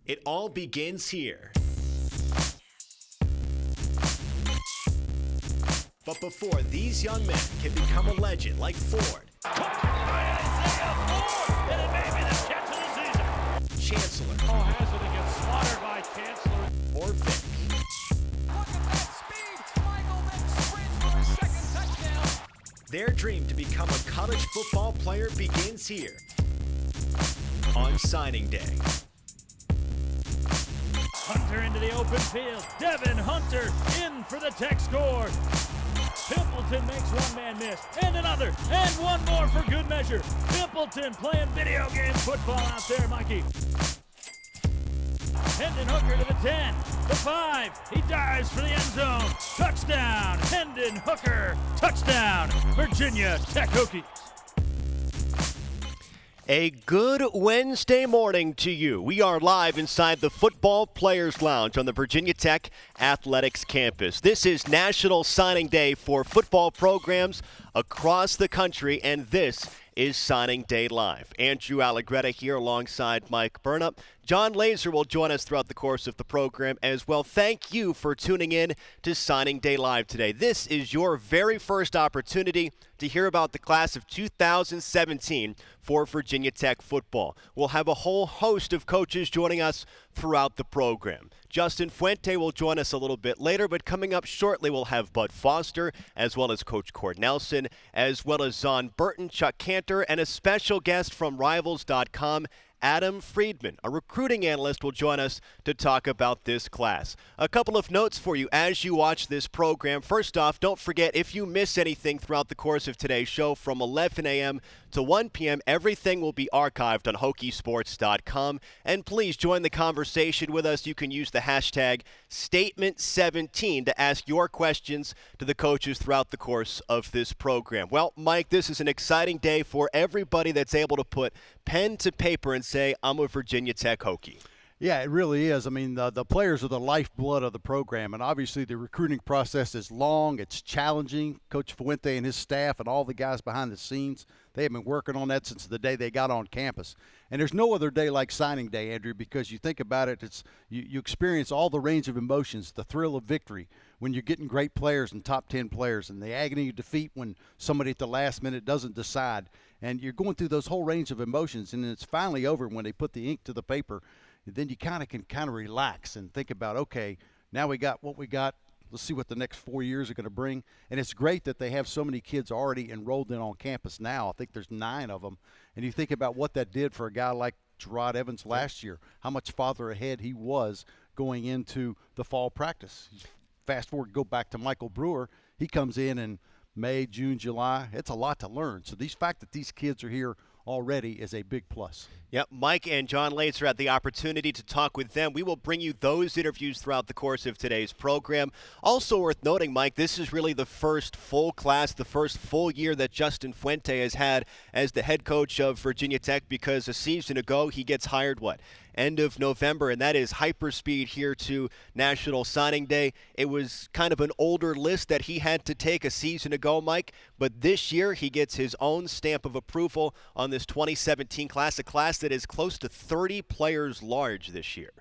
It all begins here. But before these young men can become a legend like Ford, and it may be the catch of the season. Chancellor, Hazard gets slaughtered by Chancellor. or Vic, Look at that speed! Michael Vick sprints for his second touchdown. their dream to become a college football player begins here on signing day. Hunter into the open field. Devin Hunter in for the Tech score. Pimpleton makes one man miss, and another, and one more for good measure. Pimpleton playing video game football out there, Mikey. Hendon Hooker to the 10, the 5. He dives for the end zone. Touchdown, Hendon Hooker. Touchdown, Virginia Tech Hokies. A good Wednesday morning to you. We are live inside the Football Players Lounge on the Virginia Tech Athletics campus. This is National Signing Day for football programs across the country, and this is Signing Day Live. Andrew Allegretta here alongside Mike Burnham. John Laser will join us throughout the course of the program as well. Thank you for tuning in to Signing Day Live today. This is your very first opportunity to hear about the class of 2017 for Virginia Tech football. We'll have a whole host of coaches joining us throughout the program. Justin Fuente will join us a little bit later, but coming up shortly we'll have Bud Foster, as well as Coach Cord Nelson, as well as Zon Burton, Chuck Cantor, and a special guest from Rivals.com, Adam Friedman, a recruiting analyst, will join us to talk about this class. A couple of notes for you as you watch this program. First off, don't forget, if you miss anything throughout the course of today's show from 11 a.m. to 1 p.m., everything will be archived on Hokiesports.com. And please join the conversation with us. You can use the hashtag Statement17 to ask your questions to the coaches throughout the course of this program. Well, Mike, this is an exciting day for everybody that's able to put pen to paper and say, I'm a Virginia Tech Hokie. Yeah, it really is. I mean, the players are the lifeblood of the program, and obviously the recruiting process is long. It's challenging. Coach Fuente and his staff and all the guys behind the scenes, they have been working on that since the day they got on campus. And there's no other day like signing day, Andrew, because you think about it, it's you experience all the range of emotions, the thrill of victory when you're getting great players and top 10 players, and the agony of defeat when somebody at the last minute doesn't decide. And you're going through those whole range of emotions, and it's finally over when they put the ink to the paper. Then you can relax and think about, okay, now we got what we got. Let's see what the next 4 years are going to bring. And it's great that they have so many kids already enrolled in on campus now. I think there's 9 of them. And you think about what that did for a guy like Gerard Evans last year, how much farther ahead he was going into the fall practice. Fast forward, go back to Michael Brewer. He comes in May, June, July. It's a lot to learn. So fact that these kids are here already is a big plus. Yep, Mike and John Laser had the opportunity to talk with them. We will bring you those interviews throughout the course of today's program. Also worth noting, Mike, this is really the first full class, the first full year that Justin Fuente has had as the head coach of Virginia Tech, because a season ago he gets hired, end of November, and that is hyperspeed here to National Signing Day. It was kind of an older list that he had to take a season ago, Mike, but this year he gets his own stamp of approval on this 2017 class, a class that is close to 30 players large this year.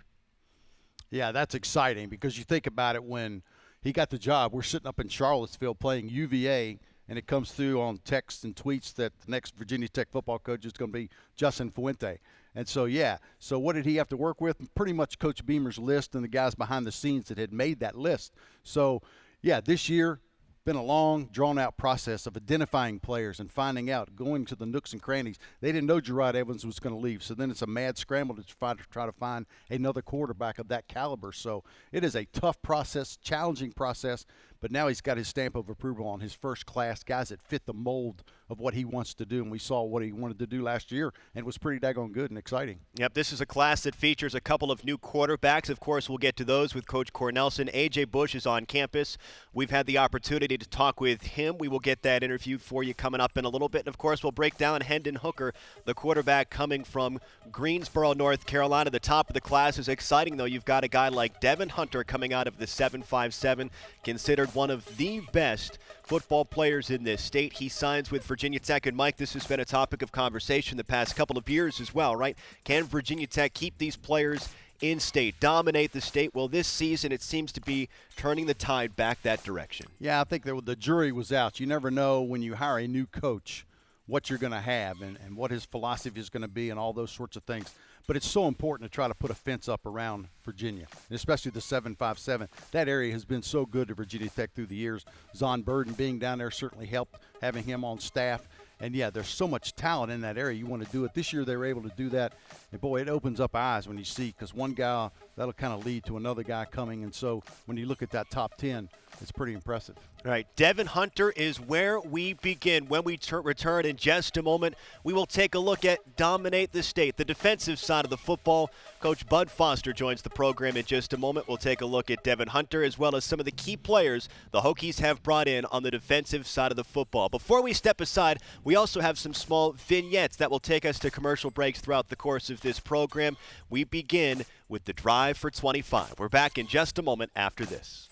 Yeah, that's exciting because you think about it, when he got the job, we're sitting up in Charlottesville playing UVA, and it comes through on texts and tweets that the next Virginia Tech football coach is going to be Justin Fuente. And so what did he have to work with? Pretty much Coach Beamer's list and the guys behind the scenes that had made that list. So, this year, been a long, drawn-out process of identifying players and finding out, going to the nooks and crannies. They didn't know Gerard Evans was going to leave, so then it's a mad scramble to try to find another quarterback of that caliber. So it is a tough process, challenging process, but now he's got his stamp of approval on his first class, guys that fit the mold of what he wants to do, and we saw what he wanted to do last year, and it was pretty daggone good and exciting. Yep, this is a class that features a couple of new quarterbacks. Of course, we'll get to those with Coach Cord Nelson. A.J. Bush is on campus. We've had the opportunity to talk with him. We will get that interview for you coming up in a little bit. And, of course, we'll break down Hendon Hooker, the quarterback coming from Greensboro, North Carolina. The top of the class is exciting, though. You've got a guy like Devin Hunter coming out of the 757, considered one of the best football players in this state. He signs with Virginia Tech. And, Mike, this has been a topic of conversation the past couple of years as well, right? Can Virginia Tech keep these players in-state, dominate the state. Well, this season it seems to be turning the tide back that direction. Yeah, I think the jury was out. You never know when you hire a new coach what you're going to have and what his philosophy is going to be and all those sorts of things. But it's so important to try to put a fence up around Virginia, and especially the 757. That area has been so good to Virginia Tech through the years. Zon Burden being down there certainly helped, having him on staff. And, yeah, there's so much talent in that area. You want to do it. This year they were able to do that. And, boy, it opens up eyes when you see, because one guy, that'll kind of lead to another guy coming. And so when you look at that top 10, it's pretty impressive. All right, Devin Hunter is where we begin. When we return in just a moment, we will take a look at Dominate the State, the defensive side of the football. Coach Bud Foster joins the program in just a moment. We'll take a look at Devin Hunter as well as some of the key players the Hokies have brought in on the defensive side of the football. Before we step aside, we also have some small vignettes that will take us to commercial breaks throughout the course of this program. We begin with the Drive for 25. We're back in just a moment after this.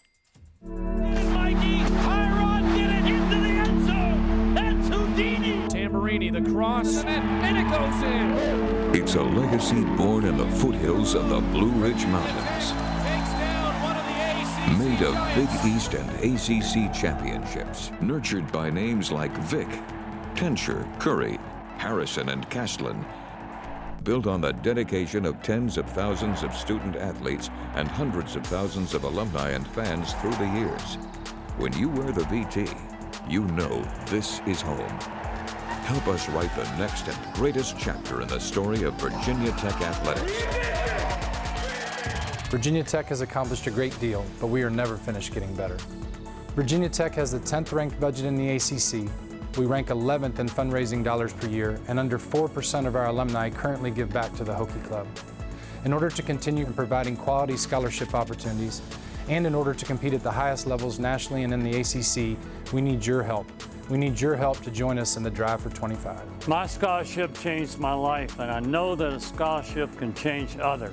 Mikey, Tyron did it into the end zone. That's Houdini. Tamburini, the cross, and it goes in. It's a legacy born in the foothills of the Blue Ridge Mountains. Takes down one of the ACC. Made of Big East and ACC championships, nurtured by names like Vic, Tensher, Curry, Harrison, and Castlin. Built on the dedication of tens of thousands of student athletes and hundreds of thousands of alumni and fans through the years. When you wear the VT, you know this is home. Help us write the next and greatest chapter in the story of Virginia Tech athletics. Virginia Tech has accomplished a great deal, but we are never finished getting better. Virginia Tech has the 10th ranked budget in the ACC. We rank 11th in fundraising dollars per year, and under 4% of our alumni currently give back to the Hokie Club. In order to continue providing quality scholarship opportunities, and in order to compete at the highest levels nationally and in the ACC, we need your help. We need your help to join us in the Drive for 25. My scholarship changed my life, and I know that a scholarship can change others.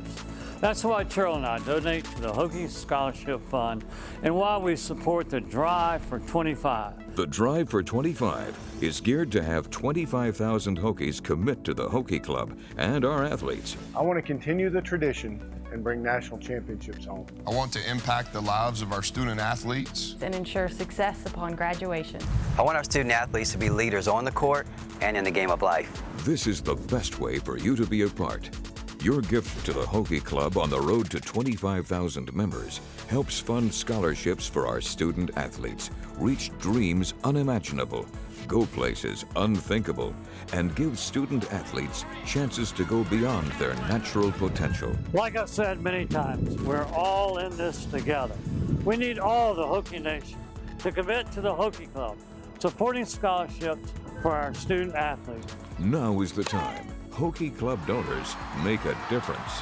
That's why Cheryl and I donate to the Hokie Scholarship Fund and why we support the Drive for 25. The Drive for 25 is geared to have 25,000 Hokies commit to the Hokie Club and our athletes. I want to continue the tradition and bring national championships home. I want to impact the lives of our student athletes and ensure success upon graduation. I want our student athletes to be leaders on the court and in the game of life. This is the best way for you to be a part. Your gift to the Hokie Club on the road to 25,000 members helps fund scholarships for our student athletes, reach dreams unimaginable, go places unthinkable, and give student athletes chances to go beyond their natural potential. Like I've said many times, we're all in this together. We need all the Hokie Nation to commit to the Hokie Club, supporting scholarships for our student athletes. Now is the time. Hokie Club donors make a difference.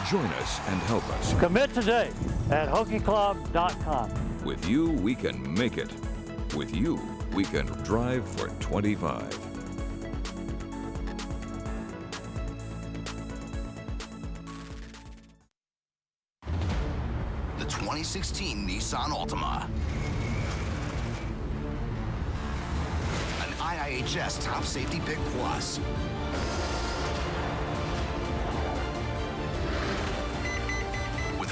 Join us and help us. Commit today at HokieClub.com. With you, we can make it. With you, we can drive for 25. The 2016 Nissan Altima. An IIHS Top Safety Pick Plus.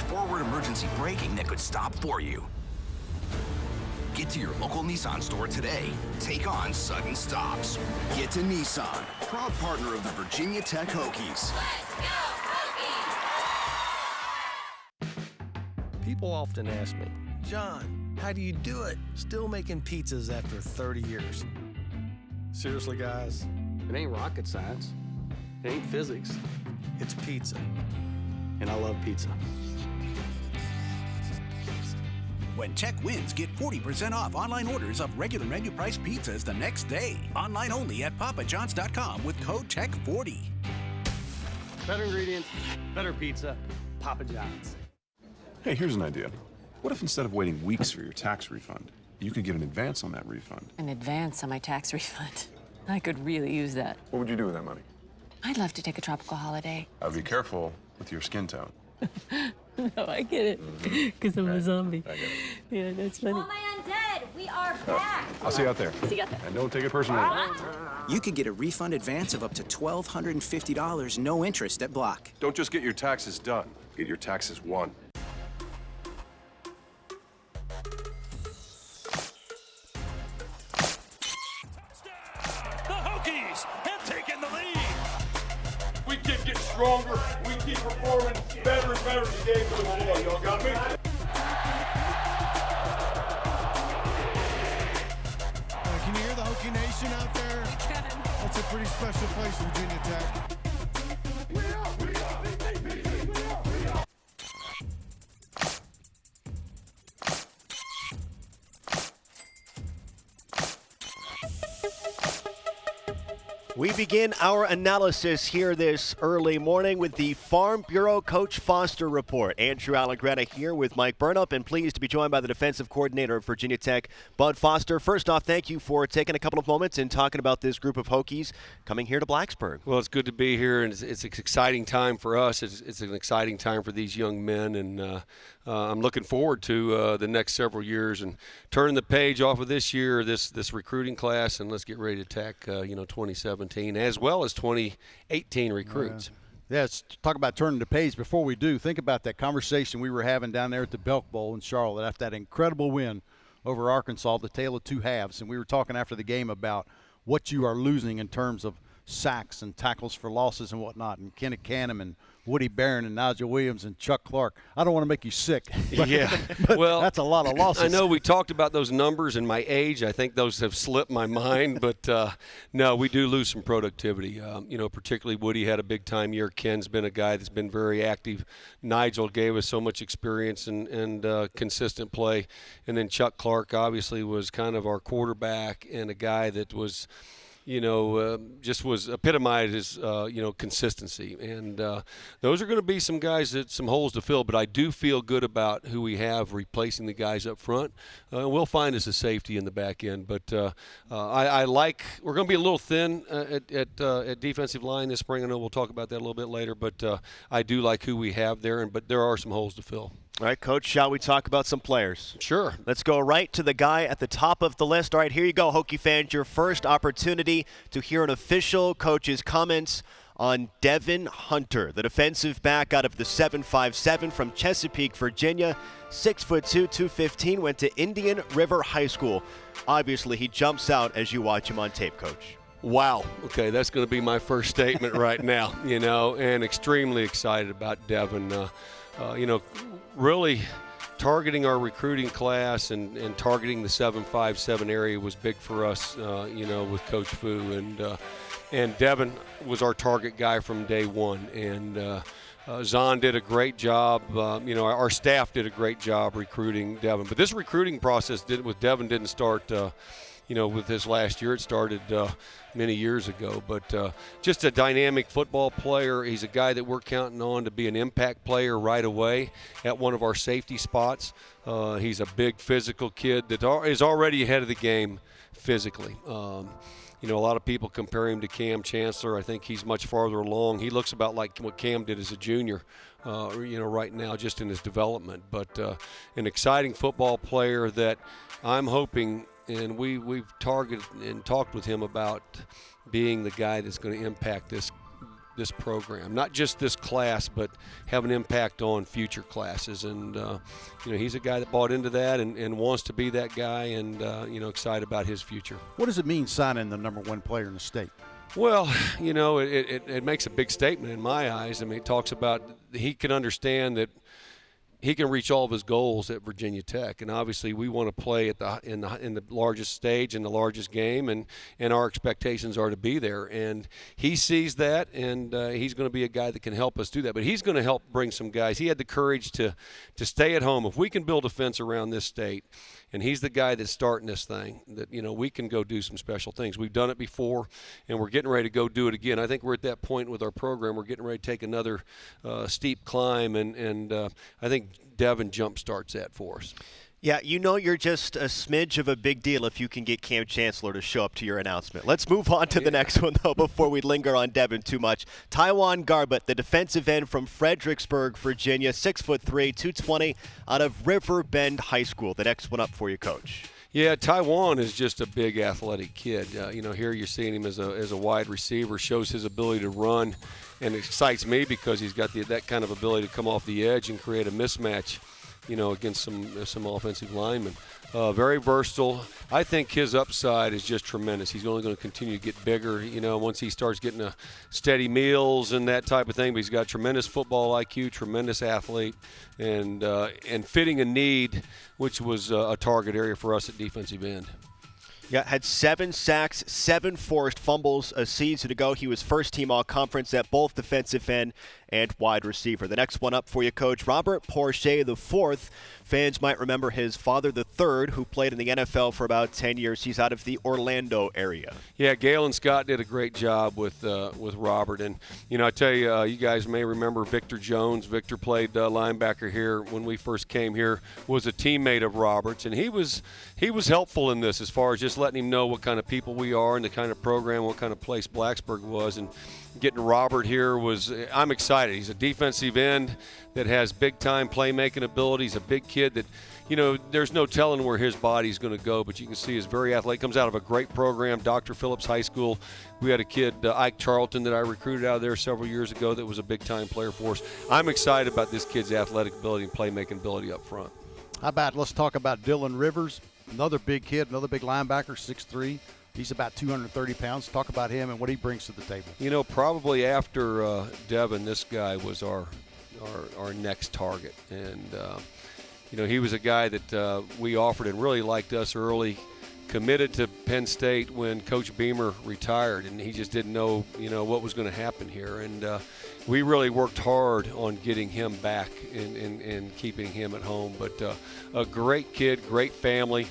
Forward emergency braking that could stop for you. Get to your local Nissan store today. Take on sudden stops. Get to Nissan, proud partner of the Virginia Tech Hokies. Let's go, Hokies! People often ask me, John, how do you do it? Still making pizzas after 30 years. Seriously, guys, it ain't rocket science. It ain't physics. It's pizza. And I love pizza. When Tech wins, get 40% off online orders of regular menu price pizzas the next day. Online only at papajohns.com with code TECH40. Better ingredients, better pizza, Papa John's. Hey, here's an idea. What if instead of waiting weeks for your tax refund, you could get an advance on that refund? An advance on my tax refund. I could really use that. What would you do with that money? I'd love to take a tropical holiday. Be careful with your skin tone. No, I get it. Because I'm a zombie. I get it. Yeah, that's funny. All my undead, we We are back. I'll see you out there. See you out there. And don't take it personally. You could get a refund advance of up to $1,250, no interest at Block. Don't just get your taxes done. Get your taxes won. The Hokies have taken the lead. We keep getting stronger. We keep performing better and better as the game goes on. Y'all got me? Can you hear the Hokie Nation out there? That's a pretty special place, Virginia Tech. We begin our analysis here this early morning with the Farm Bureau Coach Foster Report. Andrew Allegretta here with Mike Burnup, and pleased to be joined by the defensive coordinator of Virginia Tech, Bud Foster. First off, thank you for taking a couple of moments and talking about this group of Hokies coming here to Blacksburg. Well, it's good to be here, and it's an exciting time for us. It's an exciting time for these young men, and I'm looking forward to the next several years and turning the page off of this year, this recruiting class, and let's get ready to attack 2017 as well as 2018 recruits. Yeah, let's talk about turning the page. Before we do, think about that conversation we were having down there at the Belk Bowl in Charlotte after that incredible win over Arkansas, the tale of two halves. And we were talking after the game about what you are losing in terms of sacks and tackles for losses and whatnot, and Kenneth Canham and Woody Barron and Nigel Williams and Chuck Clark. I don't want to make you sick, but, but well, that's a lot of losses. I know we talked about those numbers and my age. I think those have slipped my mind, but no, we do lose some productivity. Particularly Woody had a big-time year. Ken's been a guy that's been very active. Nigel gave us so much experience and consistent play. And then Chuck Clark obviously was kind of our quarterback and a guy that was – just was epitomized as, consistency. And those are going to be some guys that some holes to fill, but I do feel good about who we have replacing the guys up front. We'll find us a safety in the back end, but I like – we're going to be a little thin at defensive line this spring. I know we'll talk about that a little bit later, but I do like who we have there, but there are some holes to fill. All right, Coach, shall we talk about some players? Sure. Let's go right to the guy at the top of the list. All right, here you go, Hokie fans. Your first opportunity to hear an official coach's comments on Devin Hunter, the defensive back out of the 757 from Chesapeake, Virginia. 6'2", 215, went to Indian River High School. Obviously, he jumps out as you watch him on tape, Coach. Wow. Okay, that's going to be my first statement right now, and extremely excited about Devin. Really targeting our recruiting class and targeting the 757 area was big for us, with Coach Fu. And Devin was our target guy from day one. And Zahn did a great job. Our staff did a great job recruiting Devin. But this recruiting process with Devin didn't start with this last year. It started many years ago, but just a dynamic football player. He's a guy that we're counting on to be an impact player right away at one of our safety spots. He's a big physical kid that is already ahead of the game physically. A lot of people compare him to Cam Chancellor. I think he's much farther along. He looks about like what Cam did as a junior, right now just in his development. But an exciting football player that I'm hoping – and we've targeted and talked with him about being the guy that's going to impact this program, not just this class, but have an impact on future classes. And he's a guy that bought into that and wants to be that guy, and excited about his future. What does it mean signing the number one player in the state? Well, it makes a big statement in my eyes. I mean, it talks about he can understand that he can reach all of his goals at Virginia Tech, and obviously we want to play in the largest stage in the largest game, and our expectations are to be there. And he sees that, and he's going to be a guy that can help us do that. But he's going to help bring some guys. He had the courage to stay at home. If we can build a fence around this state, and he's the guy that's starting this thing, that we can go do some special things. We've done it before, and we're getting ready to go do it again. I think we're at that point with our program. We're getting ready to take another steep climb, and I think Devin jump starts that for us. Yeah, you're just a smidge of a big deal if you can get Cam Chancellor to show up to your announcement. Let's move on to the next one, though, before we linger on Devin too much. Tywan Garbutt, the defensive end from Fredericksburg, Virginia, 6'3", 220, out of River Bend High School. The next one up for you, Coach. Yeah, Taiwan is just a big athletic kid. Here you're seeing him as a wide receiver, shows his ability to run, and it excites me because he's got that kind of ability to come off the edge and create a mismatch, against some offensive linemen. Very versatile. I think his upside is just tremendous. He's only going to continue to get bigger, once he starts getting a steady meals and that type of thing. But he's got tremendous football IQ, tremendous athlete, and fitting a need, which was a target area for us at defensive end. Yeah, had 7 sacks, 7 forced fumbles a season ago. He was first-team all-conference at both defensive end and wide receiver. The next one up for you, Coach. Robert Porsche IV. Fans might remember his father, the third, who played in the NFL for about 10 years. He's out of the Orlando area. Yeah, Galen Scott did a great job with Robert. And, I tell you, you guys may remember Victor Jones. Victor played linebacker here when we first came here, was a teammate of Robert's. And he was helpful in this as far as just letting him know what kind of people we are and the kind of program, what kind of place Blacksburg was. And getting Robert here I'm excited. He's a defensive end that has big-time playmaking abilities, a big kid that, there's no telling where his body's going to go, but you can see he's very athletic. Comes out of a great program, Dr. Phillips High School. We had a kid, Ike Charlton, that I recruited out of there several years ago that was a big-time player for us. I'm excited about this kid's athletic ability and playmaking ability up front. Let's talk about Dylan Rivers, another big kid, another big linebacker, 6'3". He's about 230 pounds. Talk about him and what he brings to the table. Probably after Devin, this guy was our next target. And, he was a guy that we offered and really liked us early, committed to Penn State when Coach Beamer retired, and he just didn't know, what was going to happen here. And we really worked hard on getting him back and keeping him at home. But a great kid, great family.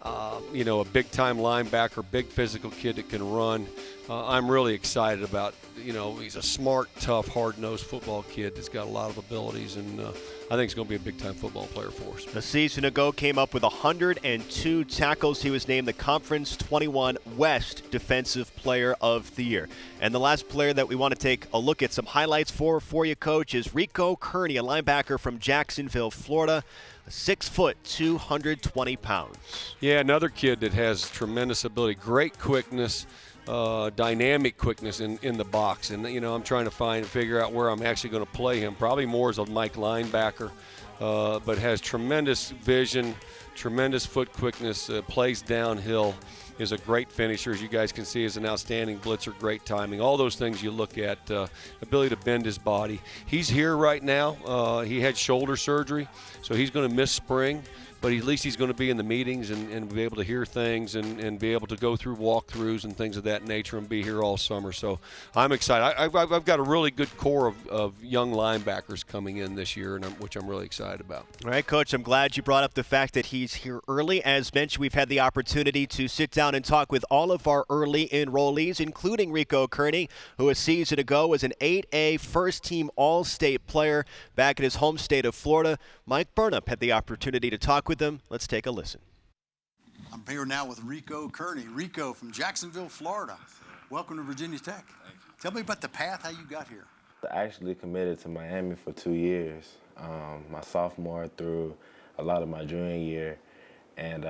A big-time linebacker, big physical kid that can run. I'm really excited about, he's a smart, tough, hard-nosed football kid that's got a lot of abilities, and I think he's going to be a big-time football player for us. A season ago, came up with 102 tackles. He was named the Conference 21 West Defensive Player of the Year. And the last player that we want to take a look at some highlights for you, Coach, is Rico Kearney, a linebacker from Jacksonville, Florida. 6 foot, 220 pounds. Yeah, another kid that has tremendous ability, great quickness, dynamic quickness in the box. And, I'm trying to figure out where I'm actually going to play him. Probably more as a Mike linebacker, but has tremendous vision, tremendous foot quickness, plays downhill, is a great finisher. As you guys can see, is an outstanding blitzer, great timing. All those things you look at, ability to bend his body. He's here right now. He had shoulder surgery, so he's going to miss spring. But at least he's going to be in the meetings and be able to hear things and be able to go through walkthroughs and things of that nature and be here all summer. So I'm excited. I've got a really good core of young linebackers coming in this year, which I'm really excited about. All right, Coach, I'm glad you brought up the fact that he's here early. As mentioned, we've had the opportunity to sit down and talk with all of our early enrollees, including Rico Kearney, who a season ago was an 8A first-team All-State player back in his home state of Florida. Mike Burnop had the opportunity to talk with them. Let's take a listen. I'm here now with Rico Kearney. Rico from Jacksonville, Florida. Welcome to Virginia Tech. Tell me about the path, how you got here. I actually committed to Miami for 2 years, my sophomore through a lot of my junior year. And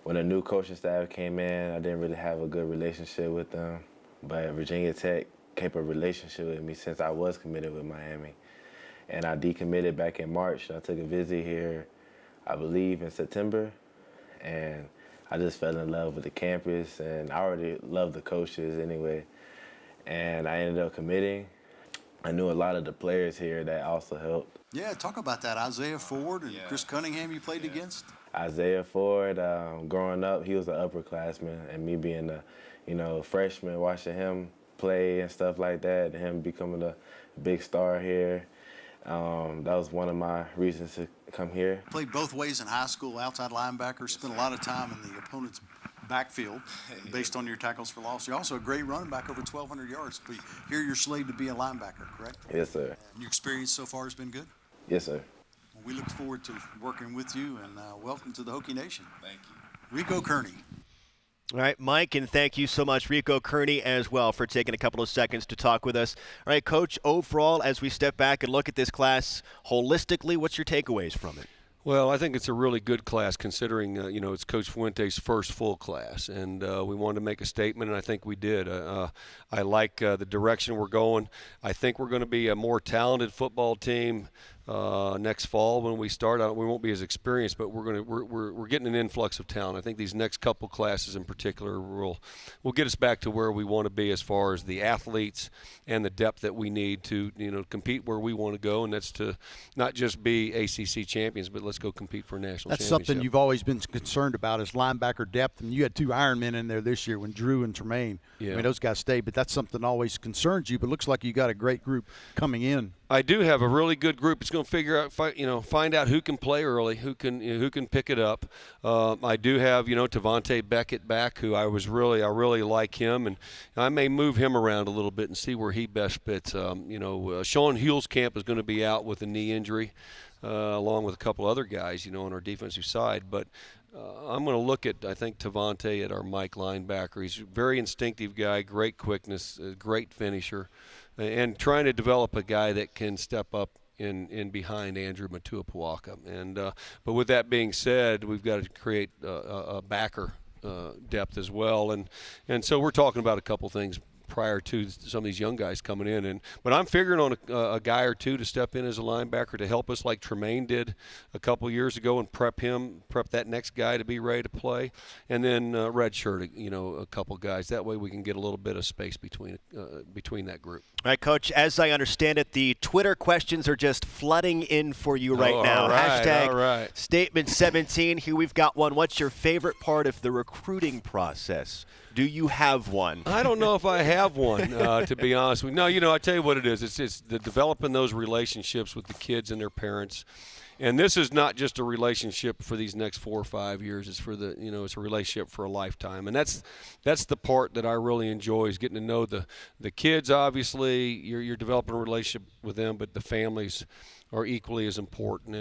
when a new coaching staff came in, I didn't really have a good relationship with them. But Virginia Tech kept a relationship with me since I was committed with Miami. And I decommitted back in March. I took a visit here, I believe, in September. And I just fell in love with the campus, and I already loved the coaches anyway. And I ended up committing. I knew a lot of the players here that also helped. Yeah, talk about that. Isaiah Ford and Chris Cunningham you played against? Isaiah Ford, growing up, he was an upperclassman, and me being a freshman, watching him play and stuff like that, and him becoming a big star here. That was one of my reasons to come here. Played both ways in high school, outside linebacker, spent a lot of time in the opponent's backfield based on your tackles for loss. You're also a great running back, over 1,200 yards. But here you're slated to be a linebacker, correct? Yes, sir. And your experience so far has been good? Yes, sir. Well, we look forward to working with you, and welcome to the Hokie Nation. Thank you. Rico Kearney. All right, Mike, and thank you so much, Rico Kearney, as well, for taking a couple of seconds to talk with us. All right, Coach, overall, as we step back and look at this class holistically, what's your takeaways from it? Well, I think it's a really good class considering, it's Coach Fuente's first full class. And we wanted to make a statement, and I think we did. I like the direction we're going. I think we're going to be a more talented football team next fall when we start. We won't be as experienced, but we're getting an influx of talent. I think these next couple classes in particular will get us back to where we want to be as far as the athletes and the depth that we need to compete where we want to go, and that's to not just be ACC champions, but let's go compete for a national championship. That's something you've always been concerned about is linebacker depth. And you had 2 Ironmen in there this year when Drew and Tremaine. Yeah. I mean, those guys stayed, but that's something that always concerns you. But it looks like you got a great group coming in. I do have a really good group. It's going to figure out, find out who can play early, who can pick it up. I do have, Tavante Beckett back, who I really like him, and I may move him around a little bit and see where he best fits. Sean Hulskamp is going to be out with a knee injury, along with a couple other guys, on our defensive side, but. I'm going to look at, I think, Tavante at our Mike linebacker. He's a very instinctive guy, great quickness, great finisher, and trying to develop a guy that can step up in behind Andrew Matuapuaka. And but with that being said, we've got to create a backer depth as well. And so we're talking about a couple things prior to some of these young guys coming in. But I'm figuring on a guy or two to step in as a linebacker to help us like Tremaine did a couple years ago and prep that next guy to be ready to play. And then redshirt, a couple guys. That way we can get a little bit of space between that group. All right, Coach, as I understand it, the Twitter questions are just flooding in for you right now. All right, Hashtag all right. Statement 17. Here we've got one. What's your favorite part of the recruiting process? Do you have one? I don't know if I have one, to be honest with you. No, I tell you what it is. It's the developing those relationships with the kids and their parents. And this is not just a relationship for these next 4 or 5 years. It's for it's a relationship for a lifetime. And that's the part that I really enjoy is getting to know the kids. Obviously, you're developing a relationship with them, but the families are equally as important.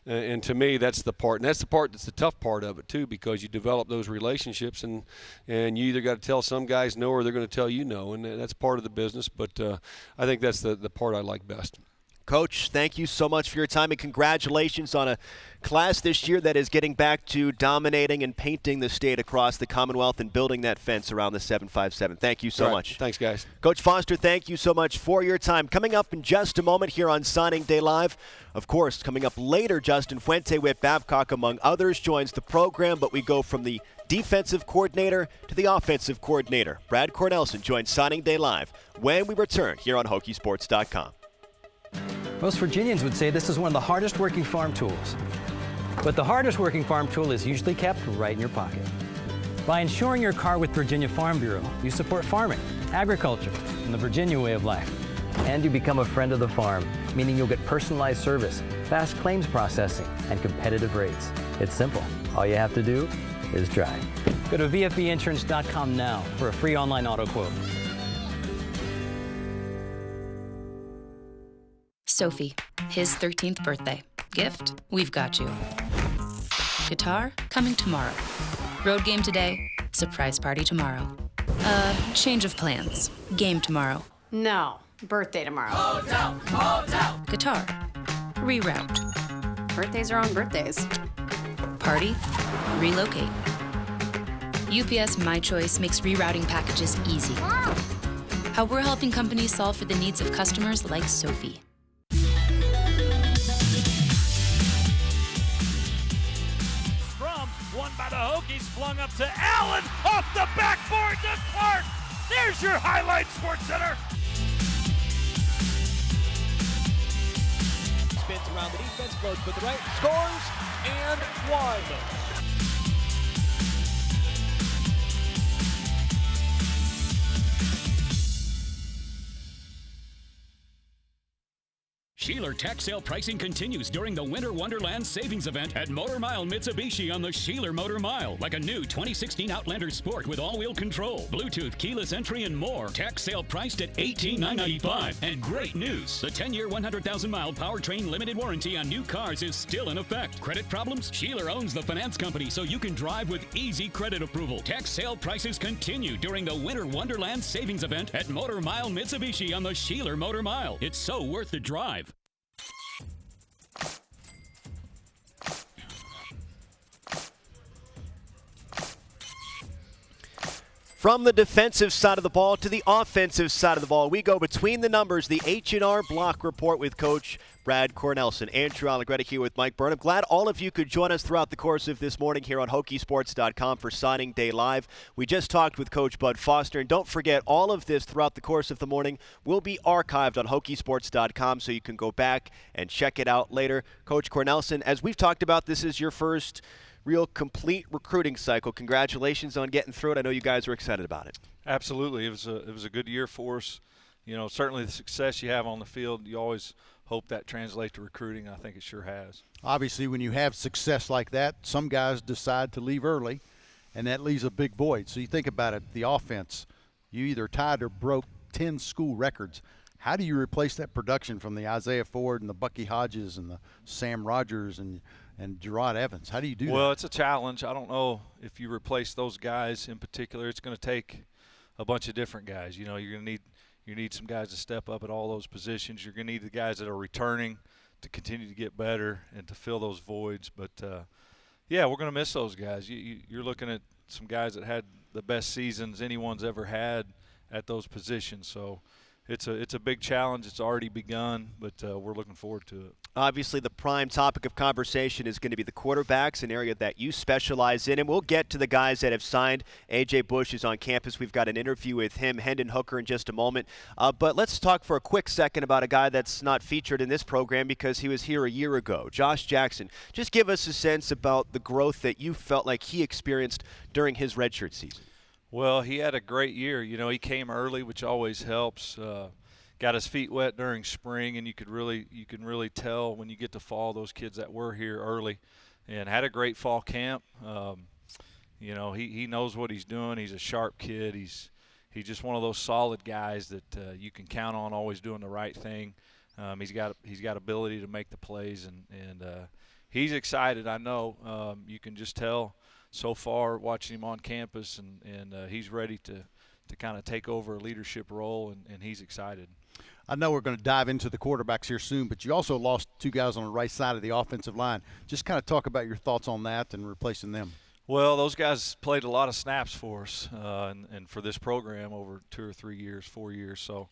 And to me, that's the part. And that's the part that's the tough part of it too, because you develop those relationships, and you either got to tell some guys no or they're going to tell you no, and that's part of the business. But I think that's the part I like best. Coach, thank you so much for your time, and congratulations on a class this year that is getting back to dominating and painting the state across the Commonwealth and building that fence around the 757. Thank you so much. Thanks, guys. Coach Foster, thank you so much for your time. Coming up in just a moment here on Signing Day Live, of course, coming up later, Justin Fuente with Babcock, among others, joins the program, but we go from the defensive coordinator to the offensive coordinator. Brad Cornelson joins Signing Day Live when we return here on Hokiesports.com. Most Virginians would say this is one of the hardest working farm tools. But the hardest working farm tool is usually kept right in your pocket. By insuring your car with Virginia Farm Bureau, you support farming, agriculture, and the Virginia way of life. And you become a friend of the farm, meaning you'll get personalized service, fast claims processing, and competitive rates. It's simple. All you have to do is drive. Go to VFBinsurance.com now for a free online auto quote. Sophie, his 13th birthday. Gift, we've got you. Guitar, coming tomorrow. Road game today, surprise party tomorrow. Change of plans. Game tomorrow. No, birthday tomorrow. Hotel. Guitar, reroute. Birthdays are on birthdays. Party, relocate. UPS My Choice makes rerouting packages easy. How we're helping companies solve for the needs of customers like Sophie. Won by the Hokies, flung up to Allen, off the backboard to Clark. There's your highlight, Sports Center. Spins around the defense, floats with the right, scores, and one. Sheeler Tech Sale pricing continues during the Winter Wonderland Savings Event at Motor Mile Mitsubishi on the Sheeler Motor Mile. Like a new 2016 Outlander Sport with all-wheel control, Bluetooth, keyless entry, and more. Tech sale priced at $18,995. And great news, the 10-year, 100,000-mile powertrain limited warranty on new cars is still in effect. Credit problems? Sheeler owns the finance company, so you can drive with easy credit approval. Tech sale prices continue during the Winter Wonderland Savings Event at Motor Mile Mitsubishi on the Sheeler Motor Mile. It's so worth the drive. From the defensive side of the ball to the offensive side of the ball, we go between the numbers, the H&R Block Report with Coach Brad Cornelsen. Andrew Allegretti here with Mike Burnham. Glad all of you could join us throughout the course of this morning here on Hokiesports.com for Signing Day Live. We just talked with Coach Bud Foster, and don't forget, all of this throughout the course of the morning will be archived on Hokiesports.com, so you can go back and check it out later. Coach Cornelsen, as we've talked about, this is your first real complete recruiting cycle. Congratulations on getting through it. I know you guys are excited about it. Absolutely. It was a good year for us. You know, certainly the success you have on the field, you always hope that translates to recruiting. I think it sure has. Obviously, when you have success like that, some guys decide to leave early, and that leaves a big void. So you think about it, the offense, you either tied or broke 10 school records. How do you replace that production from the Isaiah Ford and the Bucky Hodges and the Sam Rogers and Gerard Evans? How do you do that? Well, it's a challenge. I don't know if you replace those guys in particular. It's going to take a bunch of different guys. You know, you're going to need some guys to step up at all those positions. You're going to need the guys that are returning to continue to get better and to fill those voids. But, yeah, we're going to miss those guys. You're looking at some guys that had the best seasons anyone's ever had at those positions. So it's a big challenge. It's already begun, but we're looking forward to it. Obviously, the prime topic of conversation is going to be the quarterbacks, an area that you specialize in. And we'll get to the guys that have signed. A.J. Bush is on campus. We've got an interview with him, Hendon Hooker, in just a moment. But let's talk for a quick second about a guy that's not featured in this program because he was here a year ago, Josh Jackson. Just give us a sense about the growth that you felt like he experienced during his redshirt season. Well, he had a great year. You know, he came early, which always helps. Got his feet wet during spring, and you can really tell when you get to fall those kids that were here early, and had a great fall camp. You know, he knows what he's doing. He's a sharp kid. He's just one of those solid guys that you can count on, always doing the right thing. He's got ability to make the plays, and he's excited. I know you can just tell so far watching him on campus, and he's ready to kind of take over a leadership role, and he's excited. I know we're going to dive into the quarterbacks here soon, but you also lost two guys on the right side of the offensive line. Just kind of talk about your thoughts on that and replacing them. Well, those guys played a lot of snaps for us and for this program over 2 or 3 years, 4 years. So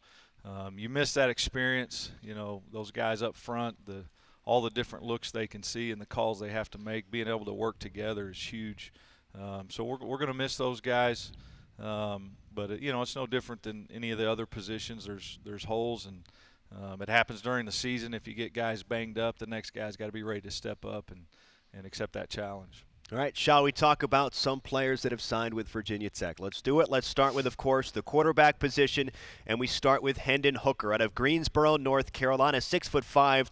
you miss that experience. You know, those guys up front, all the different looks they can see and the calls they have to make, being able to work together is huge. So we're going to miss those guys. But you know, it's no different than any of the other positions. There's holes, and it happens during the season. If you get guys banged up, the next guy's got to be ready to step up and accept that challenge. All right, shall we talk about some players that have signed with Virginia Tech? Let's do it. Let's start with, of course, the quarterback position, and we start with Hendon Hooker out of Greensboro, North Carolina, 6'5",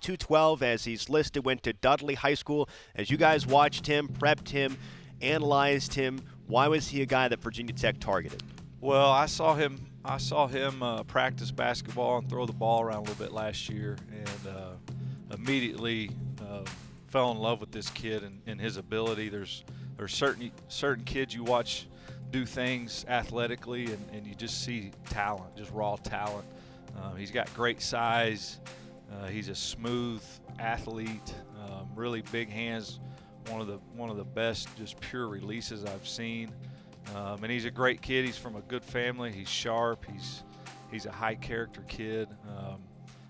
212, as he's listed, went to Dudley High School. As you guys watched him, prepped him, analyzed him, why was he a guy that Virginia Tech targeted? Well, I saw him practice basketball and throw the ball around a little bit last year, and immediately fell in love with this kid and his ability. There's certain kids you watch do things athletically, and you just see talent, just raw talent. He's got great size. He's a smooth athlete, really big hands. One of the best, just pure releases I've seen. And he's a great kid. He's from a good family. He's sharp. He's a high character kid.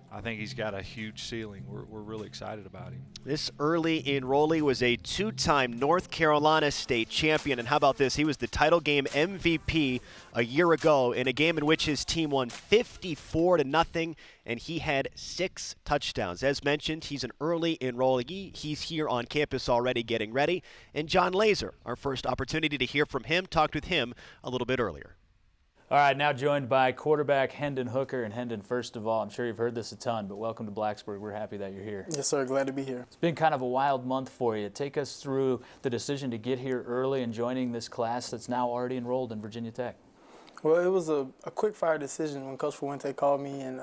I think he's got a huge ceiling. We're really excited about him. This early enrollee was a two-time North Carolina state champion. And how about this? He was the title game MVP a year ago in a game in which his team won 54-0, and he had 6 touchdowns. As mentioned, he's an early enrollee. He's here on campus already getting ready. And John Laser, our first opportunity to hear from him, talked with him a little bit earlier. All right, now joined by quarterback Hendon Hooker. And Hendon, first of all, I'm sure you've heard this a ton, but welcome to Blacksburg. We're happy that you're here. Yes, sir. Glad to be here. It's been kind of a wild month for you. Take us through the decision to get here early and joining this class that's now already enrolled in Virginia Tech. Well, it was a quick-fire decision when Coach Fuente called me and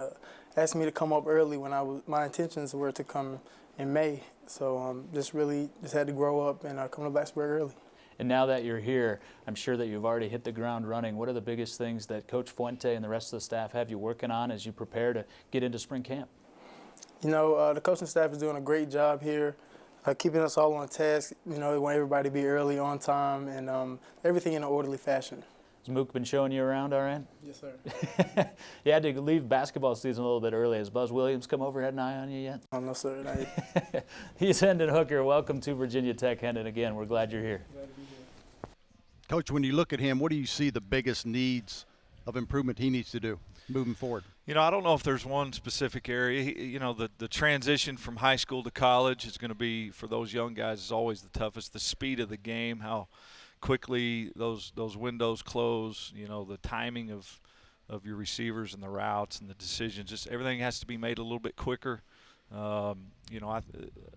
asked me to come up early when my intentions were to come in May. So just had to grow up and come to Blacksburg early. And now that you're here, I'm sure that you've already hit the ground running. What are the biggest things that Coach Fuente and the rest of the staff have you working on as you prepare to get into spring camp? You know, the coaching staff is doing a great job here, keeping us all on task. You know, they want everybody to be early, on time, and everything in an orderly fashion. Has Mook been showing you around all right? Yes, sir. You had to leave basketball season a little bit early. Has Buzz Williams come over, had an eye on you yet? Oh, no, sir. Not yet. He's Hendon Hooker. Welcome to Virginia Tech, Hendon, again. We're glad you're here. Glad to be here. Coach, when you look at him, what do you see the biggest needs of improvement he needs to do moving forward? You know, I don't know if there's one specific area. You know, the transition from high school to college is going to be, for those young guys, is always the toughest. The speed of the game, how quickly those windows close, you know, the timing of your receivers and the routes and the decisions, just everything has to be made a little bit quicker. You know,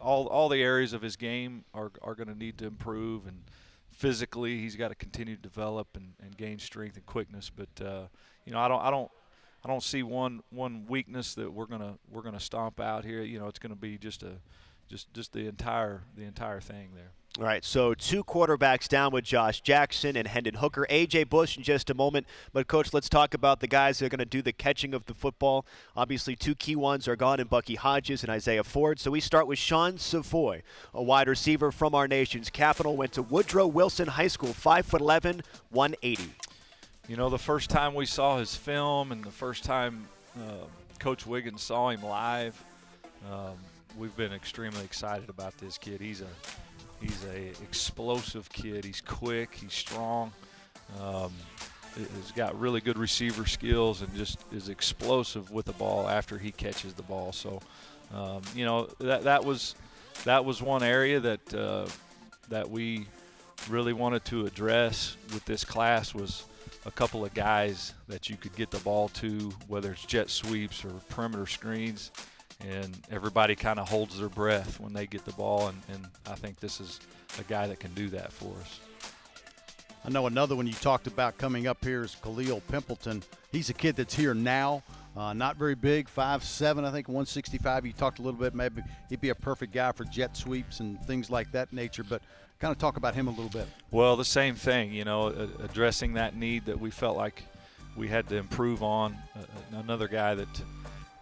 all the areas of his game are going to need to improve, and physically he's got to continue to develop and gain strength and quickness. But you know, I don't see one weakness that we're gonna stomp out here. You know, it's going to be just the entire thing there. All right, so 2 quarterbacks down with Josh Jackson and Hendon Hooker. A.J. Bush in just a moment. But, Coach, let's talk about the guys that are going to do the catching of the football. Obviously, 2 key ones are gone in Bucky Hodges and Isaiah Ford. So we start with Sean Savoy, a wide receiver from our nation's capital. Went to Woodrow Wilson High School, 5'11", 180. You know, the first time we saw his film and the first time Coach Wiggins saw him live, we've been extremely excited about this kid. He's a explosive kid. He's quick. He's strong. He's got really good receiver skills and just is explosive with the ball after he catches the ball. So, you know, that was one area that we really wanted to address with this class, was a couple of guys that you could get the ball to, whether it's jet sweeps or perimeter screens. And everybody kind of holds their breath when they get the ball, and I think this is a guy that can do that for us. I know another one you talked about coming up here is Khalil Pimpleton. He's a kid that's here now, not very big, 5'7", I think, 165. You talked a little bit, maybe he'd be a perfect guy for jet sweeps and things like that nature, but kind of talk about him a little bit. Well, the same thing, you know, addressing that need that we felt like we had to improve on. Another guy that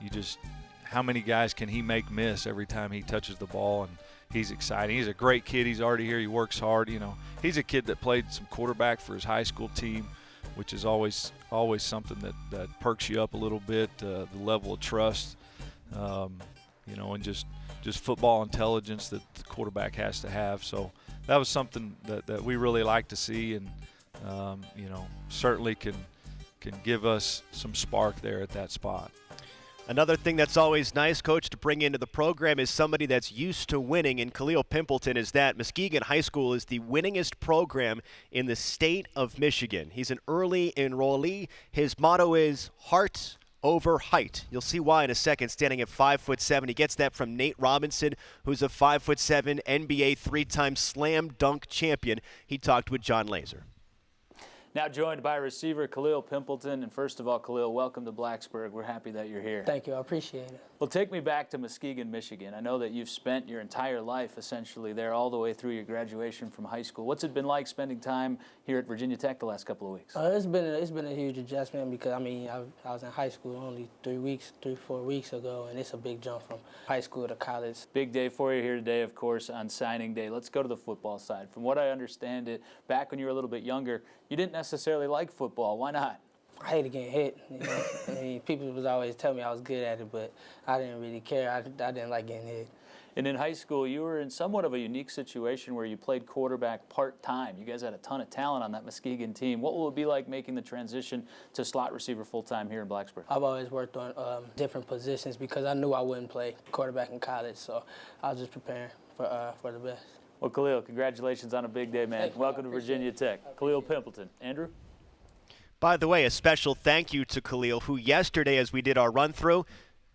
you just – how many guys can he make miss every time he touches the ball? And he's exciting. He's a great kid. He's already here. He works hard. You know, he's a kid that played some quarterback for his high school team, which is always something that perks you up a little bit. The level of trust, you know, and just football intelligence that the quarterback has to have. So that was something that we really like to see, and you know, certainly can give us some spark there at that spot. Another thing that's always nice, Coach, to bring into the program is somebody that's used to winning, and Khalil Pimpleton is that. Muskegon High School is the winningest program in the state of Michigan. He's an early enrollee. His motto is heart over height. You'll see why in a second, standing at 5'7". He gets that from Nate Robinson, who's a 5'7", NBA 3-time slam dunk champion. He talked with John Laser. Now joined by receiver Khalil Pimpleton. And first of all, Khalil, welcome to Blacksburg. We're happy that you're here. Thank you. I appreciate it. Well, take me back to Muskegon, Michigan. I know that you've spent your entire life essentially there all the way through your graduation from high school. What's it been like spending time here at Virginia Tech the last couple of weeks? It's been a huge adjustment because, I mean, I was in high school only 3-4 weeks ago, and it's a big jump from high school to college. Big day for you here today, of course, on signing day. Let's go to the football side. From what I understand it, back when you were a little bit younger, you didn't necessarily like football. Why not? I hated getting hit. You know? I mean, people was always telling me I was good at it, but I didn't really care. I didn't like getting hit. And in high school, you were in somewhat of a unique situation where you played quarterback part-time. You guys had a ton of talent on that Muskegon team. What will it be like making the transition to slot receiver full-time here in Blacksburg? I've always worked on different positions because I knew I wouldn't play quarterback in college, so I was just preparing for the best. Well, Khalil, congratulations on a big day, man. Welcome to Virginia Tech. Khalil Pimpleton. Andrew? By the way, a special thank you to Khalil, who yesterday, as we did our run-through,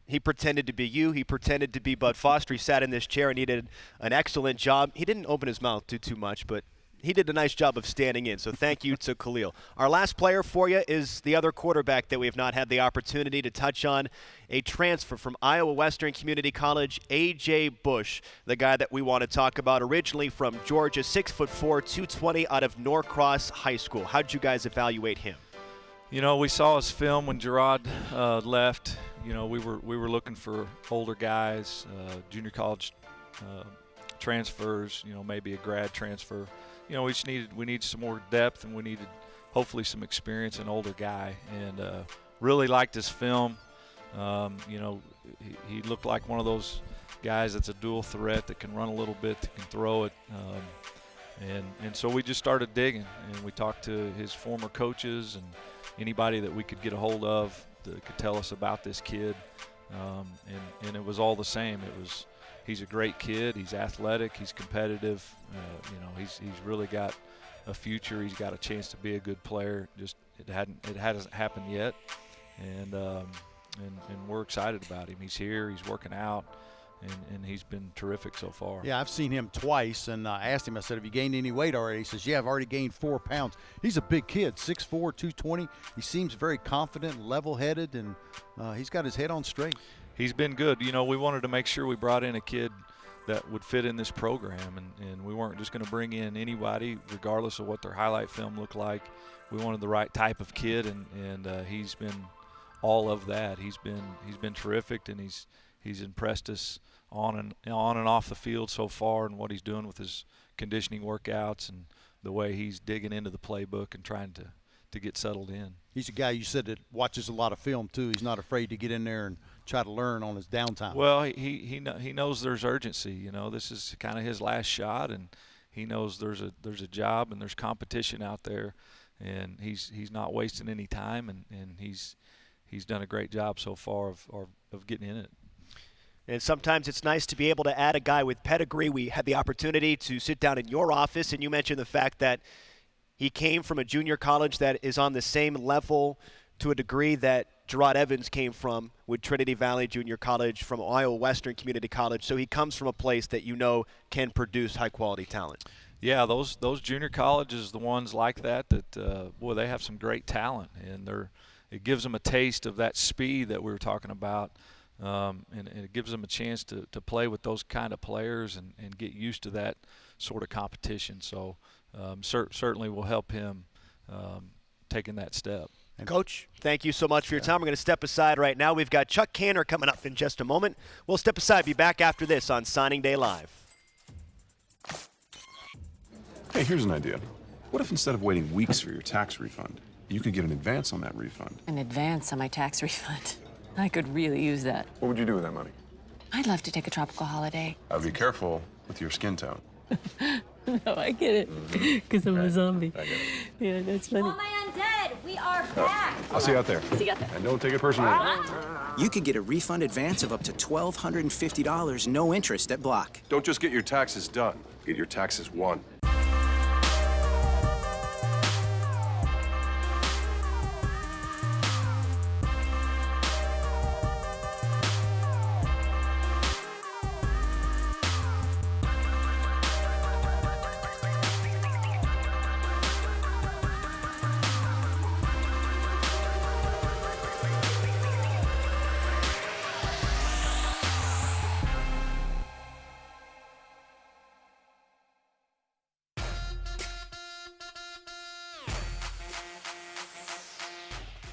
he pretended to be you. He pretended to be Bud Foster. He sat in this chair and he did an excellent job. He didn't open his mouth too much, but he did a nice job of standing in. So thank you to Khalil. Our last player for you is the other quarterback that we have not had the opportunity to touch on, a transfer from Iowa Western Community College, A.J. Bush, the guy that we want to talk about, originally from Georgia, 6'4", 220 out of Norcross High School. How did you guys evaluate him? You know, we saw his film when Gerard left. You know, we were looking for older guys, junior college transfers. You know, maybe a grad transfer. You know, we needed some more depth, and we needed hopefully some experience, an older guy, and really liked his film. You know, he looked like one of those guys that's a dual threat, that can run a little bit, that can throw it. And so we just started digging, and we talked to his former coaches and anybody that we could get a hold of that could tell us about this kid. And it was all the same. He's a great kid. He's athletic. He's competitive. You know, he's really got a future. He's got a chance to be a good player. Just it hasn't happened yet, and we're excited about him. He's here. He's working out, and he's been terrific so far. Yeah, I've seen him twice, and I asked him, I said, have you gained any weight already? He says, yeah, I've already gained 4 pounds. He's a big kid, 6'4", 220. He seems very confident, level-headed, and he's got his head on straight. He's been good. You know, we wanted to make sure we brought in a kid that would fit in this program, and we weren't just going to bring in anybody regardless of what their highlight film looked like. We wanted the right type of kid, and he's been all of that. He's been terrific, and he's impressed us on and off the field so far, and what he's doing with his conditioning workouts and the way he's digging into the playbook and trying to get settled in. He's a guy you said that watches a lot of film too. He's not afraid to get in there and try to learn on his downtime. Well, he knows there's urgency. You know, this is kind of his last shot, and he knows there's a job and there's competition out there, and he's not wasting any time, and he's done a great job so far of getting in it. And sometimes it's nice to be able to add a guy with pedigree. We had the opportunity to sit down in your office, and you mentioned the fact that he came from a junior college that is on the same level to a degree that Gerard Evans came from with Trinity Valley Junior College from Iowa Western Community College. So he comes from a place that you know can produce high-quality talent. Yeah, those junior colleges, the ones like that, boy, they have some great talent, and it gives them a taste of that speed that we were talking about, and it gives them a chance to play with those kind of players and get used to that sort of competition. So certainly will help him taking that step. Coach, thank you so much for your time. We're going to step aside right now. We've got Chuck Cantor coming up in just a moment. We'll step aside, be back after this on Signing Day Live. Hey, here's an idea. What if instead of waiting weeks for your tax refund, you could get an advance on that refund? An advance on my tax refund. I could really use that. What would you do with that money? I'd love to take a tropical holiday. I'd be careful with your skin tone. No, I get it. Because I'm a zombie. I get it. Yeah, that's funny. Oh, my undead, we are back. I'll see you out there. See you out there. And don't take it personally. You could get a refund advance of up to $1,250, no interest at Block. Don't just get your taxes done. Get your taxes won.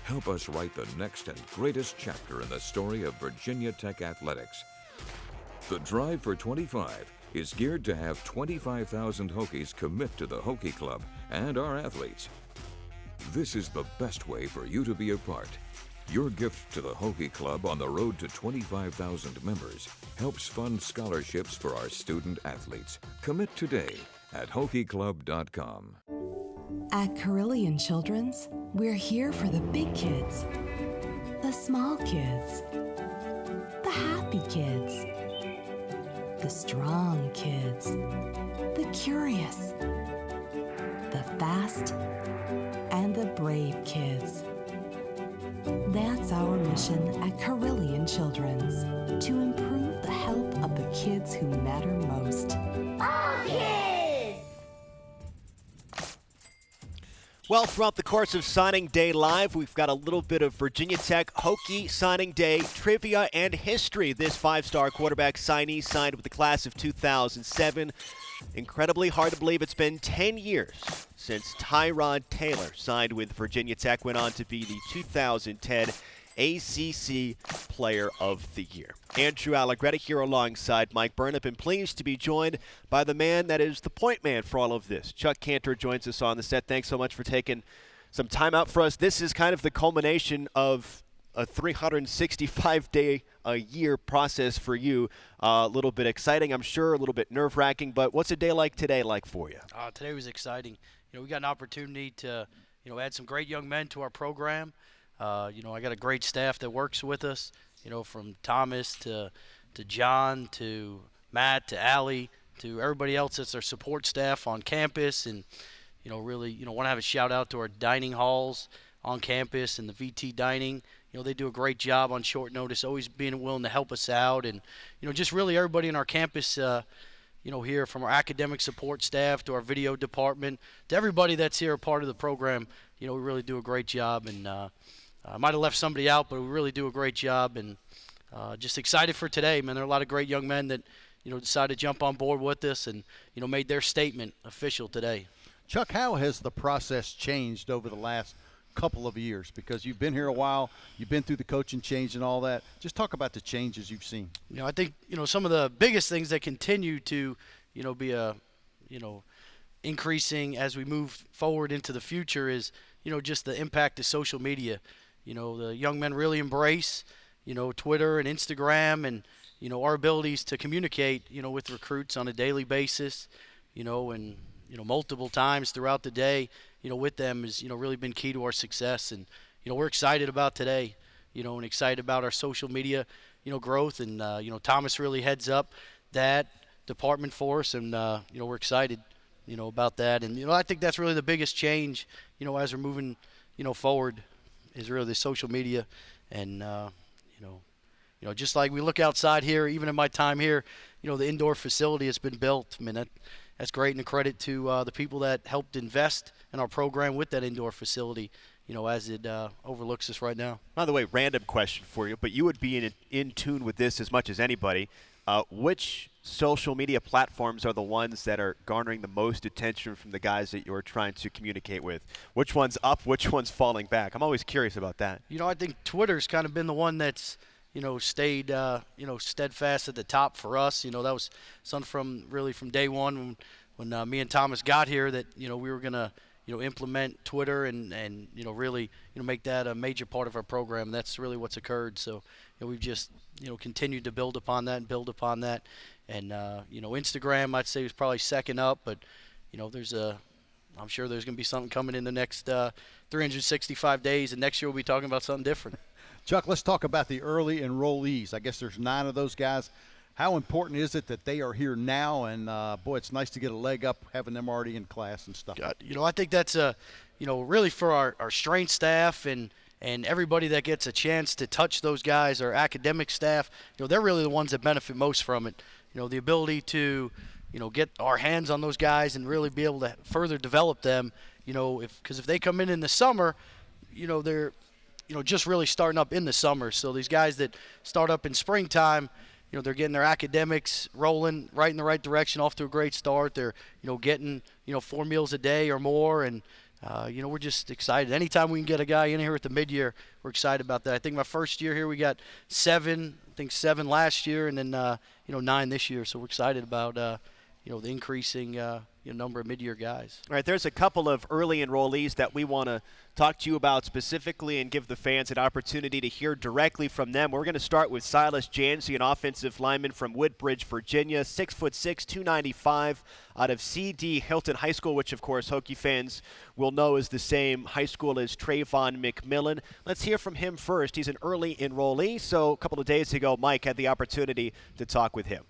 Help us write the next and greatest chapter in the story of Virginia Tech athletics. The Drive for 25 is geared to have 25,000 Hokies commit to the Hokie Club and our athletes. This is the best way for you to be a part. Your gift to the Hokie Club on the road to 25,000 members helps fund scholarships for our student athletes. Commit today at HokieClub.com. At Carillion Children's, we're here for the big kids, the small kids, the happy kids, the strong kids, the curious, the fast, and the brave kids. That's our mission at Carillion Children's, to improve the health of the kids who matter most. All kids! Well, throughout the course of Signing Day Live, we've got a little bit of Virginia Tech Hokie Signing Day trivia and history. This five-star quarterback signee signed with the class of 2007. Incredibly hard to believe it's been 10 years since Tyrod Taylor signed with Virginia Tech, went on to be the 2010 ACC Player of the Year. Andrew Allegretti here alongside Mike Burnip, and pleased to be joined by the man that is the point man for all of this. Chuck Cantor joins us on the set. Thanks so much for taking some time out for us. This is kind of the culmination of a 365-day-a-year process for you. A little bit exciting, I'm sure, a little bit nerve-wracking, but what's a day like today like for you? Today was exciting. We got an opportunity to, add some great young men to our program. I got a great staff that works with us, from Thomas to John to Matt to Allie to everybody else that's our support staff on campus. And, really, want to have a shout-out to our dining halls on campus and the VT dining. They do a great job on short notice, always being willing to help us out. And, just really everybody in our campus, here from our academic support staff to our video department to everybody that's here a part of the program, we really do a great job. And I might have left somebody out, but we really do a great job. And just excited for today, man. There are a lot of great young men that, decided to jump on board with us and, made their statement official today. Chuck, how has the process changed over the last couple of years? Because you've been here a while, you've been through the coaching change and all that. Just talk about the changes you've seen. I think, some of the biggest things that continue to, be increasing as we move forward into the future is, just the impact of social media. The young men really embrace, Twitter and Instagram and, our abilities to communicate, with recruits on a daily basis, and, multiple times throughout the day, with them has, really been key to our success. And, we're excited about today, and excited about our social media, growth. And, Thomas really heads up that department for us. And, we're excited, about that. And, I think that's really the biggest change, as we're moving, forward is really the social media. And, just like we look outside here, even in my time here, the indoor facility has been built. I mean, that's great, and a credit to the people that helped invest in our program with that indoor facility, as it overlooks us right now. By the way, random question for you, but you would be in tune with this as much as anybody. Which social media platforms are the ones that are garnering the most attention from the guys that you're trying to communicate with? Which one's up, which one's falling back? I'm always curious about that. I think Twitter's kind of been the one that's, stayed, steadfast at the top for us. That was something from day one when me and Thomas got here that, we were going to, implement Twitter and really, make that a major part of our program. That's really what's occurred. So, we've just, continued to build upon that. And, Instagram, I'd say, was probably second up. But, I'm sure there's going to be something coming in the next 365 days. And next year we'll be talking about something different. Chuck, let's talk about the early enrollees. I guess there's 9 of those guys. How important is it that they are here now? And, boy, it's nice to get a leg up having them already in class and stuff. I think that's, really for our strength staff and everybody that gets a chance to touch those guys, our academic staff, they're really the ones that benefit most from it. The ability to, get our hands on those guys and really be able to further develop them, because if they come in the summer, they're – just really starting up in the summer. So these guys that start up in springtime, they're getting their academics rolling right in the right direction, off to a great start. They're, getting, 4 meals a day or more. And, we're just excited. Anytime we can get a guy in here at the mid-year, we're excited about that. I think my first year here we got 7 last year and then, 9 this year. So we're excited about, the increasing number of mid-year guys. All right, there's a couple of early enrollees that we want to talk to you about specifically and give the fans an opportunity to hear directly from them. We're going to start with Silas Jansi, an offensive lineman from Woodbridge, Virginia, 6'6", 295, out of C.D. Hilton High School, which, of course, Hokie fans will know is the same high school as Trayvon McMillan. Let's hear from him first. He's an early enrollee, so a couple of days ago, Mike had the opportunity to talk with him.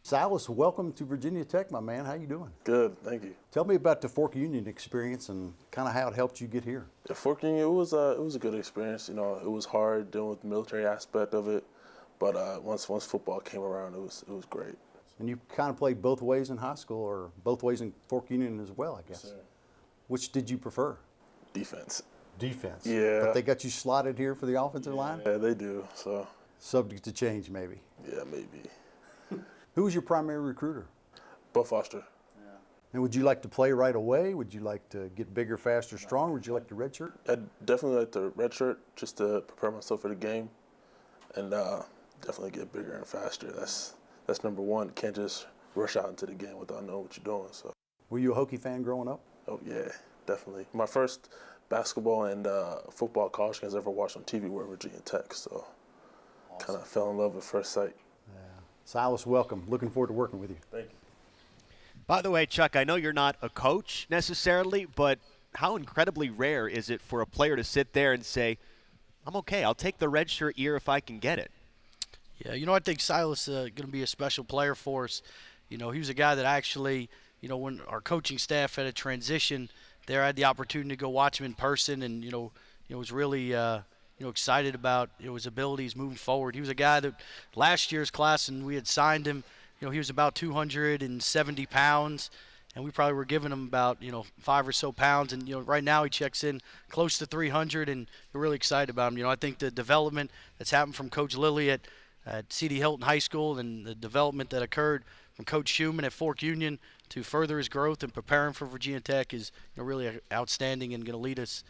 Silas, welcome to Virginia Tech, my man. How you doing? Good, thank you. Tell me about the Fork Union experience and kind of how it helped you get here. The Fork Union, it was a good experience. It was hard dealing with the military aspect of it, but once football came around, it was great. And you kind of played both ways in high school, or both ways in Fork Union as well, I guess. Yes, sir. Which did you prefer? Defense. Defense. Yeah. But they got you slotted here for the offensive line? Yeah, they do. So. Subject to change, maybe. Yeah, maybe. Who was your primary recruiter? Bud Foster. Yeah. And would you like to play right away? Would you like to get bigger, faster, stronger? Would you like to redshirt? I'd definitely like to redshirt just to prepare myself for the game, and definitely get bigger and faster. That's number one. You can't just rush out into the game without knowing what you're doing. So. Were you a Hokie fan growing up? Oh yeah, definitely. My first basketball and football college games I ever watched on TV were Virginia Tech. So kind of fell in love at first sight. Silas, welcome. Looking forward to working with you. Thank you. By the way, Chuck, I know you're not a coach necessarily, but how incredibly rare is it for a player to sit there and say, I'm okay, I'll take the redshirt year if I can get it? Yeah, I think Silas is going to be a special player for us. He was a guy that actually, when our coaching staff had a transition there, I had the opportunity to go watch him in person and, was really, excited about his abilities moving forward. He was a guy that last year's class, and we had signed him, he was about 270 pounds, and we probably were giving him about, 5 or so pounds. And, right now he checks in close to 300, and we're really excited about him. I think the development that's happened from Coach Lilly at C.D. Hilton High School and the development that occurred from Coach Schumann at Fork Union to further his growth and preparing for Virginia Tech is really outstanding and going to lead us,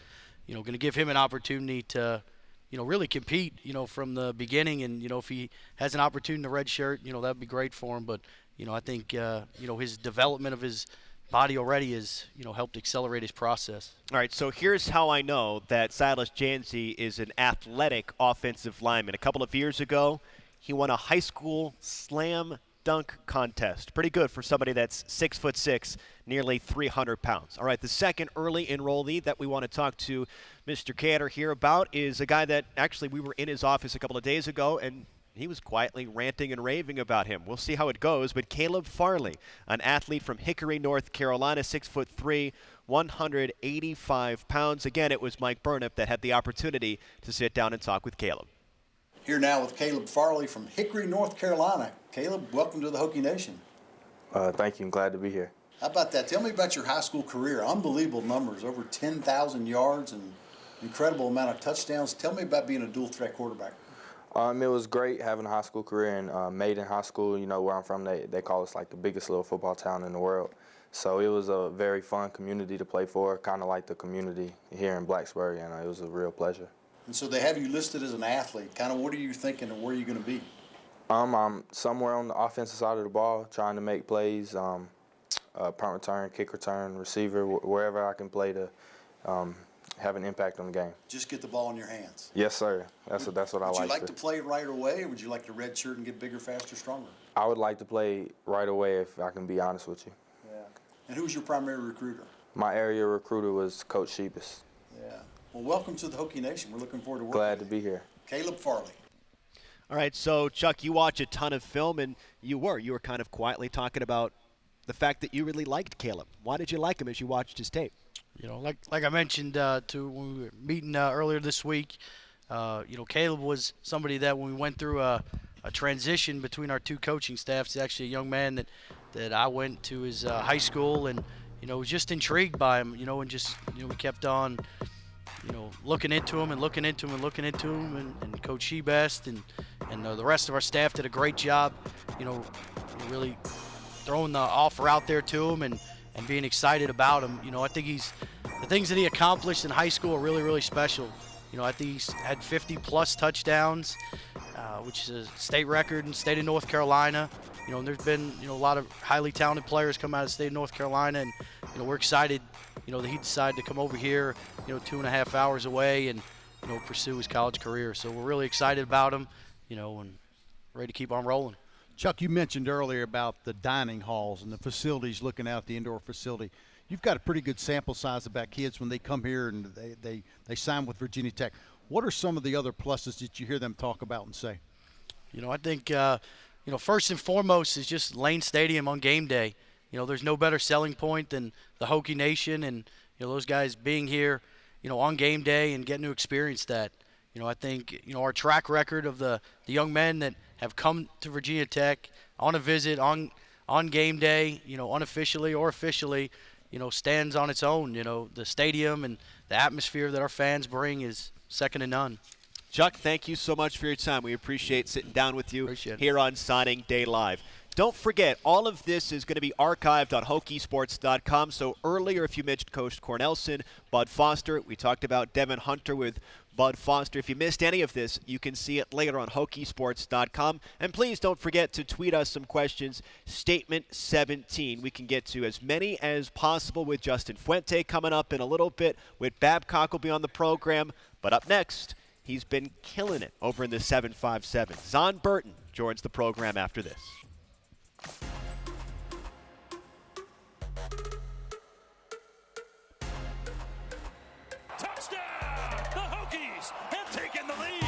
going to give him an opportunity to, really compete, from the beginning. And, if he has an opportunity in the red shirt, that would be great for him. But, I think, his development of his body already has, helped accelerate his process. All right, so here's how I know that Silas Janze is an athletic offensive lineman. A couple of years ago, he won a high school slam dunk contest. Pretty good for somebody that's 6'6", nearly 300 pounds. All right, the second early enrollee that we want to talk to Mr. Cantor here about is a guy that actually we were in his office a couple of days ago, and he was quietly ranting and raving about him. We'll see how it goes, but Caleb Farley, an athlete from Hickory, North Carolina, 6'3", 185 pounds. Again, it was Mike Burnip that had the opportunity to sit down and talk with Caleb. Here now with Caleb Farley from Hickory, North Carolina. Caleb, welcome to the Hokie Nation. Thank you. I'm glad to be here. How about that? Tell me about your high school career. Unbelievable numbers, over 10,000 yards and incredible amount of touchdowns. Tell me about being a dual-threat quarterback. It was great having a high school career in Maiden High School. Where I'm from, they call us like the biggest little football town in the world. So it was a very fun community to play for, kind of like the community here in Blacksburg, and it was a real pleasure. And so they have you listed as an athlete. Kind of what are you thinking and where are you going to be? I'm somewhere on the offensive side of the ball, trying to make plays, punt return, kick return, receiver, wherever I can play to have an impact on the game. Just get the ball in your hands. Yes, sir. That's what I like. Would you like to play right away, or would you like to redshirt and get bigger, faster, stronger? I would like to play right away, if I can be honest with you. Yeah. And who was your primary recruiter? My area recruiter was Coach Sheebus. Yeah. Well, welcome to the Hokie Nation. We're looking forward to working Glad with to be here. Caleb Farley. All right, so, Chuck, you watch a ton of film, and you were kind of quietly talking about the fact that you really liked Caleb. Why did you like him as you watched his tape? Like I mentioned when we were meeting earlier this week, Caleb was somebody that when we went through a transition between our two coaching staffs, he's actually a young man that I went to his high school and, was just intrigued by him, and just, we kept on, looking into him and looking into him and looking into him, and Coach Shebest and the rest of our staff did a great job, really throwing the offer out there to him and being excited about him. I think the things that he accomplished in high school are really, really special. I think he's had 50-plus touchdowns, which is a state record in the state of North Carolina. And there's been, a lot of highly talented players come out of the state of North Carolina, and, we're excited, that he decided to come over here, 2.5 hours away and, pursue his college career. So we're really excited about him, and ready to keep on rolling. Chuck, you mentioned earlier about the dining halls and the facilities, looking out the indoor facility. You've got a pretty good sample size about kids when they come here and they sign with Virginia Tech. What are some of the other pluses that you hear them talk about and say? I think, first and foremost is just Lane Stadium on game day. There's no better selling point than the Hokie Nation and, those guys being here, on game day and getting to experience that. I think, our track record of the young men that have come to Virginia Tech on a visit, on game day, unofficially or officially, stands on its own. The stadium and the atmosphere that our fans bring is second to none. Chuck, thank you so much for your time. We appreciate sitting down with you here on Signing Day Live. Don't forget, all of this is going to be archived on Hokiesports.com. So earlier, if you mentioned Coach Cornelson, Bud Foster, we talked about Devin Hunter with Bud Foster. If you missed any of this, you can see it later on Hokiesports.com. And please don't forget to tweet us some questions. Statement 17. We can get to as many as possible with Justin Fuente coming up in a little bit. With Babcock will be on the program. But up next, he's been killing it over in the 757. Zon Burton joins the program after this. Touchdown! The Hokies have taken the lead.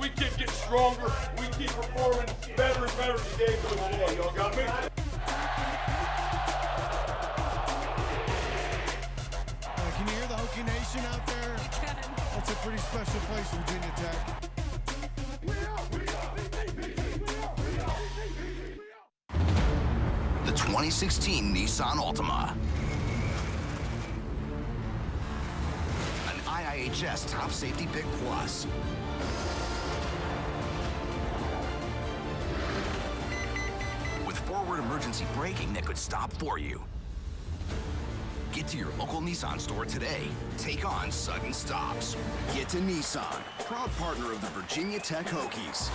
We keep getting stronger. We keep performing better and better as the game goes along. Y'all got me? Can you hear the Hokie Nation out there? I can. That's a pretty special place, Virginia Tech. The 2016 Nissan Altima. An IIHS Top Safety Pick Plus. With forward emergency braking that could stop for you. Get to your local Nissan store today. Take on sudden stops. Get to Nissan, proud partner of the Virginia Tech Hokies.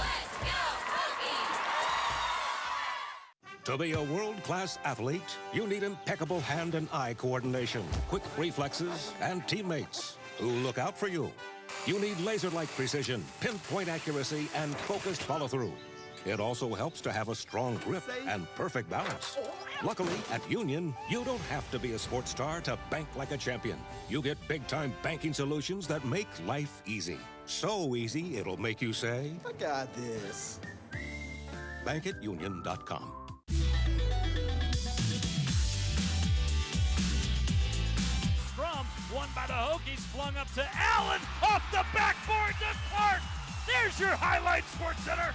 To be a world-class athlete, you need impeccable hand and eye coordination, quick reflexes, and teammates who look out for you. You need laser-like precision, pinpoint accuracy, and focused follow-through. It also helps to have a strong grip and perfect balance. Luckily, at Union, you don't have to be a sports star to bank like a champion. You get big-time banking solutions that make life easy. So easy, it'll make you say, I got this. Bankatunion.com. Strum, won by the Hokies, flung up to Allen, off the backboard to Clark. There's your highlight, Sports Center.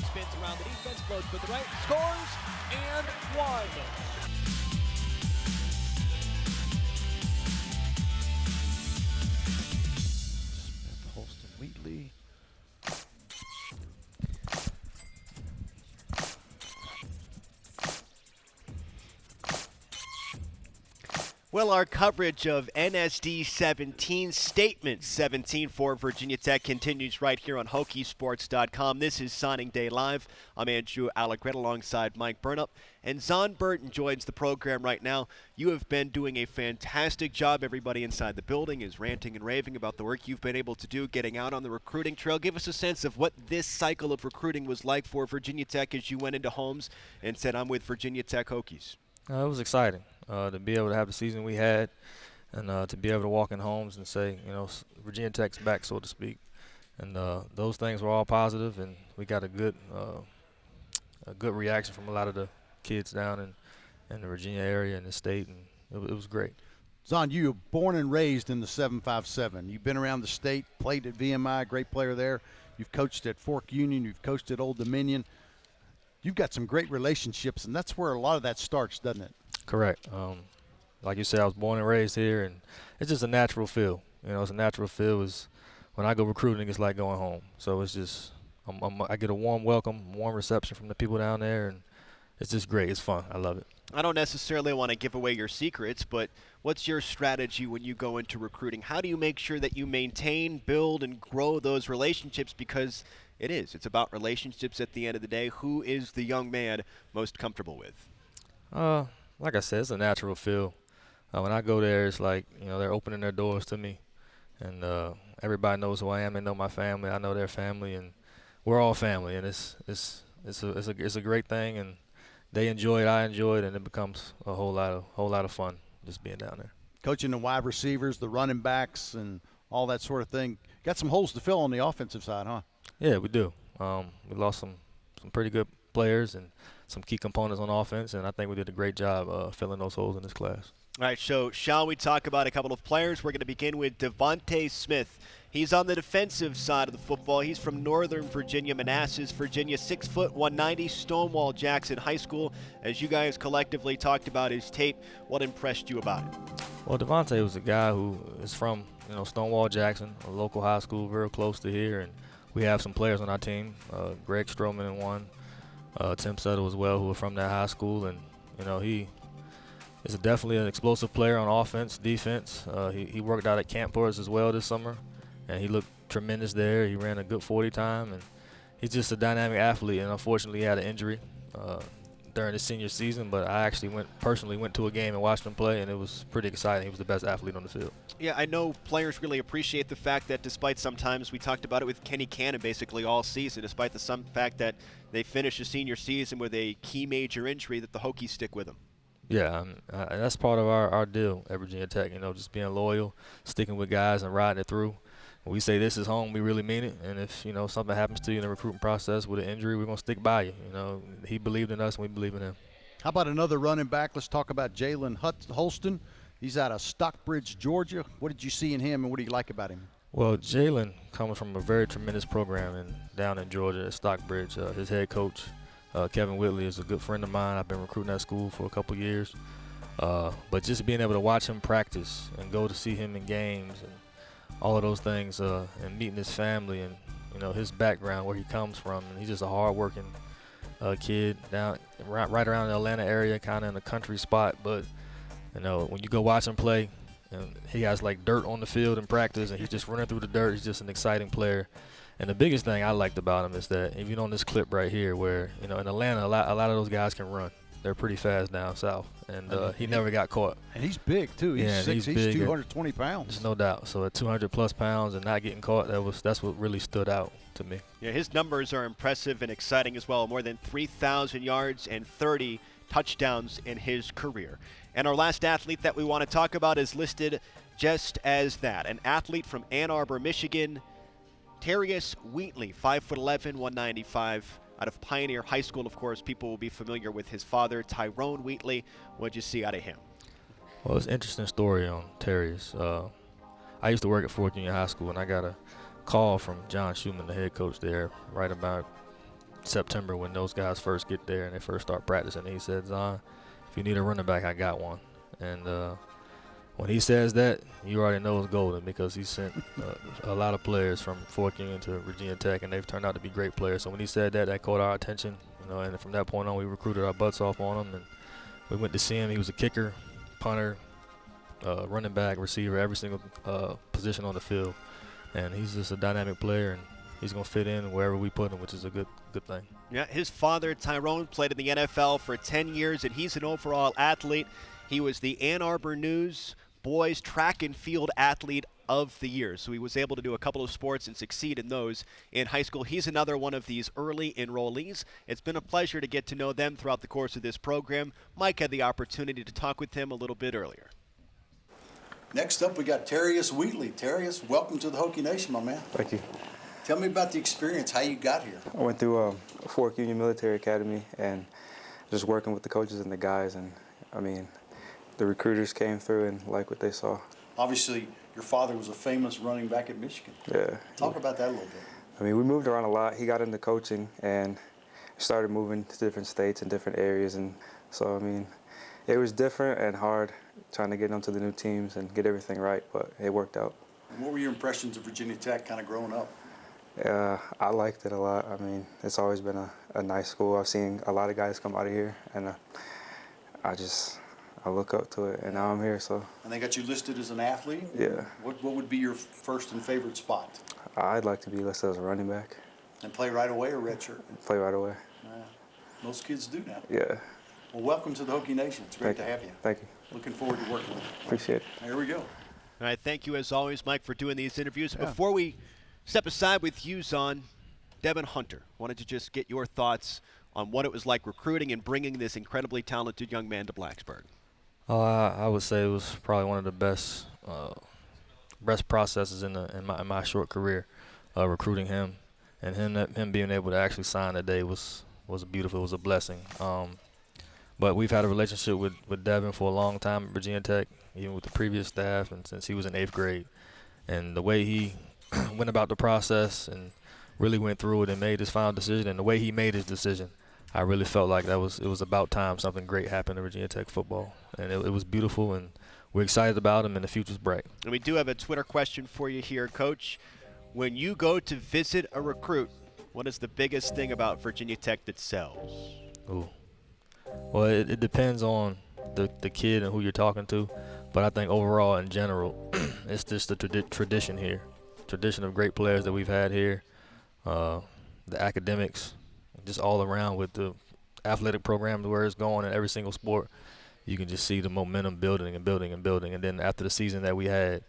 Spins around the defense, floats to the right, scores, and one. Smith, Holston, Wheatley. Well, our coverage of NSD 17, Statement 17 for Virginia Tech continues right here on Hokiesports.com. This is Signing Day Live. I'm Andrew Allegret alongside Mike Burnup. And Zon Burton joins the program right now. You have been doing a fantastic job. Everybody inside the building is ranting and raving about the work you've been able to do getting out on the recruiting trail. Give us a sense of what this cycle of recruiting was like for Virginia Tech as you went into homes and said, I'm with Virginia Tech Hokies. It was exciting to be able to have the season we had and to be able to walk in homes and say, you know, Virginia Tech's back, so to speak. And those things were all positive, and we got a good reaction from a lot of the kids down in the Virginia area and the state, and it was great. Zon, you were born and raised in the 757. You've been around the state, played at VMI, great player there. You've coached at Fork Union. You've coached at Old Dominion. You've got some great relationships, and that's where a lot of that starts, doesn't it? Correct. Like you said, I was born and raised here, and it's just a natural feel. You know, it's a natural feel. Is when I go recruiting, it's like going home. So it's just I get a warm welcome, warm reception from the people down there, and it's just great. It's fun. I love it. I don't necessarily want to give away your secrets, but what's your strategy when you go into recruiting? How do you make sure that you maintain, build, and grow those relationships? Because it's about relationships at the end of the day. Who is the young man most comfortable with? Like I said, it's a natural feel. When I go there, it's like, you know, they're opening their doors to me, and everybody knows who I am. They know my family. I know their family, and we're all family. And it's a great thing, and they enjoy it. I enjoy it, and it becomes a whole lot of fun just being down there. Coaching the wide receivers, the running backs, and all that sort of thing. Got some holes to fill on the offensive side, huh? Yeah, we do. We lost some pretty good players and some key components on offense, and I think we did a great job filling those holes in this class. All right, so shall we talk about a couple of players? We're going to begin with Devontae Smith. He's on the defensive side of the football. He's from Northern Virginia, Manassas, Virginia, 6 foot, 190, Stonewall Jackson High School. As you guys collectively talked about his tape, what impressed you about it? Well, Devontae was a guy who is from, Stonewall Jackson, a local high school very close to here, and we have some players on our team. Greg Stroman in one, Tim Settle as well, who are from that high school, and he is definitely an explosive player on offense, defense. He worked out at camp for us as well this summer, and he looked tremendous there. He ran a good 40 time, and he's just a dynamic athlete. And unfortunately, he had an injury during his senior season, but I actually personally went to a game and watched him play, and it was pretty exciting. He was the best athlete on the field. Yeah, I know players really appreciate the fact that despite sometimes, we talked about it with Kenny Cannon basically all season, despite the fact that they finished the senior season with a key major injury, that the Hokies stick with him. Yeah, and that's part of our deal at Virginia Tech, just being loyal, sticking with guys and riding it through. When we say this is home, we really mean it. And if, something happens to you in the recruiting process with an injury, we're going to stick by you. He believed in us and we believe in him. How about another running back? Let's talk about Jalen Holston. He's out of Stockbridge, Georgia. What did you see in him and what do you like about him? Well, Jalen comes from a very tremendous program down in Georgia at Stockbridge. His head coach, Kevin Whitley, is a good friend of mine. I've been recruiting that school for a couple years. But just being able to watch him practice and go to see him in games and all of those things, and meeting his family and his background, where he comes from, and he's just a hard-working kid down right around the Atlanta area, kind of in a country spot. But when you go watch him play, and he has like dirt on the field in practice, and he's just running through the dirt. He's just an exciting player. And the biggest thing I liked about him is that even on this clip right here, where in Atlanta, a lot of those guys can run. They're pretty fast down south, and he never got caught. And he's big too. He's he's 220 pounds. There's no doubt. So at 200+ pounds and not getting caught, that's what really stood out to me. Yeah, his numbers are impressive and exciting as well. More than 3,000 yards and 30 touchdowns in his career. And our last athlete that we want to talk about is listed just as that, an athlete from Ann Arbor, Michigan, Terius Wheatley, 5'11", 195. Out of Pioneer High School, of course, people will be familiar with his father, Tyrone Wheatley. What did you see out of him? Well, it's an interesting story on Terius. I used to work at Fort Union High School, and I got a call from John Schumann, the head coach there, right about September when those guys first get there and they first start practicing. And he said, "Zon, if you need a running back, I got one." And when he says that, you already know it's golden, because he sent a lot of players from Fort Union to Virginia Tech, and they've turned out to be great players. So when he said that, that caught our attention, and from that point on, we recruited our butts off on him, and we went to see him. He was a kicker, punter, running back, receiver, every single position on the field. And he's just a dynamic player, and he's going to fit in wherever we put him, which is a good thing. Yeah, his father, Tyrone, played in the NFL for 10 years, and he's an overall athlete. He was the Ann Arbor News Boys Track and Field Athlete of the Year. So he was able to do a couple of sports and succeed in those in high school. He's another one of these early enrollees. It's been a pleasure to get to know them throughout the course of this program. Mike had the opportunity to talk with him a little bit earlier. Next up, we got Terius Wheatley. Terius, welcome to the Hokie Nation, my man. Thank you. Tell me about the experience, how you got here. I went through Fort Union Military Academy and just working with the coaches and the guys, and the recruiters came through and liked what they saw. Obviously, your father was a famous running back at Michigan. Yeah. Talk about that a little bit. We moved around a lot. He got into coaching and started moving to different states and different areas, and so it was different and hard trying to get onto the new teams and get everything right, but it worked out. And what were your impressions of Virginia Tech kind of growing up? I liked it a lot. It's always been a nice school. I've seen a lot of guys come out of here, and I look up to it, and now I'm here. So. And they got you listed as an athlete? Yeah. What would be your first and favorite spot? I'd like to be listed as a running back. And play right away or redshirt? Play right away. Most kids do now. Yeah. Well, welcome to the Hokie Nation. It's great to have you. Thank you. Looking forward to working with you. Appreciate it. Here we go. All right, thank you as always, Mike, for doing these interviews. Yeah. Before we step aside with you, Zon, Devin Hunter, wanted to just get your thoughts on what it was like recruiting and bringing this incredibly talented young man to Blacksburg. I would say it was probably one of the best processes in my short career, recruiting him, and him being able to actually sign that day was beautiful. It was a blessing. But we've had a relationship with Devin for a long time at Virginia Tech, even with the previous staff, and since he was in 8th grade. And the way he went about the process and really went through it and made his final decision, and the way he made his decision, I really felt like it was about time something great happened to Virginia Tech football. And it was beautiful, and we're excited about him, and the future's bright. And we do have a Twitter question for you here, Coach. when you go to visit a recruit, what is the biggest thing about Virginia Tech that sells? Ooh. Well, it depends on the kid and who you're talking to, but I think overall in general, it's just the tradition here, tradition of great players that we've had here, the academics, just all around with the athletic programs where it's going in every single sport. You can just see the momentum building and building and building, and then after the season that we had,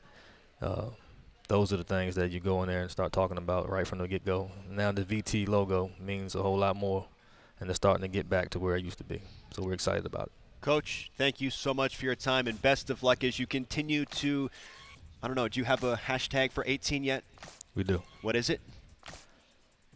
those are the things that you go in there and start talking about right from the get-go. Now the VT logo means a whole lot more, and it's starting to get back to where it used to be. So we're excited about it. Coach, thank you so much for your time, and best of luck as you continue to, I don't know, do you have a hashtag for 18 yet? We do. What is it?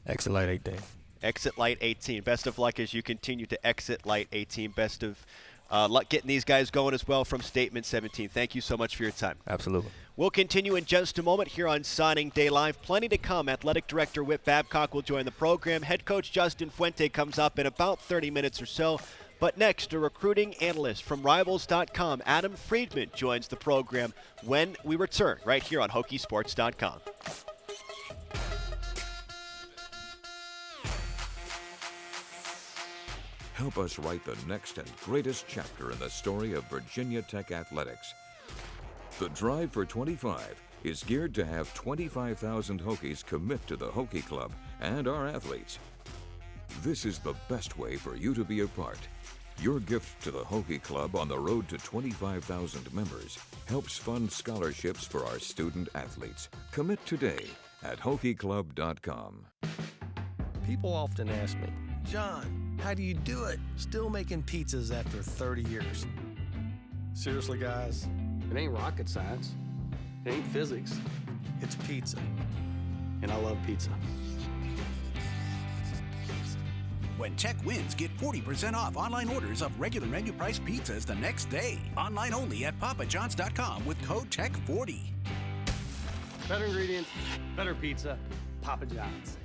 Exit Light 18. Exit Light 18. Best of luck as you continue to exit Light 18. Best of luck getting these guys going as well from Statement 17. Thank you so much for your time. Absolutely. We'll continue in just a moment here on Signing Day Live. Plenty to come. Athletic Director Whit Babcock will join the program. Head Coach Justin Fuente comes up in about 30 minutes or so. But next, a recruiting analyst from Rivals.com, Adam Friedman, joins the program when we return right here on HokieSports.com. Help us write the next and greatest chapter in the story of Virginia Tech athletics. The Drive for 25 is geared to have 25,000 Hokies commit to the Hokie Club and our athletes. This is the best way for you to be a part. Your gift to the Hokie Club on the road to 25,000 members helps fund scholarships for our student athletes. Commit today at HokieClub.com. People often ask me, John, how do you do it? Still making pizzas after 30 years. Seriously, guys, it ain't rocket science. It ain't physics. It's pizza. And I love pizza. When Tech wins, get 40% off online orders of regular menu price pizzas the next day. Online only at papajohns.com with code TECH40. Better ingredients, better pizza, Papa John's.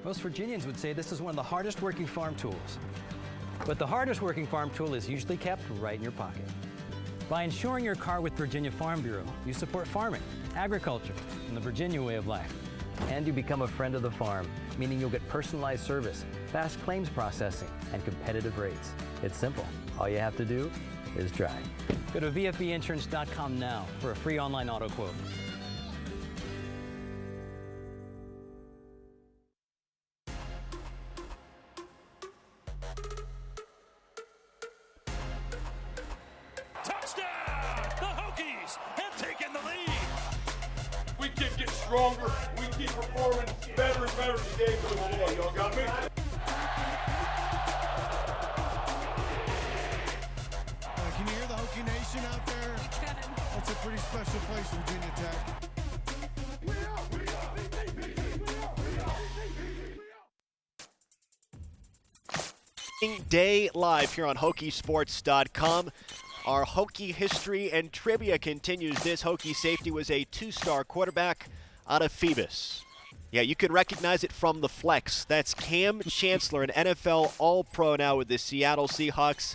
Most Virginians would say this is one of the hardest working farm tools. But the hardest working farm tool is usually kept right in your pocket. By insuring your car with Virginia Farm Bureau, you support farming, agriculture, and the Virginia way of life. And you become a friend of the farm, meaning you'll get personalized service, fast claims processing, and competitive rates. It's simple. All you have to do is try. Go to VFBinsurance.com now for a free online auto quote. Stronger, we keep performing better and better as the game goes along. Y'all got me? Can you hear the Hokie Nation out there? I can. That's a pretty special place, Virginia Tech. Day live here on HokieSports.com. Our Hokie history and trivia continues. This Hokie safety was a two-star quarterback out of Phoebus. Yeah, you can recognize it from the flex. That's Cam Chancellor, an NFL All-Pro now with the Seattle Seahawks,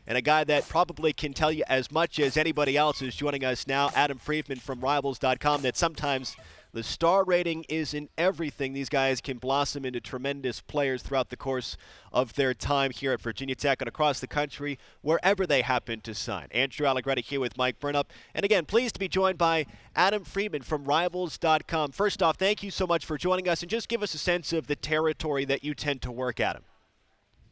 and a guy that probably can tell you as much as anybody else is joining us now, Adam Friedman from Rivals.com, that sometimes the star rating isn't everything. These guys can blossom into tremendous players throughout the course of their time here at Virginia Tech and across the country, wherever they happen to sign. Andrew Allegretti here with Mike Burnup. And again, pleased to be joined by Adam Friedman from Rivals.com. First off, thank you so much for joining us, and just give us a sense of the territory that you tend to work, Adam.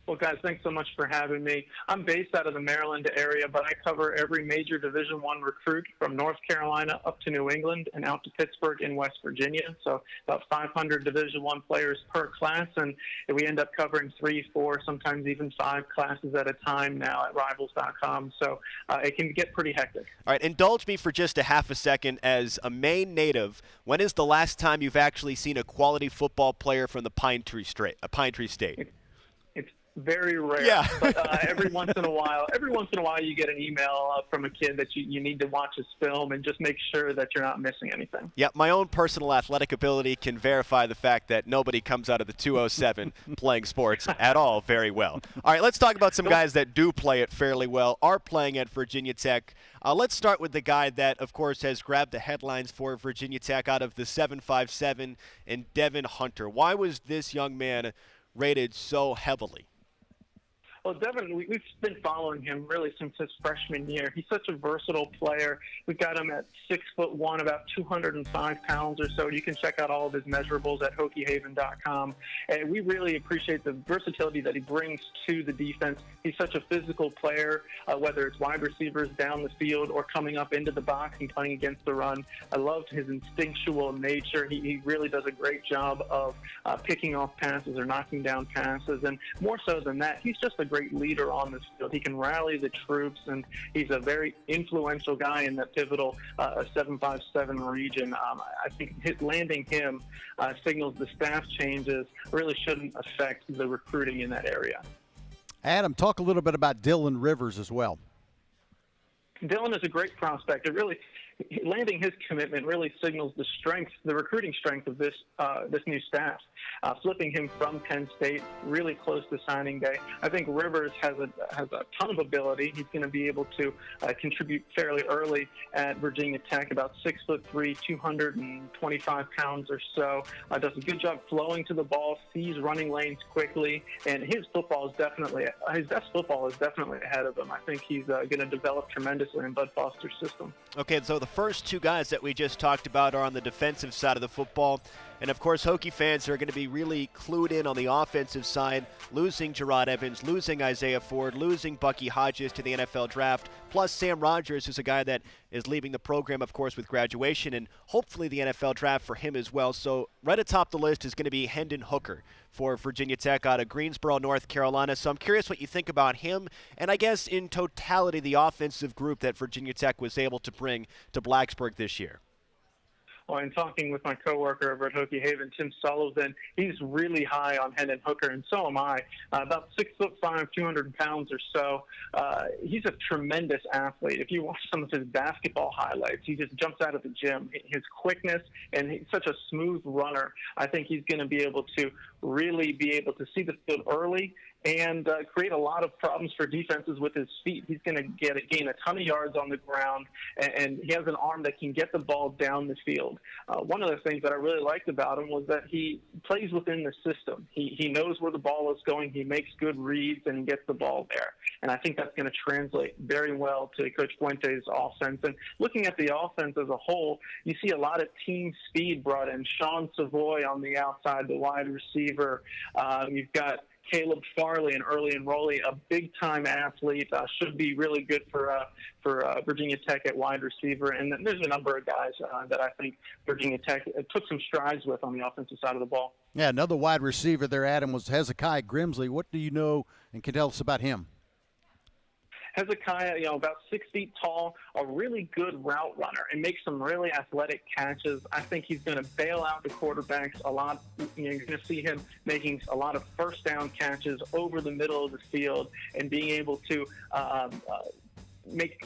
Well, guys, thanks so much for having me. I'm based out of the Maryland area, but I cover every major Division I recruit from North Carolina up to New England and out to Pittsburgh in West Virginia. So about 500 Division I players per class, and we end up covering 3, 4, sometimes even 5 classes at a time now at Rivals.com. So it can get pretty hectic. All right, indulge me for just a half a second. As a Maine native, when is the last time you've actually seen a quality football player from the Pine Tree State? It's very rare, yeah. But every once in a while you get an email from a kid that you need to watch his film and just make sure that you're not missing anything. Yeah, my own personal athletic ability can verify the fact that nobody comes out of the 207 playing sports at all very well. All right, let's talk about some guys that do play it fairly well, are playing at Virginia Tech. Let's start with the guy that, of course, has grabbed the headlines for Virginia Tech out of the 757, and Devin Hunter. Why was this young man rated so heavily? Well, Devin, we've been following him really since his freshman year. He's such a versatile player. We've got him at 6'1", about 205 pounds or so. You can check out all of his measurables at HokieHaven.com. And we really appreciate the versatility that he brings to the defense. He's such a physical player, whether it's wide receivers down the field or coming up into the box and playing against the run. I loved his instinctual nature. He really does a great job of picking off passes or knocking down passes. And more so than that, he's just a great leader on this field. He can rally the troops, and he's a very influential guy in that pivotal 757 region. I think landing him signals the staff changes really shouldn't affect the recruiting in that area. Adam, talk a little bit about Dylan Rivers as well. Dylan is a great prospect. Landing his commitment really signals the recruiting strength of this new staff. Flipping him from Penn State really close to signing day. I think Rivers has a ton of ability. He's going to be able to contribute fairly early at Virginia Tech, about 6'3", 225 pounds or so. Does a good job flowing to the ball, sees running lanes quickly, and his best football is definitely ahead of him. I think he's going to develop tremendously in Bud Foster's system. Okay, so the first two guys that we just talked about are on the defensive side of the football. And, of course, Hokie fans are going to be really clued in on the offensive side, losing Gerard Evans, losing Isaiah Ford, losing Bucky Hodges to the NFL draft, plus Sam Rogers, who's a guy that is leaving the program, of course, with graduation, and hopefully the NFL draft for him as well. So right atop the list is going to be Hendon Hooker for Virginia Tech out of Greensboro, North Carolina. So I'm curious what you think about him, and I guess in totality the offensive group that Virginia Tech was able to bring to Blacksburg this year. Well, in talking with my coworker over at Hokie Haven, Tim Sullivan, he's really high on Hendon Hooker, and so am I. About 6'5", 200 pounds or so. He's a tremendous athlete. If you watch some of his basketball highlights, he just jumps out of the gym. His quickness, and he's such a smooth runner. I think he's going to be able to see the field early and create a lot of problems for defenses with his feet. He's going to gain a ton of yards on the ground, and he has an arm that can get the ball down the field. One of the things that I really liked about him was that he plays within the system. He knows where the ball is going. He makes good reads, and he gets the ball there. And I think that's going to translate very well to Coach Fuente's offense. And looking at the offense as a whole, you see a lot of team speed brought in. Sean Savoy on the outside, the wide receiver. You've got Caleb Farley, an early enrollee, a big-time athlete, should be really good for Virginia Tech at wide receiver. And then there's a number of guys that I think Virginia Tech took some strides with on the offensive side of the ball. Yeah, another wide receiver there, Adam, was Hezekiah Grimsley. What do you know and can tell us about him? Hezekiah, about 6 feet tall, a really good route runner, and makes some really athletic catches. I think he's going to bail out the quarterbacks a lot. You're going to see him making a lot of first down catches over the middle of the field and being able to make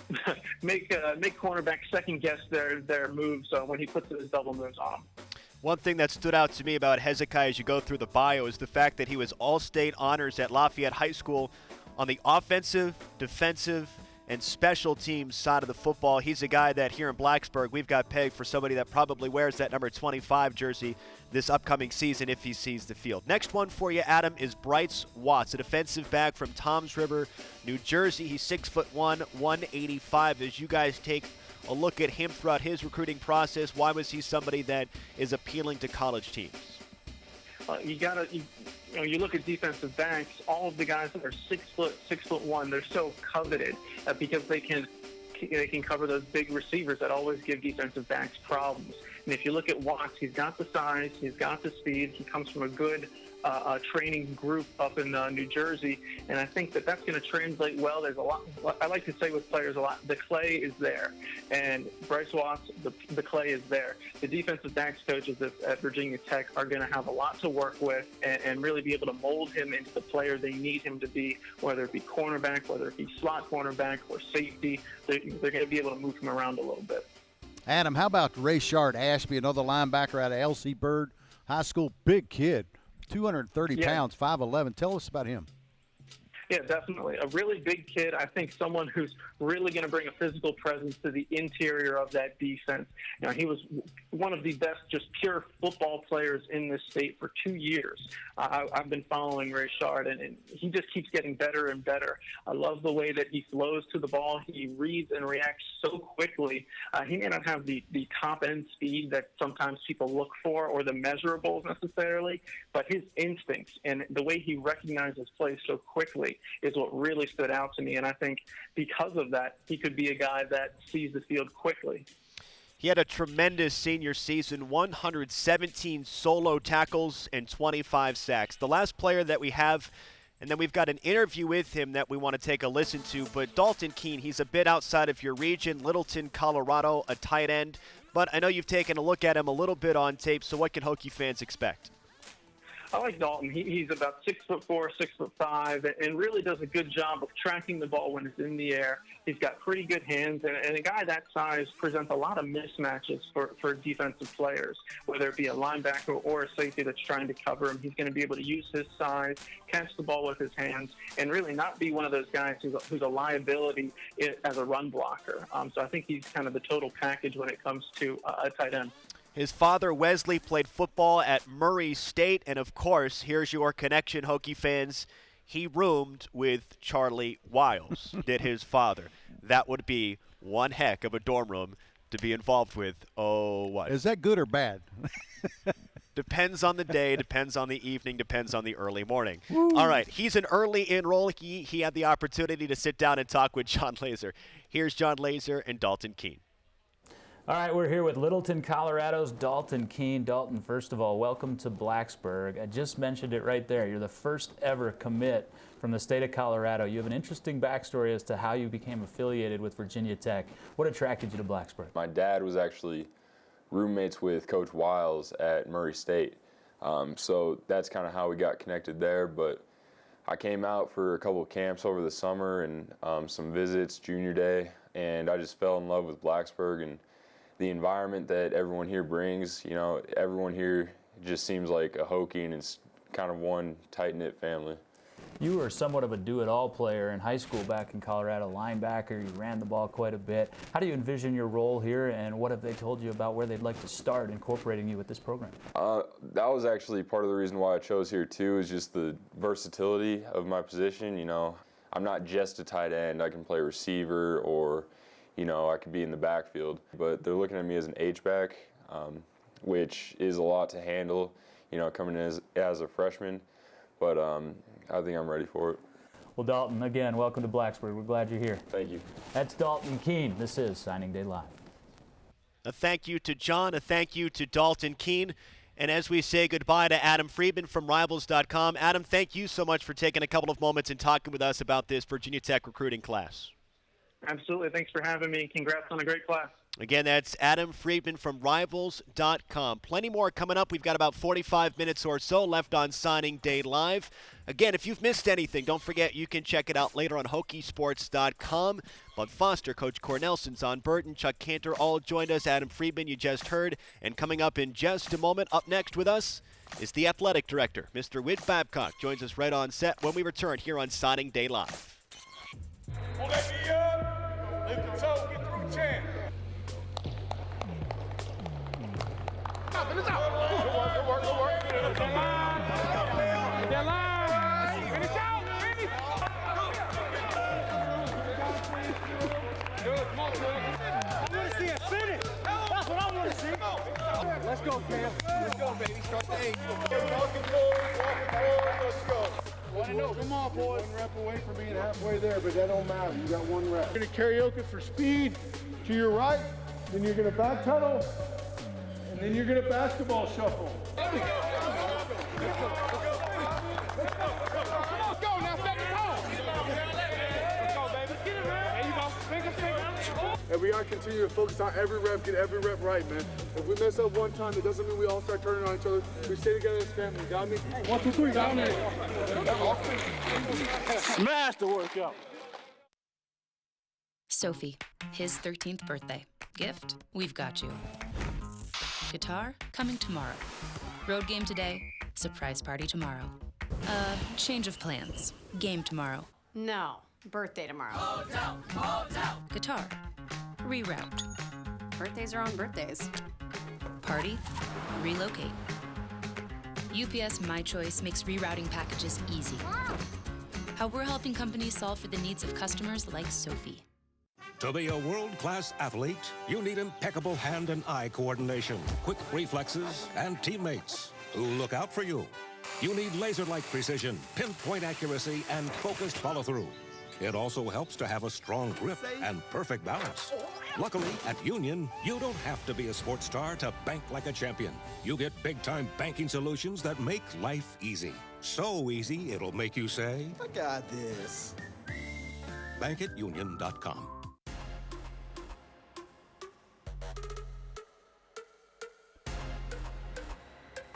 cornerbacks second guess their moves when he puts his double moves on them. One thing that stood out to me about Hezekiah as you go through the bio is the fact that he was All-State honors at Lafayette High School on the offensive, defensive, and special teams side of the football. He's a guy that here in Blacksburg we've got pegged for somebody that probably wears that number 25 jersey this upcoming season if he sees the field. Next one for you, Adam, is Bryce Watts, a defensive back from Toms River, New Jersey. He's 6'1", 185. As you guys take a look at him throughout his recruiting process, why was he somebody that is appealing to college teams? You look at defensive backs, all of the guys that are 6 foot, 6'1", they're so coveted because they can cover those big receivers that always give defensive backs problems. And if you look at Watts, he's got the size, he's got the speed, he comes from a good training group up in New Jersey, and I think that that's going to translate well. There's a lot. I like to say with players a lot, the clay is there, and Bryce Watts, the clay is there. The defensive backs coaches at Virginia Tech are going to have a lot to work with and really be able to mold him into the player they need him to be, whether it be cornerback, whether it be slot cornerback or safety. They're going to be able to move him around a little bit. Adam, how about Rayshard Ashby, another linebacker out of L.C. Bird High School? Big kid, 230 pounds, 5'11". Tell us about him. Yeah, definitely. A really big kid. I think someone who's really going to bring a physical presence to the interior of that defense. You know, he was one of the best just pure football players in this state for 2 years. I've been following Rayshard, and he just keeps getting better and better. I love the way that he flows to the ball. He reads and reacts so quickly. He may not have the top-end speed that sometimes people look for or the measurables necessarily, but his instincts and the way he recognizes plays so quickly is what really stood out to me. And I think because of that, he could be a guy that sees the field quickly. He had a tremendous senior season, 117 solo tackles and 25 sacks. The last player that we have, and then we've got an interview with him that we want to take a listen to, but Dalton Keene, he's a bit outside of your region, Littleton, Colorado, a tight end. But I know you've taken a look at him a little bit on tape, so what can Hokie fans expect? I like Dalton. He's about 6'4", 6'5", and really does a good job of tracking the ball when it's in the air. He's got pretty good hands, and a guy that size presents a lot of mismatches for defensive players, whether it be a linebacker or a safety that's trying to cover him. He's going to be able to use his size, catch the ball with his hands, and really not be one of those guys who's a liability as a run blocker. So I think he's kind of the total package when it comes to a tight end. His father, Wesley, played football at Murray State. And, of course, here's your connection, Hokie fans. He roomed with Charlie Wiles, did his father. That would be one heck of a dorm room to be involved with. Oh, what? Is that good or bad? Depends on the day, depends on the evening, depends on the early morning. Woo. All right, he's an early enroll. He had the opportunity to sit down and talk with John Laser. Here's John Laser and Dalton Keene. All right, we're here with Littleton, Colorado's Dalton Keene. Dalton, first of all, welcome to Blacksburg. I just mentioned it right there. You're the first ever commit from the state of Colorado. You have an interesting backstory as to how you became affiliated with Virginia Tech. What attracted you to Blacksburg? My dad was actually roommates with Coach Wiles at Murray State. So that's kind of how we got connected there. But I came out for a couple of camps over the summer and some visits, junior day, and I just fell in love with Blacksburg and the environment that everyone here brings. You know, everyone here just seems like a Hokie, and it's kind of one tight-knit family. You were somewhat of a do-it-all player in high school back in Colorado, linebacker. You ran the ball quite a bit. How do you envision your role here, and what have they told you about where they'd like to start incorporating you with this program? That was actually part of the reason why I chose here too, is just the versatility of my position. You know, I'm not just a tight end. I can play receiver, or you know, I could be in the backfield, but they're looking at me as an H-back, which is a lot to handle, you know, coming in as a freshman, but I think I'm ready for it. Well, Dalton, again, welcome to Blacksburg. We're glad you're here. Thank you. That's Dalton Keene. This is Signing Day Live. A thank you to John, a thank you to Dalton Keene, and as we say goodbye to Adam Friedman from Rivals.com, Adam, thank you so much for taking a couple of moments and talking with us about this Virginia Tech recruiting class. Absolutely. Thanks for having me. Congrats on a great class. Again, that's Adam Friedman from Rivals.com. Plenty more coming up. We've got about 45 minutes or so left on Signing Day Live. Again, if you've missed anything, don't forget you can check it out later on Hokiesports.com. Bud Foster, Coach Cornelson, Zon Burton, Chuck Cantor all joined us. Adam Friedman, you just heard. And coming up in just a moment, up next with us is the athletic director, Mr. Whit Babcock. Joins us right on set when we return here on Signing Day Live. Pull that knee up, lift the toe, get through the chin. Good work. That line. Finish out, finish. Good, come on, I want to see it finish. That's what I want to see. Let's go, Cam. Let's go, baby. Start that. Let's go. Come on, boys. One rep away from being halfway there, but that don't matter. You got one rep. You're going to karaoke for speed to your right, then you're going to back pedal, and then you're going to basketball shuffle. Let's go. Now set the tone. Let's go, baby. There you go. Finger. And we got to continue to focus on every rep, get every rep right, man. If we mess up one time, it doesn't mean we all start turning on each other. We stay together as family. Got me? 1, 2, 3. Got me. Smash the workout. Sophie, his 13th birthday. Gift, we've got you. Guitar, coming tomorrow. Road game today, surprise party tomorrow. Change of plans. Game tomorrow. No, birthday tomorrow. Guitar, reroute. Birthdays are on birthdays. Party, relocate. UPS My Choice makes rerouting packages easy. How we're helping companies solve for the needs of customers like Sophie. To be a world-class athlete, you need impeccable hand and eye coordination, quick reflexes, and teammates who look out for you. You need laser-like precision, pinpoint accuracy, and focused follow-through. It also helps to have a strong grip and perfect balance. Luckily, at Union, you don't have to be a sports star to bank like a champion. You get big-time banking solutions that make life easy. So easy, it'll make you say, I got this. bankatunion.com.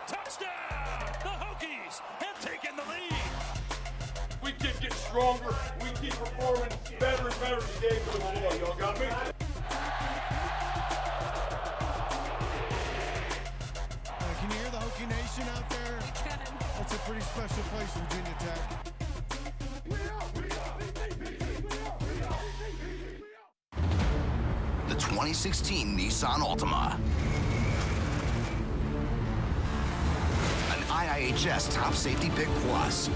Touchdown! The Hokies have taken the lead. We keep getting stronger. We keep performing better and better today for the day. Y'all got me? Can you hear the Hokie Nation out there? That's a pretty special place, Virginia Tech. The 2016 Nissan Altima. An IIHS Top Safety Pick Plus.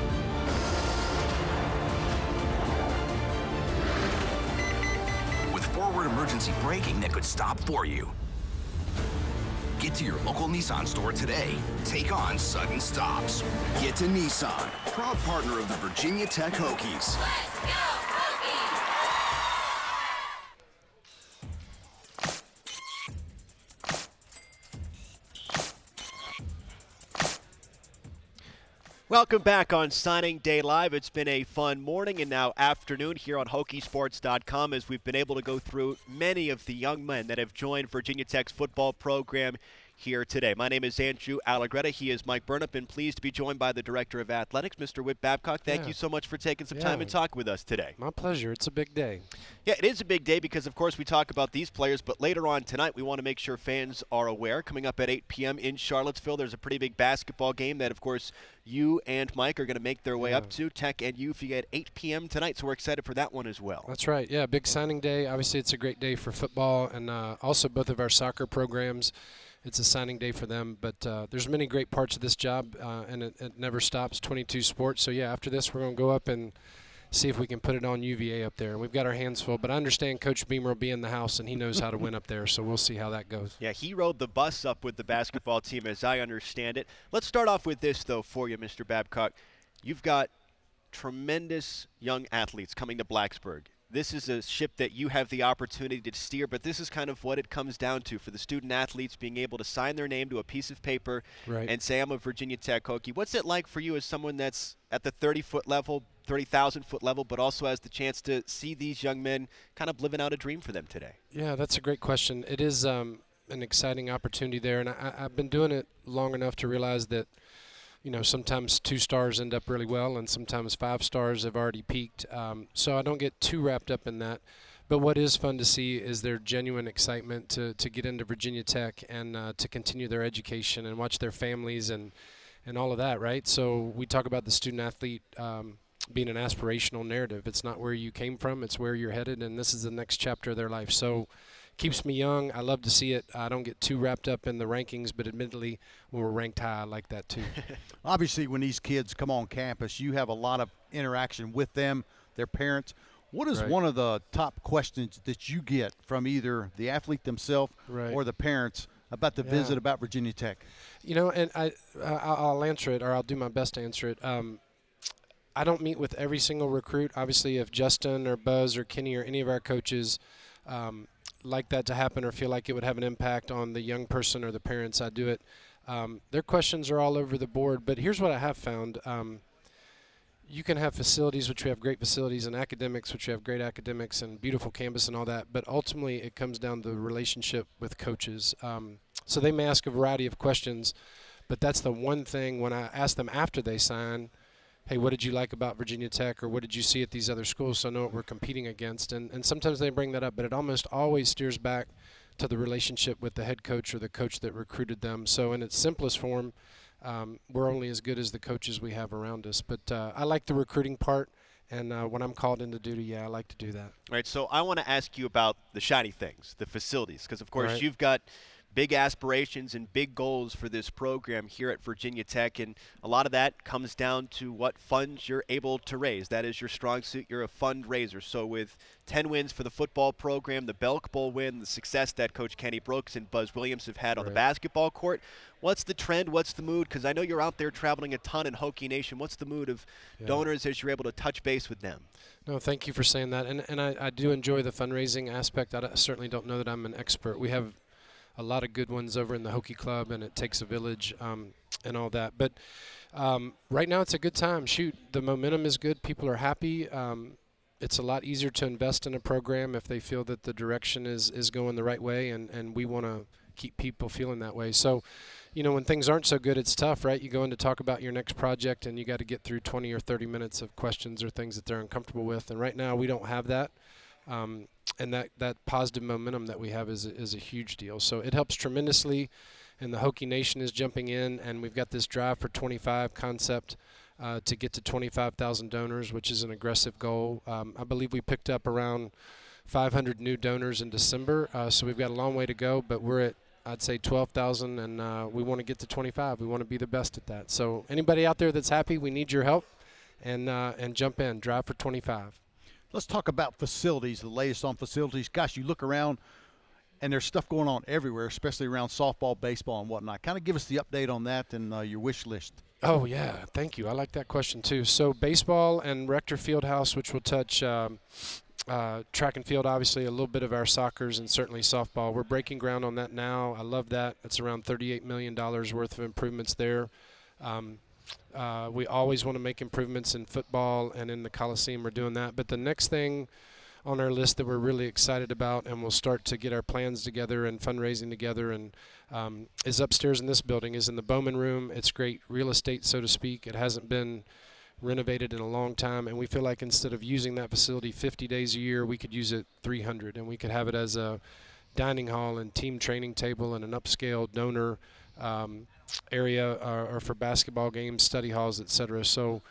With forward emergency braking that could stop for you. Get to your local Nissan store today. Take on sudden stops. Get to Nissan, proud partner of the Virginia Tech Hokies. Let's go, Hokies! Welcome back on Signing Day Live. It's been a fun morning and now afternoon here on Hokiesports.com as we've been able to go through many of the young men that have joined Virginia Tech's football program here today. My name is Andrew Allegretta. He is Mike Burnop, and pleased to be joined by the Director of Athletics, Mr. Whit Babcock. Thank you so much for taking some time and talking with us today. My pleasure. It's a big day. Yeah, it is a big day because, of course, we talk about these players, but later on tonight we want to make sure fans are aware. Coming up at 8 p.m. in Charlottesville, there's a pretty big basketball game that, of course, you and Mike are going to make their way up to. Tech and UVA at 8 p.m. tonight, so we're excited for that one as well. That's right. Yeah, big signing day. Obviously, it's a great day for football and also both of our soccer programs. It's a signing day for them, but there's many great parts of this job, and it never stops, 22 sports. So, yeah, after this, we're going to go up and see if we can put it on UVA up there. We've got our hands full, but I understand Coach Beamer will be in the house, and he knows how to win up there, so we'll see how that goes. Yeah, he rode the bus up with the basketball team, as I understand it. Let's start off with this, though, for you, Mr. Babcock. You've got tremendous young athletes coming to Blacksburg. This is a ship that you have the opportunity to steer, but this is kind of what it comes down to for the student athletes being able to sign their name to a piece of paper and say, I'm a Virginia Tech Hokie. What's it like for you as someone that's at the 30-foot level, 30,000-foot level, but also has the chance to see these young men kind of living out a dream for them today? Yeah, that's a great question. It is an exciting opportunity there, and I've been doing it long enough to realize that sometimes 2 stars end up really well, and sometimes 5 stars have already peaked. So I don't get too wrapped up in that. But what is fun to see is their genuine excitement to get into Virginia Tech and to continue their education and watch their families and all of that, right? So we talk about the student-athlete being an aspirational narrative. It's not where you came from, it's where you're headed, and this is the next chapter of their life. So keeps me young. I love to see it. I don't get too wrapped up in the rankings, but admittedly, when we're ranked high, I like that too. Obviously, when these kids come on campus, you have a lot of interaction with them, their parents. What is one of the top questions that you get from either the athlete themselves or the parents about the visit, about Virginia Tech? You know, and I'll answer it, or I'll do my best to answer it. I don't meet with every single recruit. Obviously, if Justin or Buzz or Kenny or any of our coaches like that to happen or feel like it would have an impact on the young person or the parents, I do it. Their questions are all over the board, but here's what I have found. You can have facilities, which we have great facilities, and academics, which we have great academics and beautiful campus and all that, but ultimately it comes down to the relationship with coaches. So they may ask a variety of questions, but that's the one thing when I ask them after they sign, hey, what did you like about Virginia Tech, or what did you see at these other schools so I know what we're competing against? And sometimes they bring that up, but it almost always steers back to the relationship with the head coach or the coach that recruited them. So in its simplest form, we're only as good as the coaches we have around us. But I like the recruiting part, and when I'm called into duty, I like to do that. All right, so I want to ask you about the shiny things, the facilities, because, of course, Right. you've got big aspirations and big goals for this program here at Virginia Tech, and a lot of that comes down to what funds you're able to raise. That is your strong suit. You're a fundraiser. So with 10 wins for the football program, the Belk Bowl win, the success that Coach Kenny Brooks and Buzz Williams have had on the basketball court, what's the trend? What's the mood? Because I know you're out there traveling a ton in Hokie Nation. What's the mood of donors as you're able to touch base with them? No, thank you for saying that. And I do enjoy the fundraising aspect. I certainly don't know that I'm an expert. We have a lot of good ones over in the Hokie Club, and it takes a village and all that. But right now it's a good time. Shoot, the momentum is good. People are happy. It's a lot easier to invest in a program if they feel that the direction is going the right way, and we want to keep people feeling that way. So, you know, when things aren't so good, it's tough, right? You go in to talk about your next project, and you got to get through 20 or 30 minutes of questions or things that they're uncomfortable with. And right now we don't have that. And that positive momentum that we have is a huge deal. So it helps tremendously, and the Hokie Nation is jumping in, and we've got this Drive for 25 concept to get to 25,000 donors, which is an aggressive goal. I believe we picked up around 500 new donors in December, so we've got a long way to go, but we're at, I'd say, 12,000, and we want to get to 25. We want to be the best at that. So anybody out there that's happy, we need your help, and jump in, Drive for 25. Let's talk about facilities, the latest on facilities. Gosh, you look around, and there's stuff going on everywhere, especially around softball, baseball, and whatnot. Kind of give us the update on that and your wish list. Oh, yeah. Thank you. I like that question, too. So baseball and Rector Fieldhouse, which will touch track and field, obviously, a little bit of our soccers, and certainly softball. We're breaking ground on that now. I love that. It's around $38 million worth of improvements there. We always want to make improvements in football and in the Coliseum. We're doing that. But the next thing on our list that we're really excited about, and we'll start to get our plans together and fundraising together, and is upstairs in this building, is in the Bowman Room. It's great real estate, so to speak. It hasn't been renovated in a long time, and we feel like instead of using that facility 50 days a year, we could use it 300, and we could have it as a dining hall and team training table and an upscale donor area or for basketball games, study halls, etc. So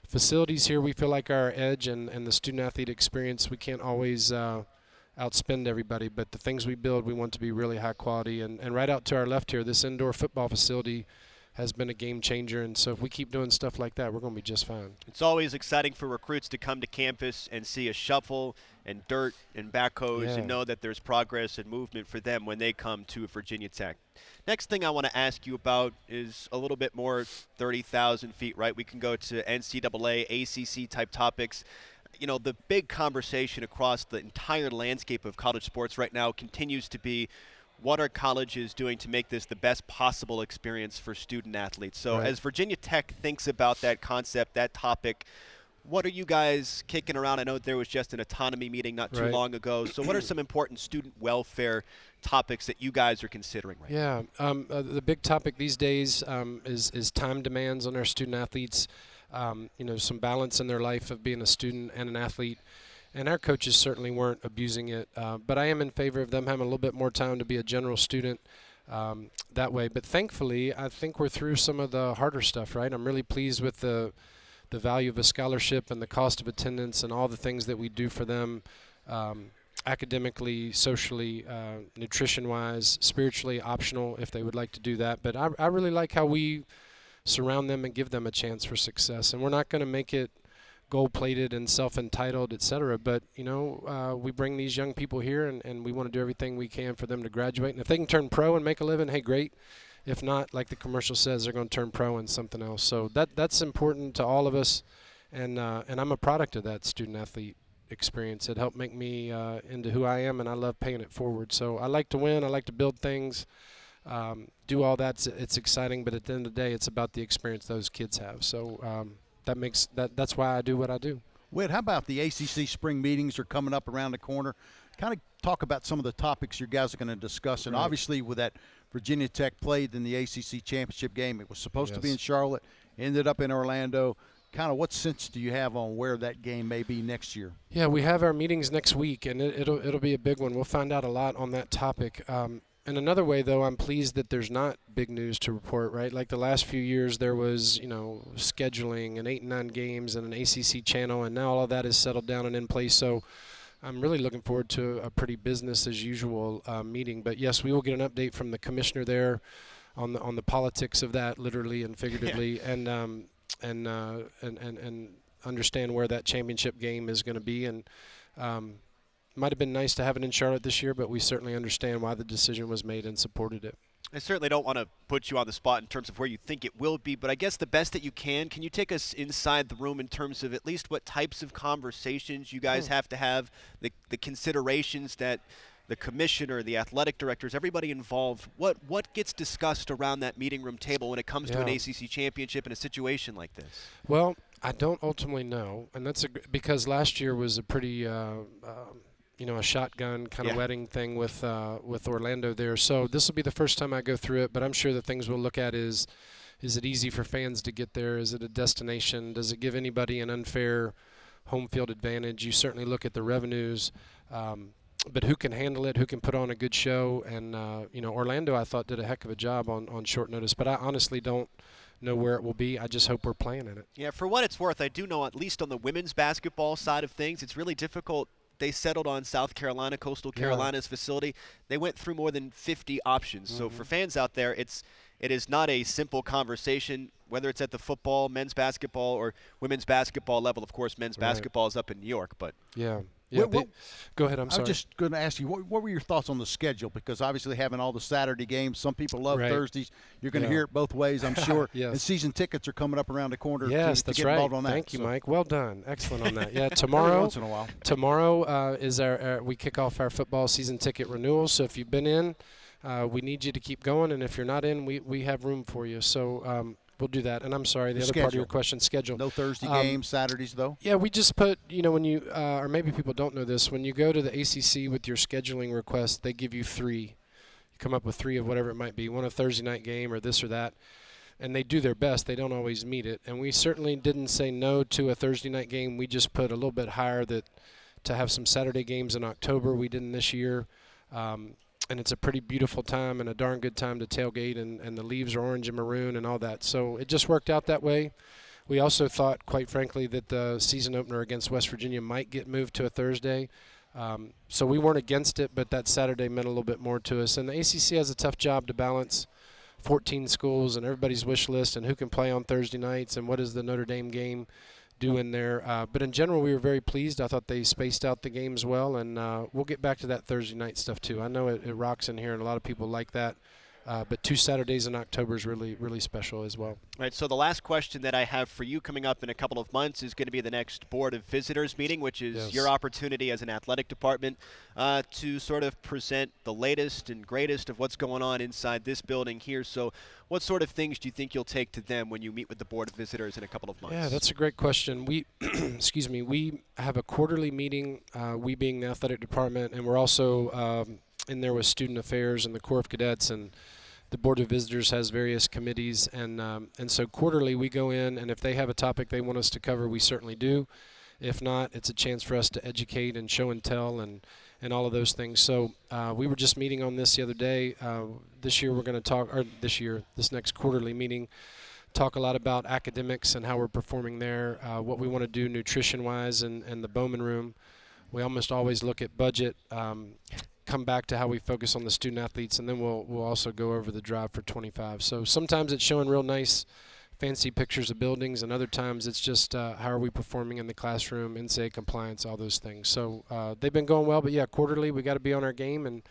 facilities here, we feel like our edge, and the student-athlete experience, we can't always outspend everybody, but the things we build, we want to be really high quality. And right out to our left here, this indoor football facility has been a game changer, and so if we keep doing stuff like that, we're going to be just fine. It's always exciting for recruits to come to campus and see a shovel and dirt and backhoes and know that there's progress and movement for them when they come to Virginia Tech. Next thing I want to ask you about is a little bit more 30,000 feet, right? We can go to NCAA, ACC type topics. You know, the big conversation across the entire landscape of college sports right now continues to be, what are colleges doing to make this the best possible experience for student athletes? So as Virginia Tech thinks about that concept, that topic, what are you guys kicking around? I know there was just an autonomy meeting not too long ago. So what are some important student welfare topics that you guys are considering right now? Yeah, the big topic these days is time demands on our student athletes. You know, some balance in their life of being a student and an athlete. And our coaches certainly weren't abusing it. But I am in favor of them having a little bit more time to be a general student that way. But thankfully, I think we're through some of the harder stuff, right? I'm really pleased with the value of a scholarship and the cost of attendance and all the things that we do for them academically, socially, nutrition-wise, spiritually, optional if they would like to do that. But I really like how we surround them and give them a chance for success. And we're not going to make it gold-plated and self-entitled, et cetera. But, we bring these young people here, and we want to do everything we can for them to graduate. And if they can turn pro and make a living, hey, great. If not, like the commercial says, they're going to turn pro in something else. So that's important to all of us, and I'm a product of that student-athlete experience. It helped make me into who I am, and I love paying it forward. So I like to win. I like to build things, do all that. It's exciting, but at the end of the day, it's about the experience those kids have. So that's why I do what I do. Whit, how about the ACC spring meetings are coming up around the corner? Kind of talk about some of the topics you guys are going to discuss. And obviously with that Virginia Tech played in the ACC championship game, it was supposed to be in Charlotte, ended up in Orlando. Kind of what sense do you have on where that game may be next year? Yeah, we have our meetings next week, and it'll be a big one. We'll find out a lot on that topic. In another way, though, I'm pleased that there's not big news to report, right? Like the last few years, there was, scheduling and 8 and 9 games and an ACC channel, and now all of that is settled down and in place. So I'm really looking forward to a pretty business-as-usual meeting. But, yes, we will get an update from the commissioner there on the politics of that, literally and figuratively, and understand where that championship game is going to be. And might have been nice to have it in Charlotte this year, but we certainly understand why the decision was made and supported it. I certainly don't want to put you on the spot in terms of where you think it will be, but I guess the best that you can you take us inside the room in terms of at least what types of conversations you guys have to have, the considerations that the commissioner, the athletic directors, everybody involved, what gets discussed around that meeting room table when it comes to an ACC championship in a situation like this? Well, I don't ultimately know, and that's because last year was a pretty a shotgun kind of wedding thing with Orlando there. So this will be the first time I go through it, but I'm sure the things we'll look at is it easy for fans to get there? Is it a destination? Does it give anybody an unfair home field advantage? You certainly look at the revenues, but who can handle it? Who can put on a good show? And, Orlando, I thought, did a heck of a job on short notice, but I honestly don't know where it will be. I just hope we're playing in it. Yeah, for what it's worth, I do know at least on the women's basketball side of things, it's really difficult. They settled on South Carolina, Coastal Carolina's facility. They went through more than 50 options. So for fans out there, it is not a simple conversation, whether it's at the football, men's basketball, or women's basketball level. Of course, men's basketball is up in New York. But go ahead. I'm sorry. I was just going to ask you, what were your thoughts on the schedule? Because obviously having all the Saturday games, some people love Thursdays. You're going to hear it both ways, I'm sure. Yes. And season tickets are coming up around the corner. Yes, to that's get right. involved on that. Thank you, Mike. Well done. Excellent on that. Yeah, tomorrow. Every once in a while. Tomorrow is we kick off our football season ticket renewal. So if you've been in, we need you to keep going, and if you're not in, we have room for you. So we'll do that. And I'm sorry, the other part of your question, schedule. No Thursday games, Saturdays, though? Yeah, we just put, when you, or maybe people don't know this, when you go to the ACC with your scheduling request, they give you 3. You come up with 3 of whatever it might be, one a Thursday night game or this or that. And they do their best. They don't always meet it. And we certainly didn't say no to a Thursday night game. We just put a little bit higher to have some Saturday games in October. We didn't this year. And it's a pretty beautiful time and a darn good time to tailgate, and the leaves are orange and maroon and all that. So it just worked out that way. We also thought, quite frankly, that the season opener against West Virginia might get moved to a Thursday. So we weren't against it, but that Saturday meant a little bit more to us. And the ACC has a tough job to balance 14 schools and everybody's wish list and who can play on Thursday nights and what is the Notre Dame game do in there. But in general, we were very pleased. I thought they spaced out the games well, and we'll get back to that Thursday night stuff too. I know it rocks in here, and a lot of people like that. But 2 Saturdays in October is really, really special as well. All right, so the last question that I have for you coming up in a couple of months is going to be the next Board of Visitors meeting, which is your opportunity as an athletic department to sort of present the latest and greatest of what's going on inside this building here. So what sort of things do you think you'll take to them when you meet with the Board of Visitors in a couple of months? Yeah, that's a great question. We, we have a quarterly meeting, we being the athletic department, and we're also in there with Student Affairs and the Corps of Cadets, and the Board of Visitors has various committees, and so quarterly we go in, and if they have a topic they want us to cover, we certainly do. If not, it's a chance for us to educate and show and tell and all of those things. So we were just meeting on this the other day. This year we're going to talk, or this next quarterly meeting, talk a lot about academics and how we're performing there, what we want to do nutrition-wise and the Bowman Room. We almost always look at budget, come back to how we focus on the student athletes, and then we'll also go over the drive for 25. So sometimes it's showing real nice fancy pictures of buildings, and other times it's just how are we performing in the classroom, NCAA compliance, all those things. So they've been going well, but yeah, quarterly we got to be on our game, and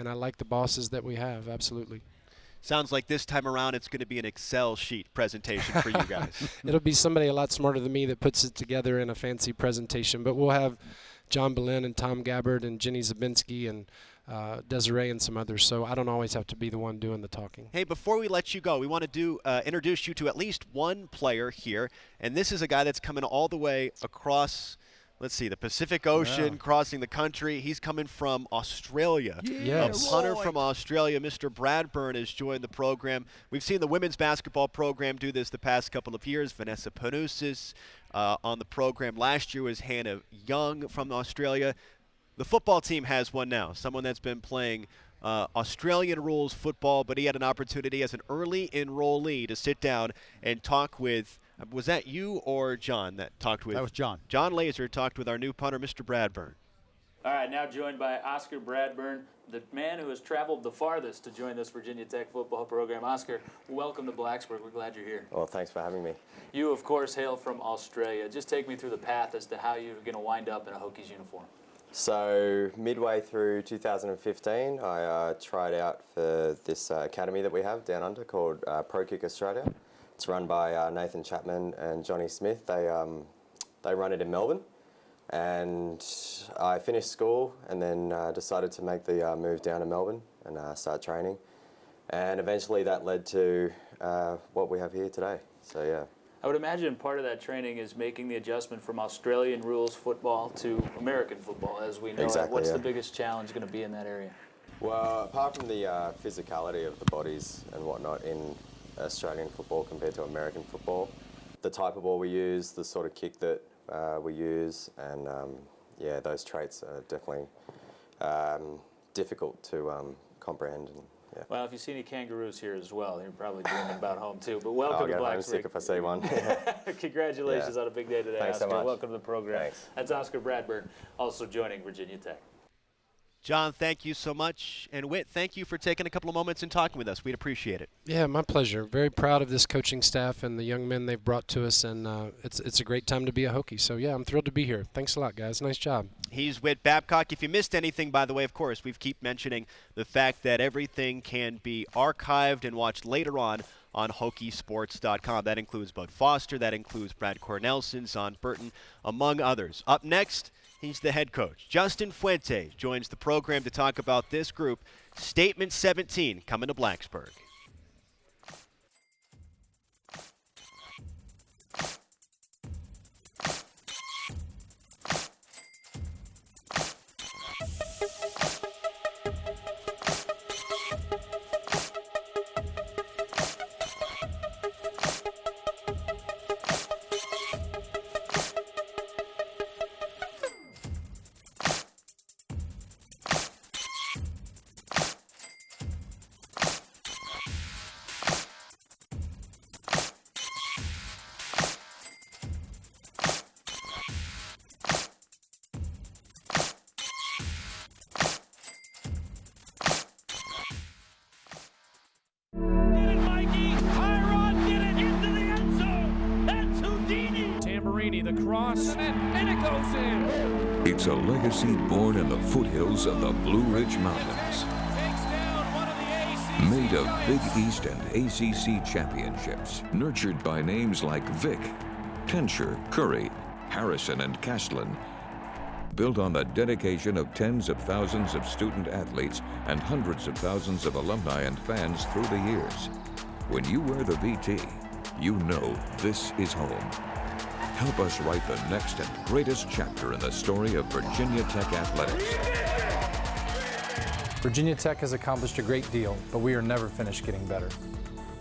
I like the bosses that we have, absolutely. Sounds like this time around it's going to be an Excel sheet presentation for you guys. It'll be somebody a lot smarter than me that puts it together in a fancy presentation, but we'll have John Belen and Tom Gabbard and Jenny Zabinski and Desiree and some others, so I don't always have to be the one doing the talking. Hey, before we let you go, we want to introduce you to at least one player here, and this is a guy that's coming all the way across, let's see, the Pacific Ocean, crossing the country. He's coming from Australia. Yes. A punter from Australia, Mr. Bradburn, has joined the program. We've seen the women's basketball program do this the past couple of years. Vanessa Panousis on the program last year was Hannah Young from Australia. The football team has one now, someone that's been playing Australian rules football, but he had an opportunity as an early enrollee to sit down and talk with, was that you or John that talked with? That was John. John Laser talked with our new punter, Mr. Bradburn. All right, now joined by Oscar Bradburn, the man who has traveled the farthest to join this Virginia Tech football program. Oscar, welcome to Blacksburg. We're glad you're here. Well, thanks for having me. You, of course, hail from Australia. Just take me through the path as to how you're going to wind up in a Hokies uniform. So midway through 2015, I tried out for this academy that we have down under called Pro Kick Australia. It's run by Nathan Chapman and Johnny Smith. They run it in Melbourne. And I finished school and then decided to make the move down to Melbourne and start training. And eventually that led to what we have here today. So yeah. I would imagine part of that training is making the adjustment from Australian rules football to American football, as we know. Exactly, What's the biggest challenge going to be in that area? Well, apart from the physicality of the bodies and whatnot in Australian football compared to American football, the type of ball we use, the sort of kick that we use, and yeah, those traits are definitely difficult to comprehend. And, yeah. Well, if you see any kangaroos here as well, you're probably dreaming about home too. But welcome I'll to get Blacksburg. homesick if I see one. Congratulations on a big day today, Thanks Oscar. so much. Welcome to the program. Thanks. That's Oscar Bradburn, also joining Virginia Tech. John, thank you so much. And Whit, thank you for taking a couple of moments and talking with us. We'd appreciate it. Yeah, my pleasure. Very proud of this coaching staff and the young men they've brought to us, and it's a great time to be a Hokie. So, yeah, I'm thrilled to be here. Thanks a lot, guys. Nice job. He's Whit Babcock. If you missed anything, by the way, of course, we keep mentioning the fact that everything can be archived and watched later on Hokiesports.com. That includes Bud Foster. That includes Brad Cornelson, Zon Burton, among others. Up next, he's the head coach. Justin Fuente joins the program to talk about this group. Statement 17 coming to Blacksburg. The cross, and it goes in. It's a legacy born in the foothills of the Blue Ridge Mountains. Made of Big East and ACC championships, nurtured by names like Vic, Tensher, Curry, Harrison, and Castlin. Built on the dedication of tens of thousands of student athletes and hundreds of thousands of alumni and fans through the years. When you wear the VT, you know this is home. Help us write the next and greatest chapter in the story of Virginia Tech athletics. Virginia Tech has accomplished a great deal, but we are never finished getting better.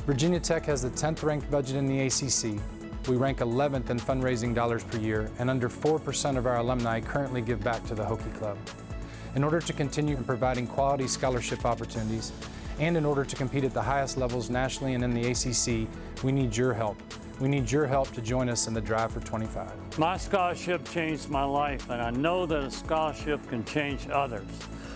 Virginia Tech has the 10th ranked budget in the ACC. We rank 11th in fundraising dollars per year, and under 4% of our alumni currently give back to the Hokie Club. In order to continue providing quality scholarship opportunities, and in order to compete at the highest levels nationally and in the ACC, we need your help. We need your help to join us in the Drive for 25. My scholarship changed my life, and I know that a scholarship can change others.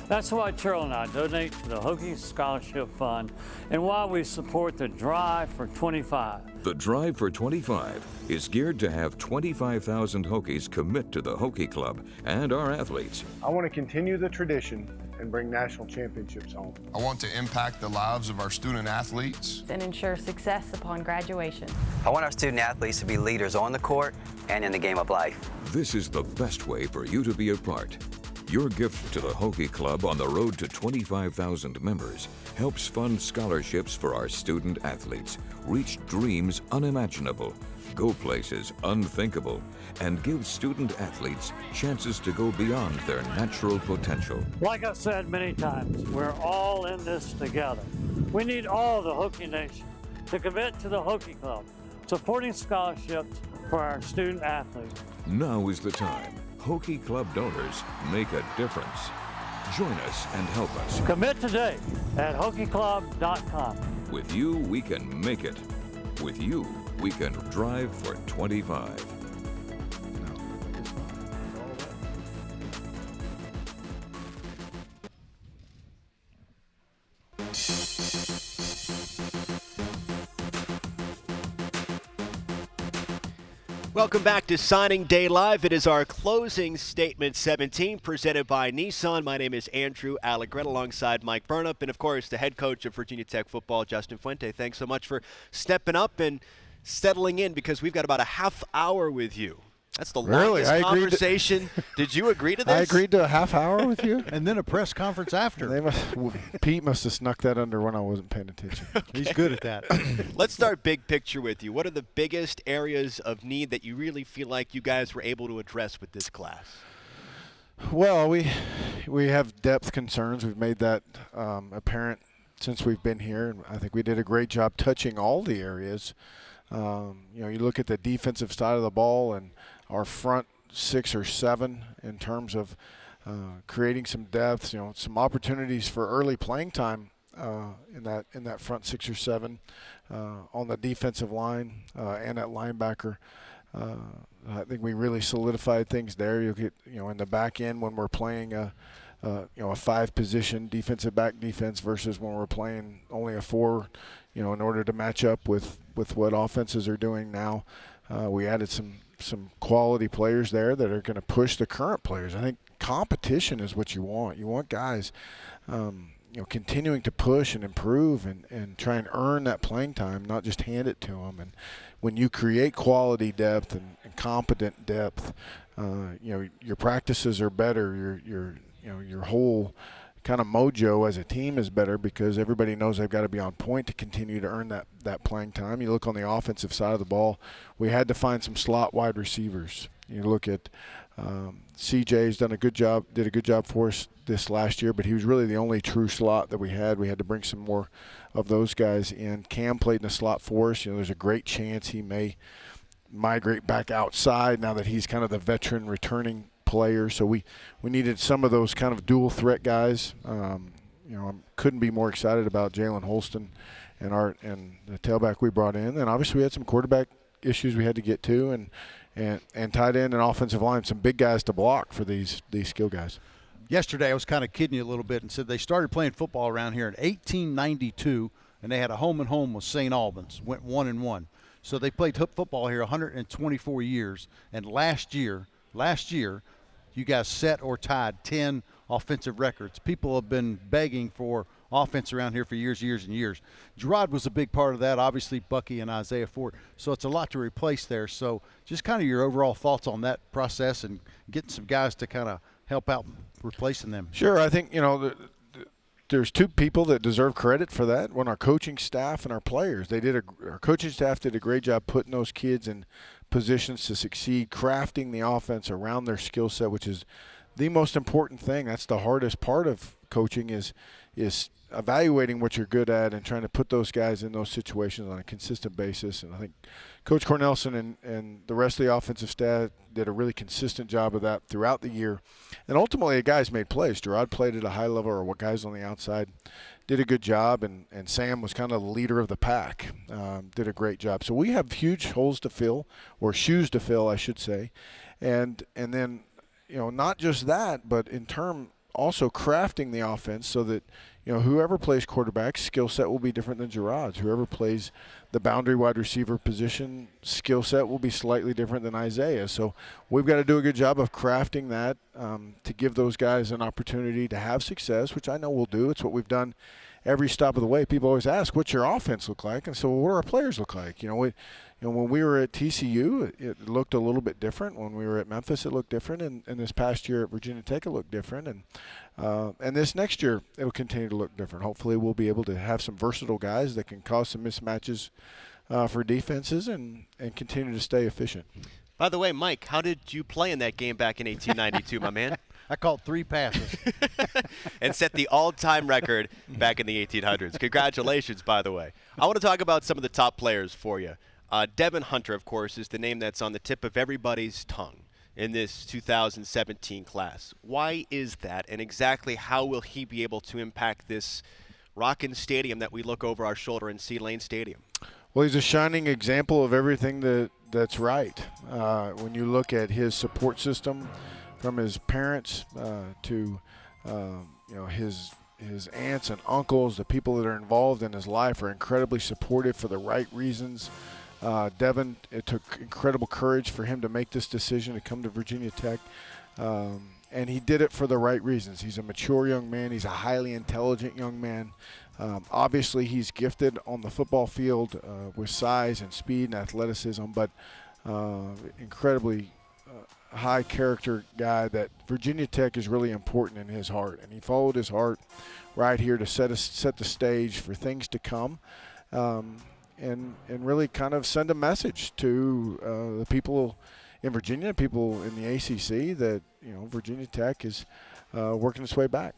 That's why Cheryl and I donate to the Hokie Scholarship Fund and why we support the Drive for 25. The Drive for 25 is geared to have 25,000 Hokies commit to the Hokie Club and our athletes. I want to continue the tradition and bring national championships home. I want to impact the lives of our student athletes and ensure success upon graduation. I want our student athletes to be leaders on the court and in the game of life. This is the best way for you to be a part. Your gift to the Hokie Club on the road to 25,000 members helps fund scholarships for our student athletes, reach dreams unimaginable, go places unthinkable, and give student athletes chances to go beyond their natural potential. Like I've said many times, we're all in this together. We need all the Hokie Nation to commit to the Hokie Club, supporting scholarships for our student athletes. Now is the time. Hokie Club donors make a difference. Join us and help us. Commit today at HokieClub.com. With you, we can make it. With you, we can drive for 25. Welcome back to Signing Day Live. It is our closing statement 17 presented by Nissan. My name is Andrew Allegret alongside Mike Burnup and, of course, the head coach of Virginia Tech football, Justin Fuente. Thanks so much for stepping up and settling in because we've got about a half hour with you. That's the longest conversation. Did you agree to this? I agreed to a half hour with you. And then a press conference after. Pete must have snuck that under when I wasn't paying attention. He's good at that. Let's start big picture with you. What are the biggest areas of need that you really feel like you guys were able to address with this class? Well, we have depth concerns. We've made that apparent since we've been here. I think we did a great job touching all the areas. You look at the defensive side of the ball and our front 6 or 7 in terms of creating some depth, some opportunities for early playing time in that front 6 or 7 on the defensive line and at linebacker. I think we really solidified things there. You get in the back end when we're playing a 5-position defensive back defense versus when we're playing only a 4. In order to match up with what offenses are doing now, we added some quality players there that are going to push the current players. I think competition is what you want. You want guys, continuing to push and improve and try and earn that playing time, not just hand it to them. And when you create quality depth and competent depth, your practices are better. Your whole kind of mojo as a team is better because everybody knows they've got to be on point to continue to earn that playing time. You look on the offensive side of the ball, we had to find some slot wide receivers. You look at CJ's did a good job for us this last year, but he was really the only true slot that we had. We had to bring some more of those guys in. Cam played in the slot for us. There's a great chance he may migrate back outside now that he's kind of the veteran returning player. So we needed some of those kind of dual threat guys. I couldn't be more excited about Jalen Holston and the tailback we brought in. And obviously we had some quarterback issues we had to get to and tight end and offensive line, some big guys to block for these skill guys. Yesterday I was kind of kidding you a little bit and said they started playing football around here in 1892 and they had a home and home with St. Albans, went 1-1. So they played football here 124 years, and last year you guys set or tied 10 offensive records. People have been begging for offense around here for years and years. Gerard was a big part of that, obviously Bucky and Isaiah Ford. So it's a lot to replace there. So just kind of your overall thoughts on that process and getting some guys to kind of help out replacing them. Sure. I think, there's 2 people that deserve credit for that. One, our coaching staff and our players. Our coaching staff did a great job putting those kids in positions to succeed, crafting the offense around their skill set, which is the most important thing. That's the hardest part of coaching is evaluating what you're good at and trying to put those guys in those situations on a consistent basis. And I think Coach Cornelson and the rest of the offensive staff did a really consistent job of that throughout the year. And ultimately, the guys made plays. Gerard played at a high level, or what guys on the outside did a good job, and Sam was kind of the leader of the pack, did a great job. So we have huge holes to fill, or shoes to fill, I should say. And then, not just that, but in term also crafting the offense so that, whoever plays quarterback, skill set will be different than Gerard's. Whoever plays the boundary wide receiver position, skill set will be slightly different than Isaiah. So we've got to do a good job of crafting that to give those guys an opportunity to have success, which I know we'll do. It's what we've done every stop of the way. People always ask, what's your offense look like? And so what do our players look like? When we were at TCU, it looked a little bit different. When we were at Memphis, it looked different. And this past year at Virginia Tech, it looked different. And this next year, it'll continue to look different. Hopefully, we'll be able to have some versatile guys that can cause some mismatches for defenses and continue to stay efficient. By the way, Mike, how did you play in that game back in 1892, my man? I caught 3 passes. And set the all-time record back in the 1800s. Congratulations, by the way. I want to talk about some of the top players for you. Devin Hunter, of course, is the name that's on the tip of everybody's tongue in this 2017 class. Why is that, and exactly how will he be able to impact this rockin' stadium that we look over our shoulder in Sea Lane Stadium? Well, he's a shining example of everything that's right. When you look at his support system, from his parents to his aunts and uncles, the people that are involved in his life are incredibly supportive for the right reasons. Devin, it took incredible courage for him to make this decision to come to Virginia Tech, and he did it for the right reasons. He's a mature young man. He's a highly intelligent young man. Obviously, he's gifted on the football field with size and speed and athleticism, but incredibly high character guy that Virginia Tech is really important in his heart, and he followed his heart right here to set the stage for things to come, and really kind of send a message to the people in Virginia, people in the ACC, that Virginia Tech is working its way back.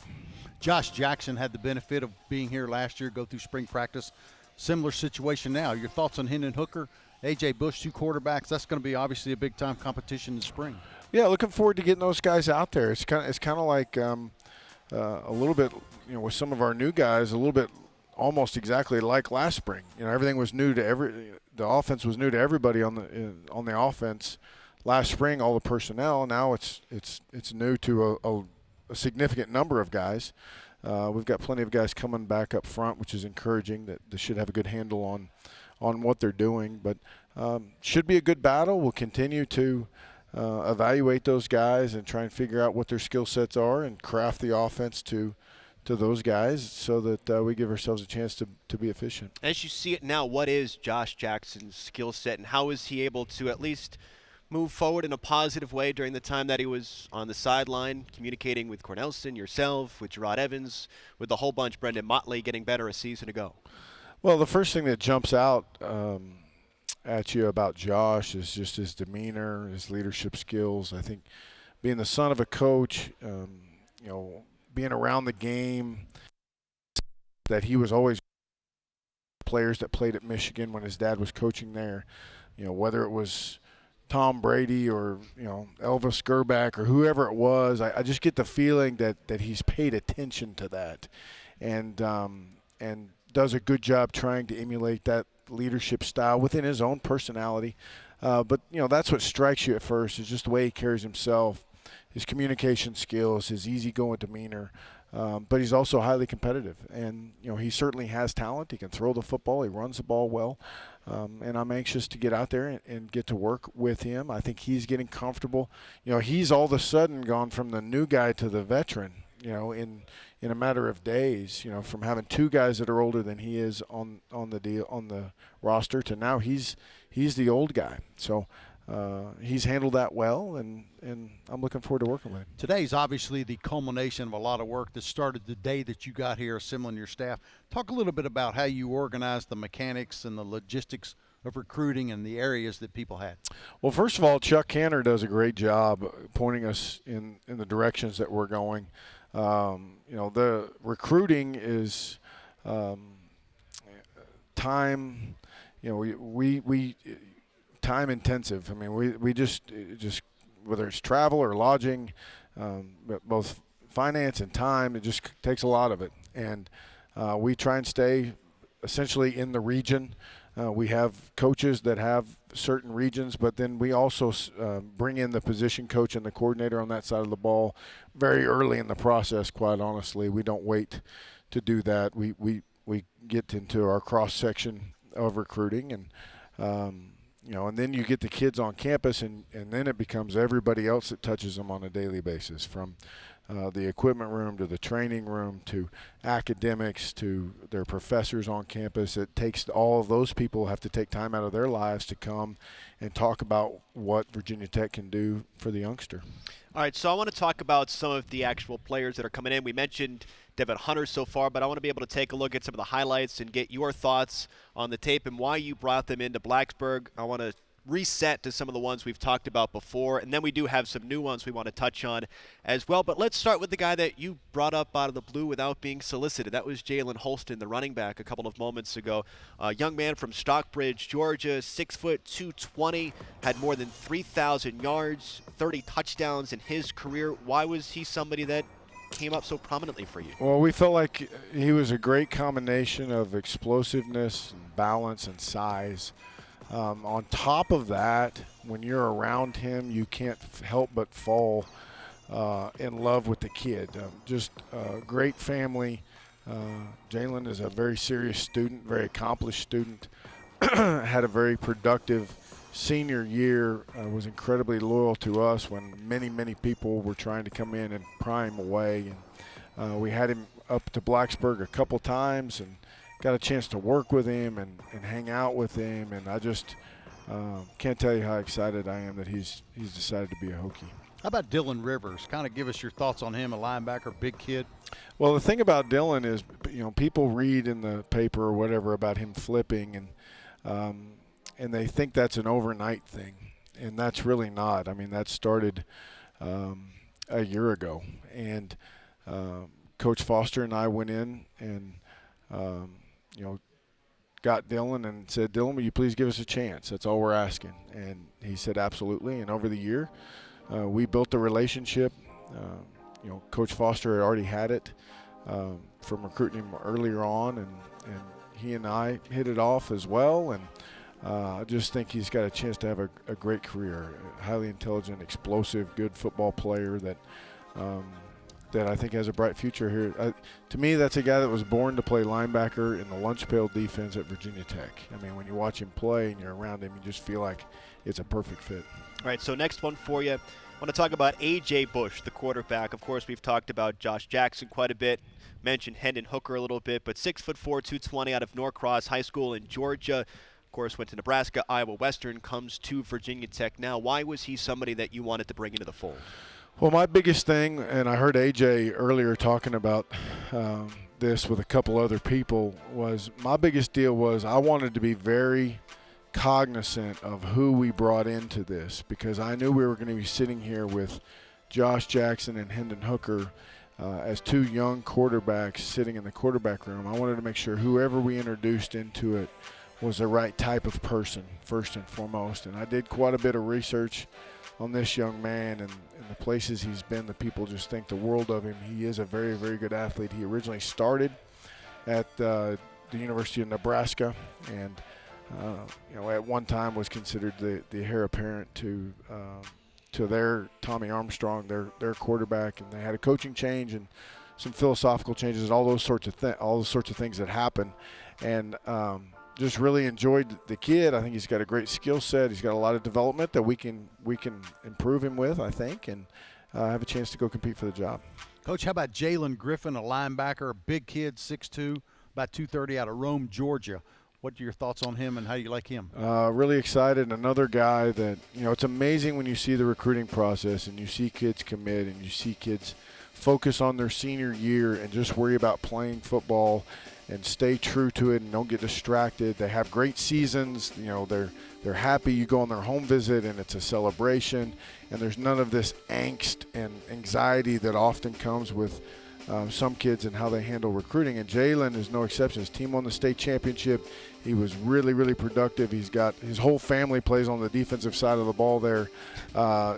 Josh Jackson had the benefit of being here last year, go through spring practice. Similar situation now. Your thoughts on Hendon Hooker, A.J. Bush, 2 quarterbacks? That's going to be obviously a big-time competition in the spring. Yeah, looking forward to getting those guys out there. It's kind of like a little bit, with some of our new guys, a little bit almost exactly like last spring. Everything was new to the offense was new to everybody on the offense last spring. All the personnel. Now it's new to a significant number of guys. We've got plenty of guys coming back up front, which is encouraging. That they should have a good handle on what they're doing, but should be a good battle. We'll continue to evaluate those guys and try and figure out what their skill sets are and craft the offense to those guys so that we give ourselves a chance to be efficient. As you see it now, what is Josh Jackson's skill set, and how is he able to at least move forward in a positive way during the time that he was on the sideline, communicating with Cornelson, yourself, with Gerard Evans, with the whole bunch, Brendan Motley getting better a season ago? Well, the first thing that jumps out at you about Josh is just his demeanor, his leadership skills. I think being the son of a coach, being around the game, that he was always players that played at Michigan when his dad was coaching there, whether it was Tom Brady or Elvis Gerback or whoever it was. I just get the feeling that he's paid attention to that, and does a good job trying to emulate that leadership style within his own personality. But that's what strikes you at first, is just the way he carries himself, his communication skills, his easygoing demeanor. But he's also highly competitive, and he certainly has talent. He can throw the football. He runs the ball well. And I'm anxious to get out there and get to work with him. I think he's getting comfortable. He's all of a sudden gone from the new guy to the veteran, in a matter of days, from having 2 guys that are older than he is on the roster to now he's the old guy. So he's handled that well, and I'm looking forward to working with him. Today's obviously the culmination of a lot of work that started the day that you got here assembling your staff. Talk a little bit about how you organized the mechanics and the logistics of recruiting and the areas that people had. Well, first of all, Chuck Canner does a great job pointing us in the directions that we're going. The recruiting is time. We time intensive. I mean, we just whether it's travel or lodging, but both finance and time, it just takes a lot of it. And we try and stay essentially in the region. We have coaches that have certain regions, but then we also bring in the position coach and the coordinator on that side of the ball very early in the process, quite honestly. We don't wait to do that. We get into our cross-section of recruiting, and and then you get the kids on campus, and then it becomes everybody else that touches them on a daily basis, from the equipment room to the training room to academics to their professors on campus. It takes all of those people have to take time out of their lives to come and talk about what Virginia Tech can do for the youngster. All right, so I want to talk about some of the actual players that are coming in. We mentioned Devin Hunter so far, but I want to be able to take a look at some of the highlights and get your thoughts on the tape and why you brought them into Blacksburg. I want to reset to some of the ones we've talked about before, and then we do have some new ones we want to touch on as well. But let's start with the guy that you brought up out of the blue without being solicited. That was Jalen Holston, the running back, a couple of moments ago. A young man from Stockbridge, Georgia, 6 foot 220, had more than 3,000 yards, 30 touchdowns in his career. Why was he somebody that came up so prominently for you? Well, we felt like he was a great combination of explosiveness, and balance, and size. On top of that, when you're around him, you can't help but fall in love with the kid. Just a great family. Jalen is a very serious student, very accomplished student. Had a very productive senior year. Was incredibly loyal to us when many, many people were trying to come in and pry him away. And we had him up to Blacksburg a couple times and got a chance to work with him and hang out with him, and I just can't tell you how excited I am that he's decided to be a Hokie. How about Dylan Rivers? Kind of give us your thoughts on him, a linebacker, big kid. Well, the thing about Dylan is, people read in the paper or whatever about him flipping, and they think that's an overnight thing, and that's really not. I mean, that started a year ago, and Coach Foster and I went in and got Dylan and said, Dylan, will you please give us a chance? That's all we're asking. And he said, absolutely. And over the year, we built a relationship. Coach Foster had already had it from recruiting him earlier on, and he and I hit it off as well. And I just think he's got a chance to have a great career. A highly intelligent, explosive, good football player that I think has a bright future here. To me, that's a guy that was born to play linebacker in the lunch pail defense at Virginia Tech. I mean, when you watch him play and you're around him, you just feel like it's a perfect fit. All right, so next one for you. I want to talk about A.J. Bush, the quarterback. Of course, we've talked about Josh Jackson quite a bit, mentioned Hendon Hooker a little bit, but 6'4", 220 out of Norcross High School in Georgia. Of course, went to Nebraska, Iowa Western, comes to Virginia Tech now. Why was he somebody that you wanted to bring into the fold? Well, my biggest thing, and I heard AJ earlier talking about this with a couple other people, was my biggest deal was I wanted to be very cognizant of who we brought into this, because I knew we were going to be sitting here with Josh Jackson and Hendon Hooker as two young quarterbacks sitting in the quarterback room. I wanted to make sure whoever we introduced into it was the right type of person, first and foremost. And I did quite a bit of research on this young man, and the places he's been, the people just think the world of him. He is a very, very good athlete. He originally started at the University of Nebraska, and at one time was considered the heir apparent to their Tommy Armstrong, their quarterback, and they had a coaching change and some philosophical changes, all those sorts of things that happen, and just really enjoyed the kid. I think he's got a great skill set. He's got a lot of development that we can improve him with, I think, and have a chance to go compete for the job. Coach, how about Jalen Griffin, a linebacker, a big kid, 6'2", about 230 out of Rome, Georgia. What are your thoughts on him and how do you like him? Really excited. Another guy that, it's amazing when you see the recruiting process and you see kids commit and you see kids focus on their senior year and just worry about playing football and stay true to it and don't get distracted. They have great seasons. You know, they're happy. You go on their home visit and it's a celebration, and there's none of this angst and anxiety that often comes with some kids and how they handle recruiting. And Jalen is no exception. His team won the state championship. He was really, really productive. He's got his whole family plays on the defensive side of the ball there.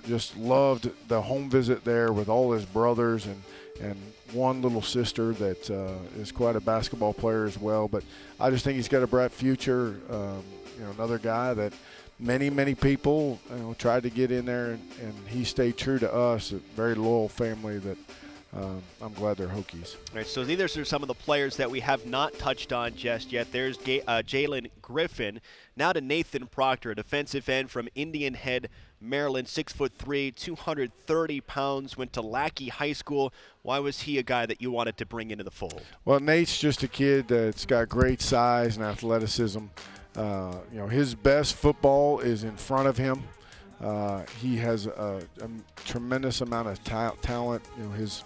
Just loved the home visit there with all his brothers and one little sister that is quite a basketball player as well. But I just think he's got a bright future. Another guy that many people tried to get in there, and he stayed true to us. A very loyal family that I'm glad they're Hokies. All right, so these are some of the players that we have not touched on just yet. There's Jalen Griffin. Now to Nathan Proctor, a defensive end from Indian Head, Maryland, 6'3", 230 pounds, went to Lackey High School. Why was he a guy that you wanted to bring into the fold? Well, Nate's just a kid that's got great size and athleticism. His best football is in front of him. He has a tremendous amount of talent. His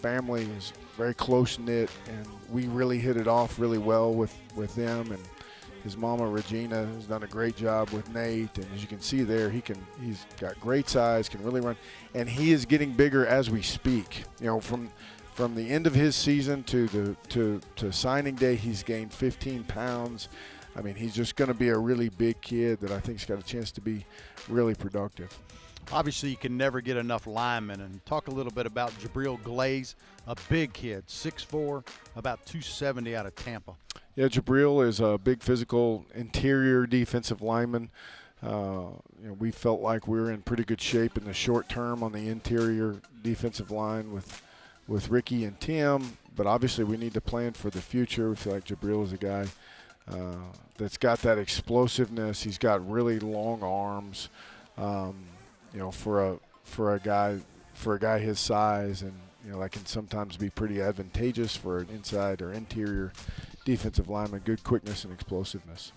family is very close-knit, and we really hit it off really well with them. And his mama, Regina, has done a great job with Nate. And as you can see there, he's got great size, can really run. And he is getting bigger as we speak. From the end of his season to signing day, he's gained 15 pounds. I mean, he's just going to be a really big kid that I think's got a chance to be really productive. Obviously, you can never get enough linemen. And talk a little bit about Jabril Glaze, a big kid, 6'4", about 270 out of Tampa. Yeah, Jabril is a big physical interior defensive lineman. We felt like we were in pretty good shape in the short term on the interior defensive line with Ricky and Tim, but obviously we need to plan for the future. We feel like Jabril is a guy that's got that explosiveness. He's got really long arms. For a guy his size, and that can sometimes be pretty advantageous for an inside or interior defensive lineman. Good quickness and explosiveness.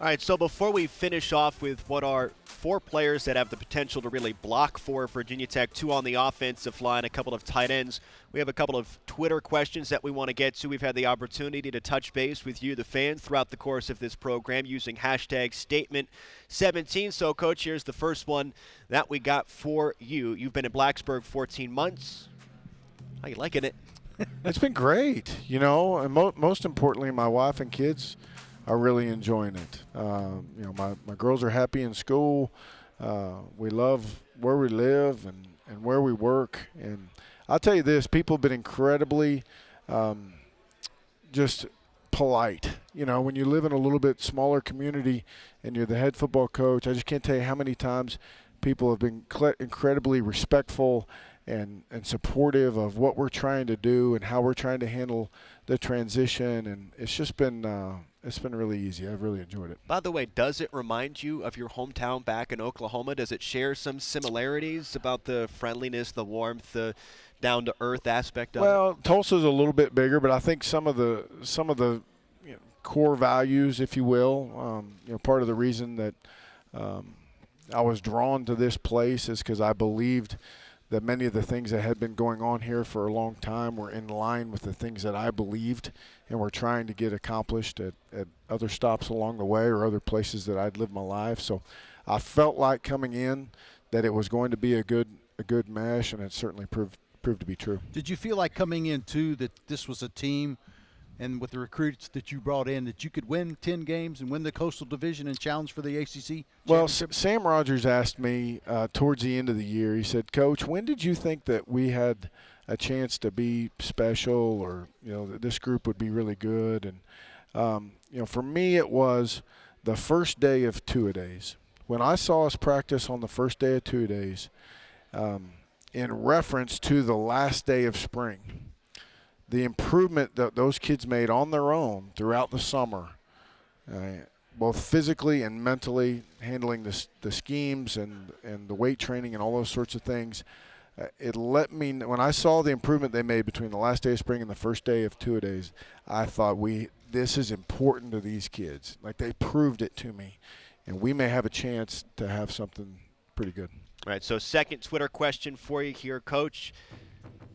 All right, so before we finish off with what are 4 players that have the potential to really block for Virginia Tech, 2 on the offensive line, a couple of tight ends, we have a couple of Twitter questions that we want to get to. We've had the opportunity to touch base with you, the fans, throughout the course of this program using hashtag Statement17. So, Coach, here's the first one that we got for you. You've been in Blacksburg 14 months. How you liking it? It's been great, and most importantly, my wife and kids are really enjoying it. My girls are happy in school. We love where we live and where we work. And I'll tell you this, people have been incredibly just polite. When you live in a little bit smaller community and you're the head football coach, I just can't tell you how many times people have been incredibly respectful and supportive of what we're trying to do and how we're trying to handle the transition. And it's just been really easy. I've really enjoyed it. By the way, does it remind you of your hometown back in Oklahoma? Does it share some similarities about the friendliness, the warmth, the down-to-earth aspect of it? Well, Tulsa's a little bit bigger, but I think some of the core values, if you will, part of the reason that I was drawn to this place is because I believed that many of the things that had been going on here for a long time were in line with the things that I believed and were trying to get accomplished at other stops along the way or other places that I'd lived my life. So I felt like coming in that it was going to be a good mesh, and it certainly proved to be true. Did you feel like coming in, too, that this was a team and with the recruits that you brought in that you could win 10 games and win the Coastal Division and challenge for the ACC? Well, Sam Rogers asked me towards the end of the year, he said, Coach, when did you think that we had a chance to be special or, that this group would be really good? And, for me it was the first day of two-a-days. When I saw us practice on the first day of two-a-days, in reference to the last day of spring, the improvement that those kids made on their own throughout the summer, both physically and mentally, handling the schemes and the weight training and all those sorts of things, it let me, when I saw the improvement they made between the last day of spring and the first day of two-a-days, I thought this is important to these kids. Like, they proved it to me, and we may have a chance to have something pretty good. All right, so second Twitter question for you here, Coach.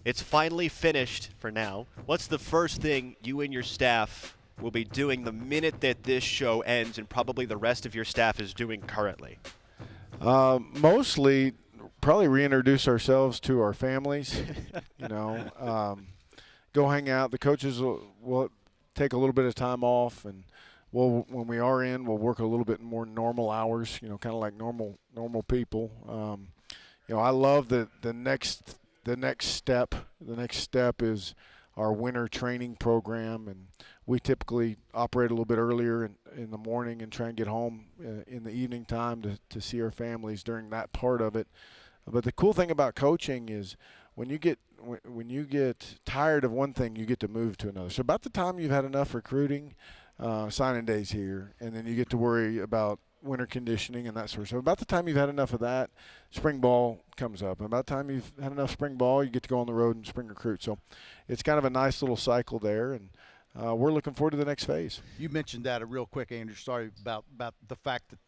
It's finally finished for now. What's the first thing you and your staff will be doing the minute that this show ends, and probably the rest of your staff is doing currently? Mostly probably reintroduce ourselves to our families, go hang out. The coaches will take a little bit of time off, and when we are in, we'll work a little bit more normal hours, kind of like normal people. I love the next step. The next step is our winter training program, and we typically operate a little bit earlier in the morning and try and get home in the evening time to see our families during that part of it. But the cool thing about coaching is when you get tired of one thing, you get to move to another. So about the time you've had enough recruiting, signing days here, and then you get to worry about winter conditioning and that sort of stuff. About the time you've had enough of that, spring ball comes up. And about the time you've had enough spring ball, you get to go on the road and spring recruit. So it's kind of a nice little cycle there, and we're looking forward to the next phase. You mentioned that real quick, Andrew. Sorry about the fact that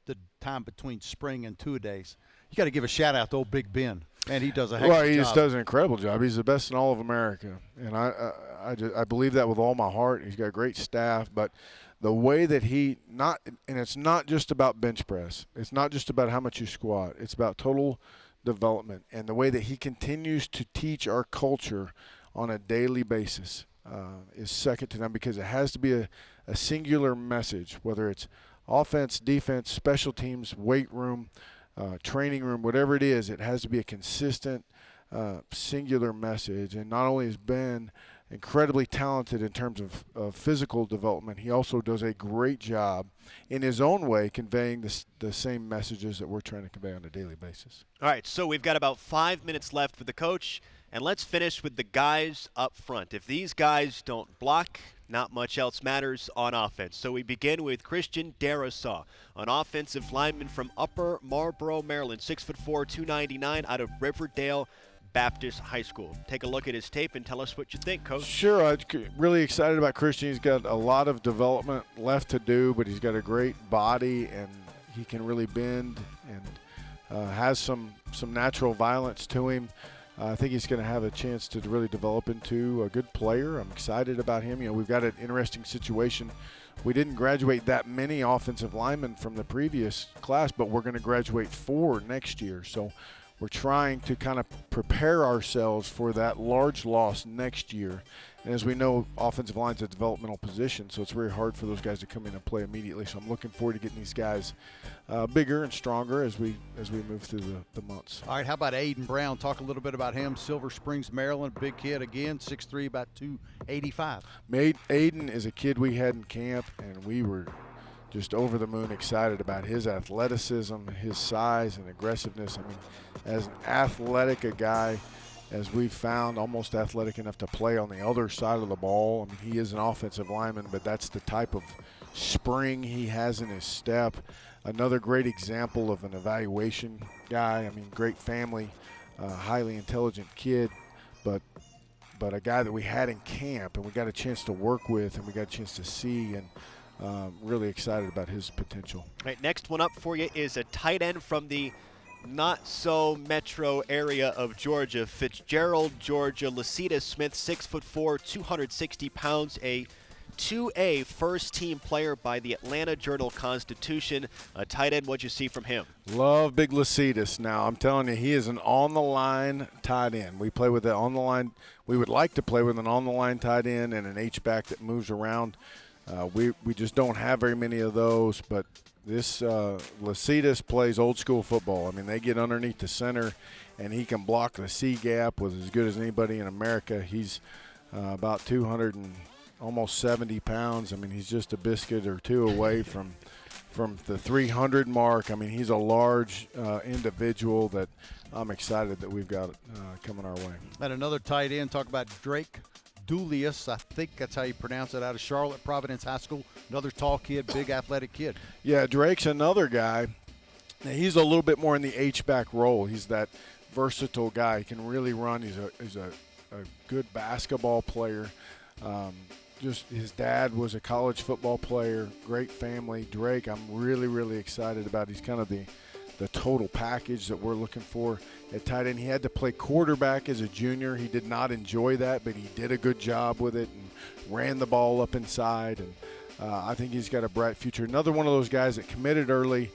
the time between spring and two-a-days. You got to give a shout-out to old Big Ben. Man, he does a heck of a job. Well, he just does an incredible job. He's the best in all of America, and I believe that with all my heart. He's got a great staff, but the way that and it's not just about bench press. It's not just about how much you squat. It's about total development, and the way that he continues to teach our culture on a daily basis is second to none, because it has to be a singular message, whether it's offense, defense, special teams, weight room, training room, whatever it is. It has to be a consistent, singular message. And not only has Ben incredibly talented in terms of physical development, he also does a great job in his own way conveying the same messages that we're trying to convey on a daily basis. All right, so we've got about 5 minutes left with the coach, and let's finish with the guys up front. If these guys don't block, not much else matters on offense. So we begin with Christian Darrisaw, an offensive lineman from Upper Marlboro, Maryland, 6'4", 299, out of Riverdale Baptist High School. Take a look at his tape and tell us what you think, Coach. Sure. I'm really excited about Christian. He's got a lot of development left to do, but he's got a great body, and he can really bend and has some natural violence to him. I think he's going to have a chance to really develop into a good player. I'm excited about him. We've got an interesting situation. We didn't graduate that many offensive linemen from the previous class, but we're going to graduate 4 next year. So we're trying to kind of prepare ourselves for that large loss next year. And as we know, offensive line's a developmental position, so it's very hard for those guys to come in and play immediately. So I'm looking forward to getting these guys bigger and stronger as we move through the months. All right, how about Aiden Brown? Talk a little bit about him. Silver Springs, Maryland, big kid again, 6'3", about 285. Aiden is a kid we had in camp, and we were just over the moon excited about his athleticism, his size and aggressiveness. I mean, as an athletic a guy as we've found, almost athletic enough to play on the other side of the ball. I mean, he is an offensive lineman, but that's the type of spring he has in his step. Another great example of an evaluation guy. I mean, great family, highly intelligent kid, but a guy that we had in camp and we got a chance to work with and we got a chance to see, and really excited about his potential. All right, next one up for you is a tight end from the not-so-metro area of Georgia, Fitzgerald, Georgia. Lacita Smith, 6'4", 260 pounds, a 2A first-team player by the Atlanta Journal-Constitution. A tight end, what'd you see from him? Love Big Lacita. Now, I'm telling you, he is an on-the-line tight end. We play with that on-the-line. We would like to play with an on-the-line tight end and an H-back that moves around. We just don't have very many of those, but this Lacita plays old-school football. I mean, they get underneath the center, and he can block the C-gap with as good as anybody in America. He's about 200 and almost 70 pounds. I mean, he's just a biscuit or two away from the 300 mark. I mean, he's a large individual that I'm excited that we've got coming our way. And another tight end, talk about Drake Dulius, I think that's how you pronounce it, out of Charlotte Providence High School. Another tall kid, big athletic kid. Yeah, Drake's another guy. Now, he's a little bit more in the H-back role. He's that versatile guy. He can really run. He's a good basketball player. Just his dad was a college football player, great family. Drake, I'm really, really excited about. He's kind of the the total package that we're looking for at tight end. He had to play quarterback as a junior. He did not enjoy that, but he did a good job with it and ran the ball up inside. And I think he's got a bright future. Another one of those guys that committed early,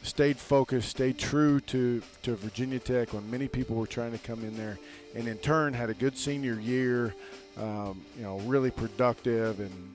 stayed focused, stayed true to Virginia Tech when many people were trying to come in there, and in turn had a good senior year, really productive and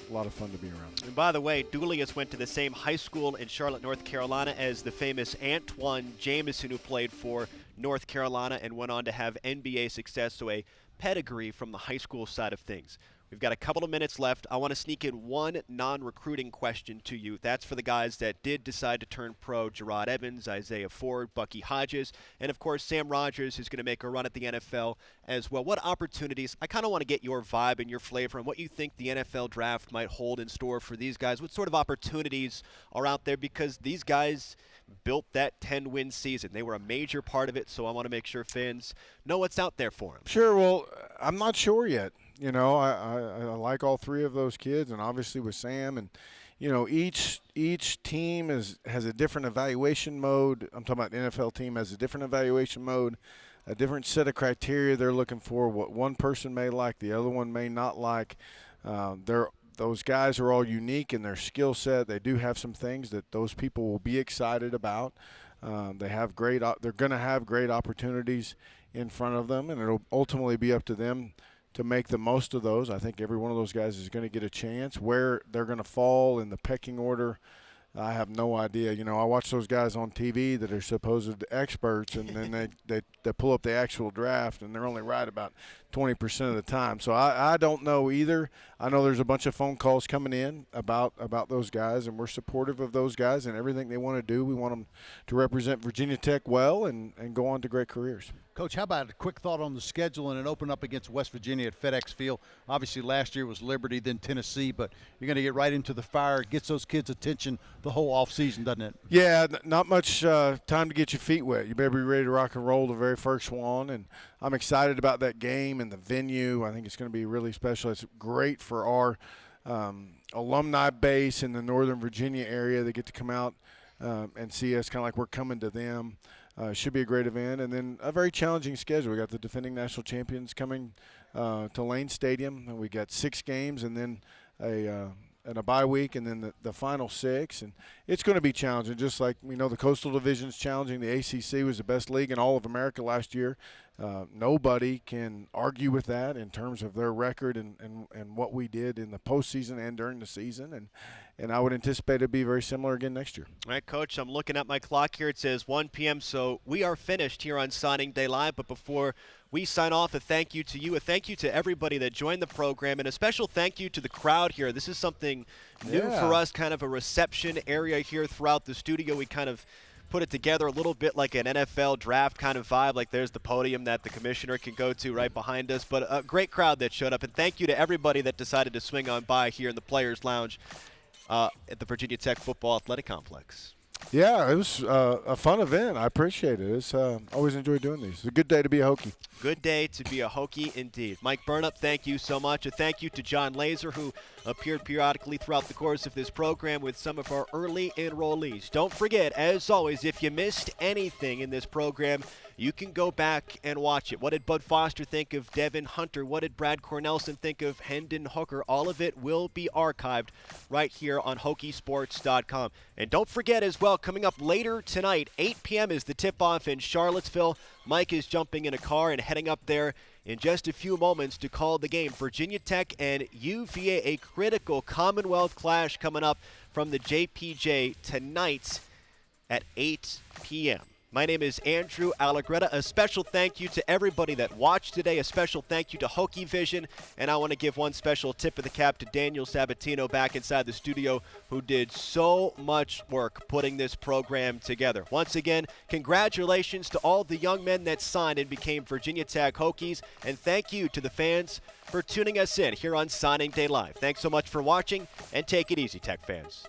a lot of fun to be around. And by the way, Duilius went to the same high school in Charlotte, North Carolina as the famous Antoine Jameson, who played for North Carolina and went on to have NBA success, so a pedigree from the high school side of things. We've got a couple of minutes left. I want to sneak in one non-recruiting question to you. That's for the guys that did decide to turn pro: Gerard Evans, Isaiah Ford, Bucky Hodges, and of course Sam Rogers, who's going to make a run at the NFL as well. What opportunities? I kind of want to get your vibe and your flavor on what you think the NFL draft might hold in store for these guys. What sort of opportunities are out there? Because these guys built that 10-win season. They were a major part of it, so I want to make sure fans know what's out there for them. Sure. Well, I'm not sure yet. I like all three of those kids, and obviously with Sam, and each team has a different evaluation mode. I'm talking about the NFL team has a different evaluation mode, a different set of criteria they're looking for. What one person may like, the other one may not like. Those guys are all unique in their skill set. They do have some things that those people will be excited about. They're going to have great opportunities in front of them, and it'll ultimately be up to them to make the most of those. I think every one of those guys is going to get a chance. Where they're going to fall in the pecking order, I have no idea. I watch those guys on TV that are supposed experts, and then they pull up the actual draft, and they're only right about 20% of the time. So I don't know either. I know there's a bunch of phone calls coming in about those guys, and we're supportive of those guys and everything they want to do. We want them to represent Virginia Tech well and go on to great careers. Coach, how about a quick thought on the schedule and an open up against West Virginia at FedEx Field? Obviously, last year was Liberty, then Tennessee, but you're going to get right into the fire. It gets those kids' attention the whole offseason, doesn't it? Yeah, not much time to get your feet wet. You better be ready to rock and roll the very first one, and I'm excited about that game and the venue. I think it's going to be really special. It's great for our alumni base in the Northern Virginia area. They get to come out and see us, kind of like we're coming to them. Should be a great event, and then a very challenging schedule. We got the defending national champions coming to Lane Stadium, and we got 6 games, and then a bye week, and then the final 6, and it's going to be challenging. Just like we know, the Coastal Division is challenging. The ACC was the best league in all of America last year. Nobody can argue with that in terms of their record and what we did in the postseason and during the season, and I would anticipate it'd be very similar again next year. All right, Coach, I'm looking at my clock here. It says 1 p.m., so we are finished here on Signing Day Live. But before we sign off, a thank you to you, a thank you to everybody that joined the program, and a special thank you to the crowd here. This is something new for us, kind of a reception area here throughout the studio. We kind of put it together a little bit like an NFL draft kind of vibe, like there's the podium that the commissioner can go to right behind us. But a great crowd that showed up, and thank you to everybody that decided to swing on by here in the Players Lounge at the Virginia Tech Football Athletic Complex. Yeah, it was a fun event. I appreciate it. It's always enjoy doing these. It's a good day to be a Hokie. Good day to be a Hokie indeed. Mike Burnop, thank you so much. A thank you to John Laser, who appeared periodically throughout the course of this program with some of our early enrollees. Don't forget, as always, if you missed anything in this program, you can go back and watch it. What did Bud Foster think of Devin Hunter? What did Brad Cornelson think of Hendon Hooker? All of it will be archived right here on Hokiesports.com. And don't forget as well, coming up later tonight, 8 p.m. is the tip-off in Charlottesville. Mike is jumping in a car and heading up there in just a few moments to call the game. Virginia Tech and UVA, a critical Commonwealth clash coming up from the JPJ tonight at 8 p.m. My name is Andrew Allegretta. A special thank you to everybody that watched today. A special thank you to Hokie Vision. And I want to give one special tip of the cap to Daniel Sabatino back inside the studio, who did so much work putting this program together. Once again, congratulations to all the young men that signed and became Virginia Tech Hokies. And thank you to the fans for tuning us in here on Signing Day Live. Thanks so much for watching, and take it easy, Tech fans.